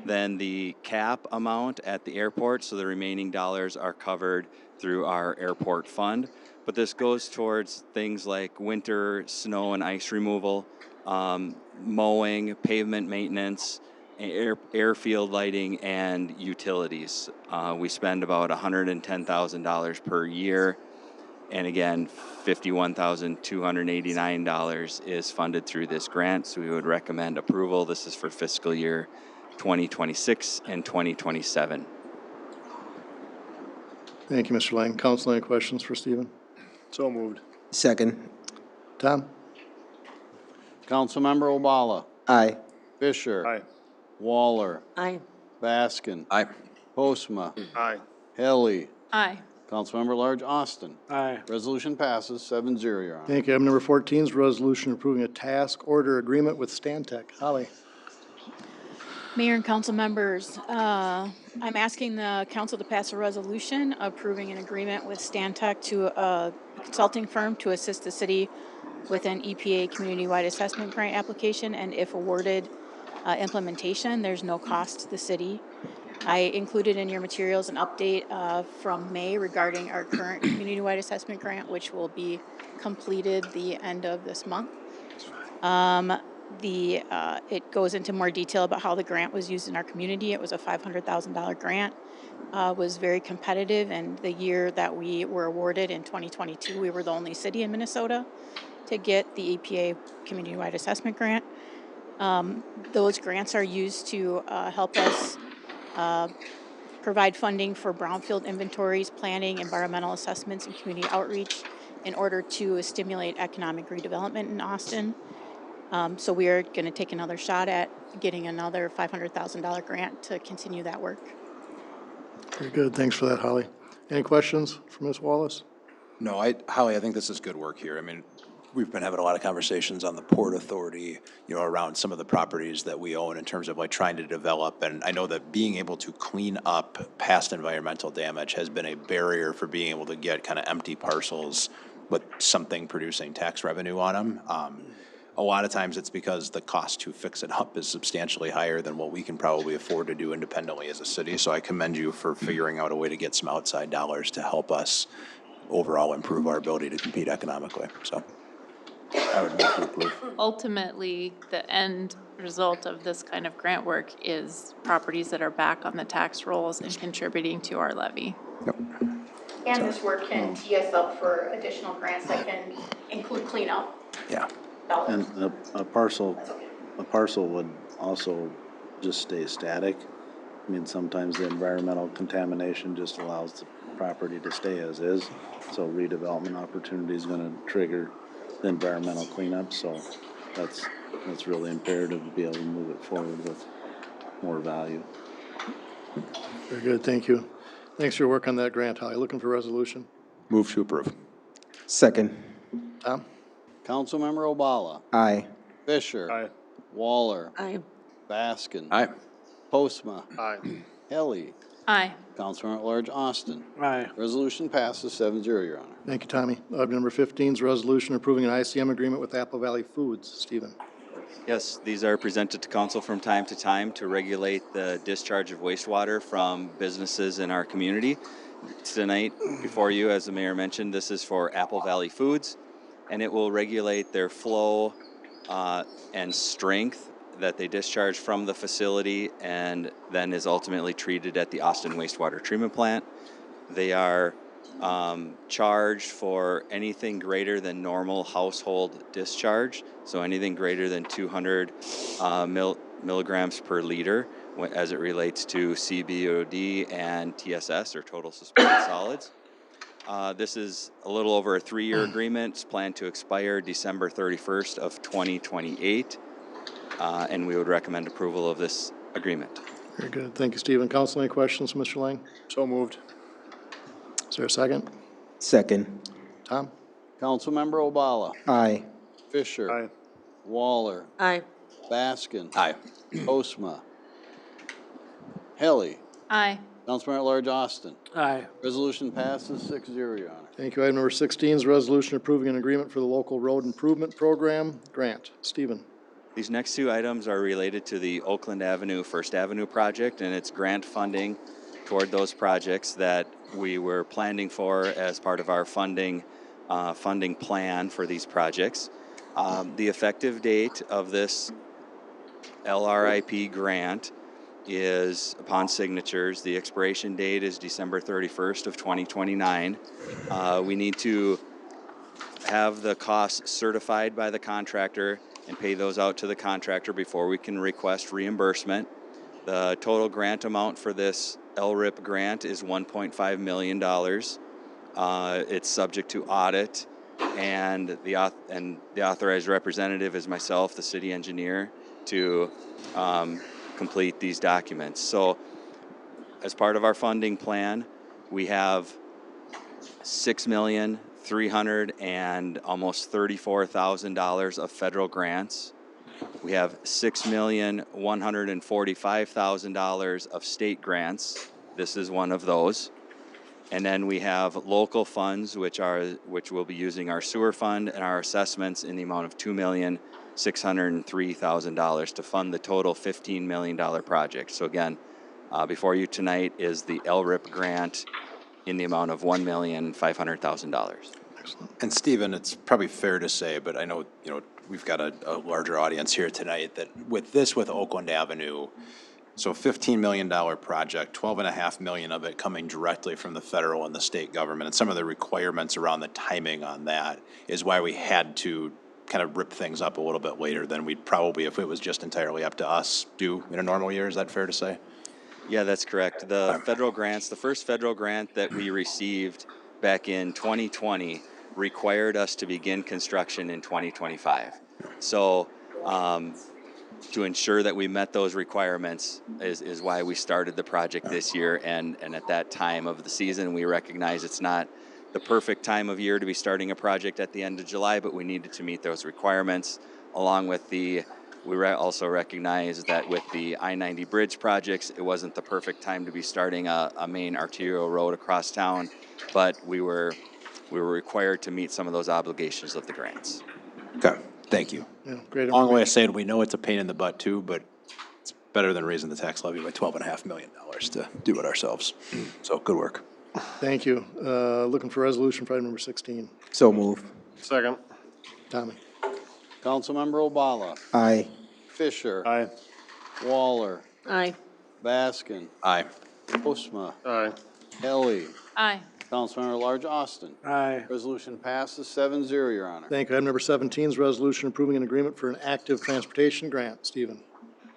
than the cap amount at the airport, so the remaining dollars are covered through our airport fund. But this goes towards things like winter snow and ice removal, mowing, pavement maintenance, airfield lighting, and utilities. We spend about $110,000 per year. And again, $51,289 is funded through this grant, so we would recommend approval. This is for fiscal year 2026 and 2027. Thank you, Mr. Lang. Council, any questions for Stephen? So moved. Second. Tom? Councilmember Obala. Aye. Fisher. Aye. Waller. Aye. Baskin. Aye. Postma. Aye. Hilly. Aye. Councilmember at Large Austin. Aye. Resolution passes 7-0, Your Honor. Thank you. Item number 14 is a resolution approving a task order agreement with Stantec. Holly? Mayor and council members, I'm asking the council to pass a resolution approving an agreement with Stantec to a consulting firm to assist the city with an EPA community-wide assessment grant application, and if awarded implementation, there's no cost to the city. I included in your materials an update from May regarding our current community-wide assessment grant, which will be completed the end of this month. It goes into more detail about how the grant was used in our community. It was a $500,000 grant, was very competitive, and the year that we were awarded in 2022, we were the only city in Minnesota to get the EPA community-wide assessment grant. Those grants are used to help us provide funding for brownfield inventories, planning, environmental assessments, and community outreach in order to stimulate economic redevelopment in Austin. So we are going to take another shot at getting another $500,000 grant to continue that work. Very good. Thanks for that, Holly. Any questions for Ms. Wallace? No, Holly, I think this is good work here. I mean, we've been having a lot of conversations on the Port Authority, around some of the properties that we own in terms of like trying to develop. And I know that being able to clean up past environmental damage has been a barrier for being able to get kind of empty parcels with something producing tax revenue on them. A lot of times it's because the cost to fix it up is substantially higher than what we can probably afford to do independently as a city. So I commend you for figuring out a way to get some outside dollars to help us overall improve our ability to compete economically. So I would move to approve. Ultimately, the end result of this kind of grant work is properties that are back on the tax rolls and contributing to our levy. Yep. And this work can tee us up for additional grants that can include cleanup. Yeah. And a parcel would also just stay static. I mean, sometimes the environmental contamination just allows the property to stay as is. So redevelopment opportunity is gonna trigger the environmental cleanup, so that's really imperative to be able to move it forward with more value. Very good. Thank you. Thanks for your work on that grant, Holly. Looking for resolution. Move to approve. Second. Tom? Councilmember Obala. Aye. Fisher. Aye. Waller. Aye. Baskin. Aye. Postma. Aye. Helly. Aye. Councilmember at Large Austin. Aye. Resolution passes 7-0, Your Honor. Thank you, Tommy. Item number 15 is resolution approving an ICM agreement with Apple Valley Foods. Stephen? Yes, these are presented to council from time to time to regulate the discharge of wastewater from businesses in our community. Tonight, before you, as the mayor mentioned, this is for Apple Valley Foods, and it will regulate their flow and strength that they discharge from the facility and then is ultimately treated at the Austin Wastewater Treatment Plant. They are charged for anything greater than normal household discharge, so anything greater than 200 milligrams per liter as it relates to CBOD and TSS, or total suspended solids. This is a little over a 3-year agreement. It's planned to expire December 31st of 2028, and we would recommend approval of this agreement. Very good. Thank you, Stephen. Council, any questions, Mr. Lang? So moved. Is there a second? Second. Tom? Councilmember Obala. Aye. Fisher. Aye. Waller. Aye. Baskin. Aye. Postma. Helly. Aye. Councilmember at Large Austin. Aye. Resolution passes 6-0, Your Honor. Thank you. Item number 16 is resolution approving an agreement for the local road improvement program. Grant. Stephen? These next two items are related to the Oakland Avenue First Avenue project, and it's grant funding toward those projects that we were planning for as part of our funding plan for these projects. The effective date of this LRIP grant is upon signatures. The expiration date is December 31st of 2029. We need to have the costs certified by the contractor and pay those out to the contractor before we can request reimbursement. The total grant amount for this LRIP grant is $1.5 million. It's subject to audit, and the authorized representative is myself, the city engineer, to complete these documents. So as part of our funding plan, we have $6,300,000 and almost $34,000 of federal grants. We have $6,145,000 of state grants. This is one of those. And then we have local funds, which will be using our sewer fund and our assessments in the amount of $2,603,000 to fund the total $15 million project. So again, before you tonight is the LRIP grant in the amount of $1,500,000. And Stephen, it's probably fair to say, but I know, we've got a larger audience here tonight, that with Oakland Avenue, so $15 million project, $12.5 million of it coming directly from the federal and the state government, and some of the requirements around the timing on that is why we had to kind of rip things up a little bit later than we'd probably, if it was just entirely up to us, do in a normal year. Is that fair to say? Yeah, that's correct. The federal grants, the first federal grant that we received back in 2020 required us to begin construction in 2025. So to ensure that we met those requirements is why we started the project this year. And at that time of the season, we recognize it's not the perfect time of year to be starting a project at the end of July, but we needed to meet those requirements. Along with also recognize that with the I-90 bridge projects, it wasn't the perfect time to be starting a main arterial road across town, but we were required to meet some of those obligations of the grants. Okay, thank you. Yeah, great. Long way of saying we know it's a pain in the butt too, but it's better than raising the tax levy by $12.5 million to do it ourselves. So good work. Thank you. Looking for resolution for item number 16. So move. Second. Tommy? Councilmember Obala. Aye. Fisher. Aye. Waller. Aye. Baskin. Aye. Postma. Aye. Helly. Aye. Councilmember at Large Austin. Aye. Resolution passes 7-0, Your Honor. Thank you. Item number 17 is resolution approving an agreement for an active transportation grant. Stephen?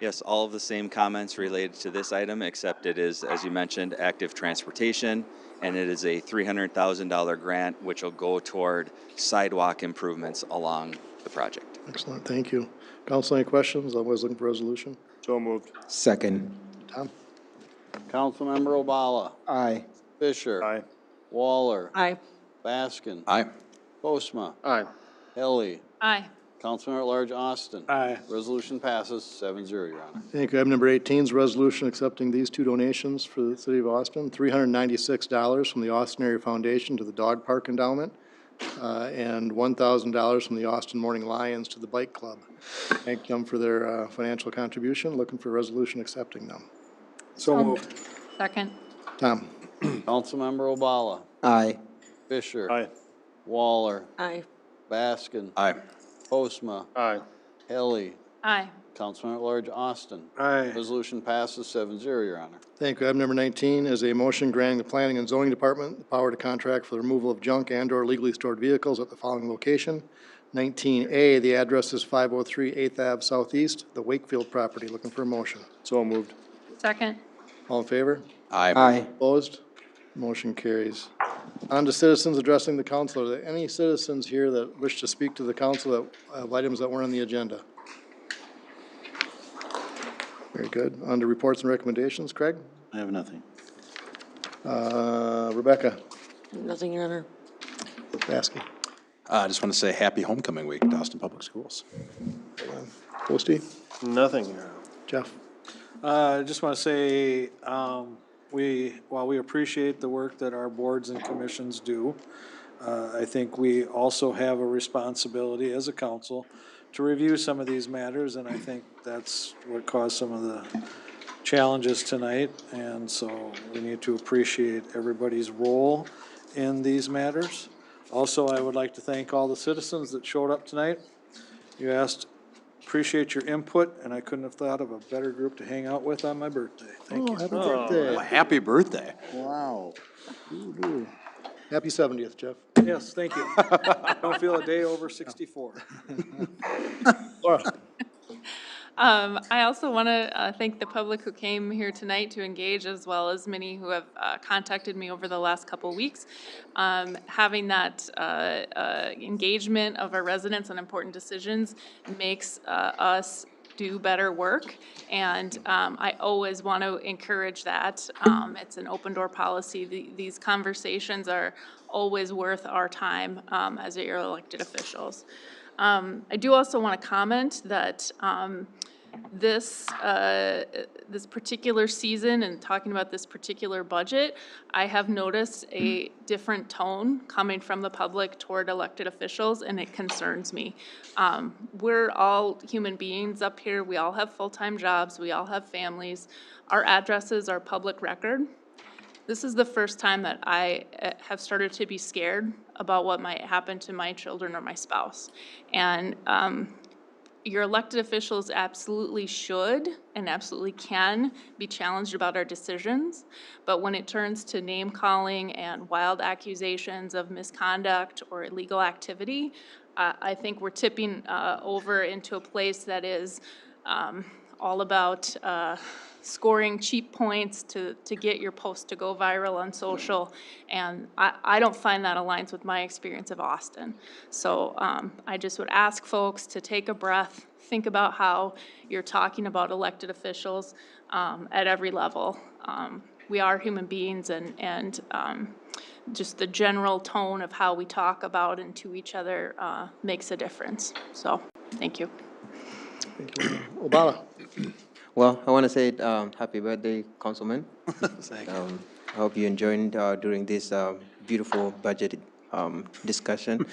Yes, all of the same comments related to this item, except it is, as you mentioned, active transportation, and it is a $300,000 grant which will go toward sidewalk improvements along the project. Excellent. Thank you. Council, any questions? Otherwise, looking for resolution. So moved. Second. Tom? Councilmember Obala. Aye. Fisher. Aye. Waller. Aye. Baskin. Aye. Postma. Aye. Helly. Aye. Councilman at Large Austin. Aye. Resolution passes 7-0, Your Honor. Thank you. Item number 18 is a resolution accepting these two donations for the city of Austin. $396 from the Austin Area Foundation to the Dog Park Endowment, and $1,000 from the Austin Morning Lions to the Bike Club. Thank them for their financial contribution. Looking for a resolution accepting them. So moved. Second. Tom? Councilmember Obala. Aye. Fisher. Aye. Waller. Aye. Baskin. Aye. Postma. Aye. Helly. Aye. Councilman at Large Austin. Aye. Resolution passes 7-0, Your Honor. Thank you. Item number 19 is a motion granting the Planning and Zoning Department the power to contract for the removal of junk and/or legally stored vehicles at the following location. 19A, the address is 503 8th Ave Southeast, the Wakefield property. Looking for a motion. So moved. Second. All in favor? Aye. Aye. Opposed? Motion carries. On to citizens addressing the council. Are there any citizens here that wish to speak to the council of items that weren't on the agenda? Very good. On to reports and recommendations. Craig? I have nothing. Rebecca? Nothing, Your Honor. Baskey? I just want to say happy homecoming week to Austin Public Schools. Posty? Nothing, Your Honor. Jeff? I just want to say, while we appreciate the work that our boards and commissions do, I think we also have a responsibility as a council to review some of these matters, and I think that's what caused some of the challenges tonight, and so we need to appreciate everybody's role in these matters. Also, I would like to thank all the citizens that showed up tonight. You appreciate your input, and I couldn't have thought of a better group to hang out with on my birthday. Thank you. Happy birthday. Well, happy birthday. Wow. Happy 70th, Jeff. Yes, thank you. Don't feel a day over 64. Laura? I also want to thank the public who came here tonight to engage, as well as many who have contacted me over the last couple weeks. Having that engagement of our residents on important decisions makes us do better work, and I always want to encourage that. It's an open door policy. These conversations are always worth our time as your elected officials. I do also want to comment that this particular season and talking about this particular budget, I have noticed a different tone coming from the public toward elected officials, and it concerns me. We're all human beings up here. We all have full-time jobs. We all have families. Our addresses are public record. This is the first time that I have started to be scared about what might happen to my children or my spouse. And your elected officials absolutely should and absolutely can be challenged about our decisions, but when it turns to name calling and wild accusations of misconduct or illegal activity, I think we're tipping over into a place that is all about scoring cheap points to get your post to go viral on social, and I don't find that aligns with my experience of Austin. So I just would ask folks to take a breath, think about how you're talking about elected officials at every level. We are human beings, and just the general tone of how we talk about and to each other makes a difference. So, thank you. Thank you. Obama? Well, I want to say happy birthday, Councilman. Thank you. I hope you enjoyed during this beautiful budget discussion.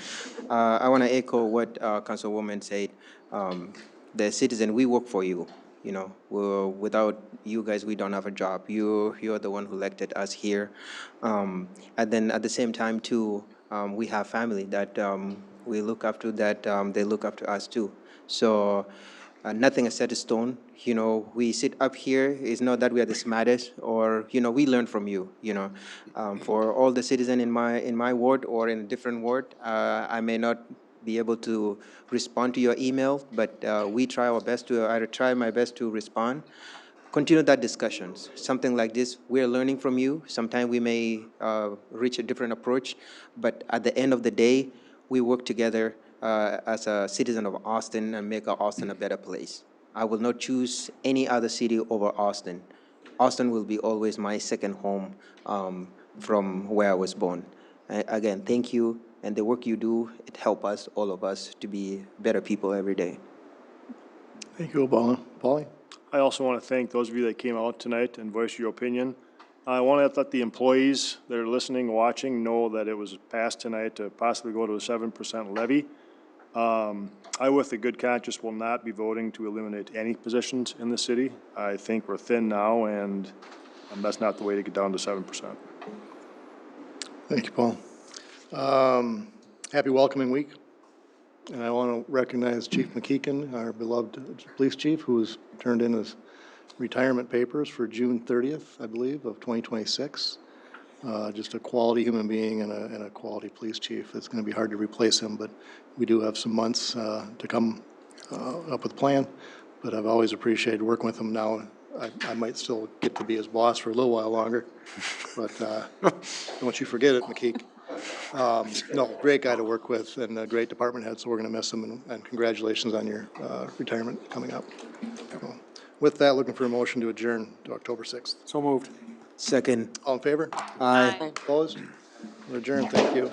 I want to echo what Councilwoman said. The citizen, we work for you. You know, without you guys, we don't have a job. You're the one who elected us here. And then at the same time, too, we have family that we look after, that they look after us, too. So nothing is set in stone. You know, we sit up here. It's not that we are the smartest, or you know, we learn from you. You know, for all the citizens in my ward or in a different ward, I may not be able to respond to your email, but we try our best to. I try my best to respond. Continue that discussions. Something like this, we're learning from you. Sometimes we may reach a different approach, but at the end of the day, we work together as a citizen of Austin and make Austin a better place. I will not choose any other city over Austin. Austin will be always my second home from where I was born. Again, thank you, and the work you do, it helps us, all of us, to be better people every day. Thank you, Obama. Paulie? I also want to thank those of you that came out tonight and voiced your opinion. I want to let the employees that are listening, watching, know that it was passed tonight to possibly go to a 7% levy. I, with a good conscience, will not be voting to eliminate any positions in the city. I think we're thin now, and that's not the way to get down to 7%. Thank you, Paul. Happy welcoming week. And I want to recognize Chief McKeegan, our beloved police chief, who has turned in his retirement papers for June 30th, I believe, of 2026. Just a quality human being and a quality police chief. It's going to be hard to replace him, but we do have some months to come up with a plan. But I've always appreciated working with him. Now I might still get to be his boss for a little while longer, but don't you forget it, McKeek. No, great guy to work with and a great department head, so we're going to miss him, and congratulations on your retirement coming up. So, with that, looking for a motion to adjourn to October 6th. So moved. Second. All in favor? Aye. Opposed? We're adjourned, thank you.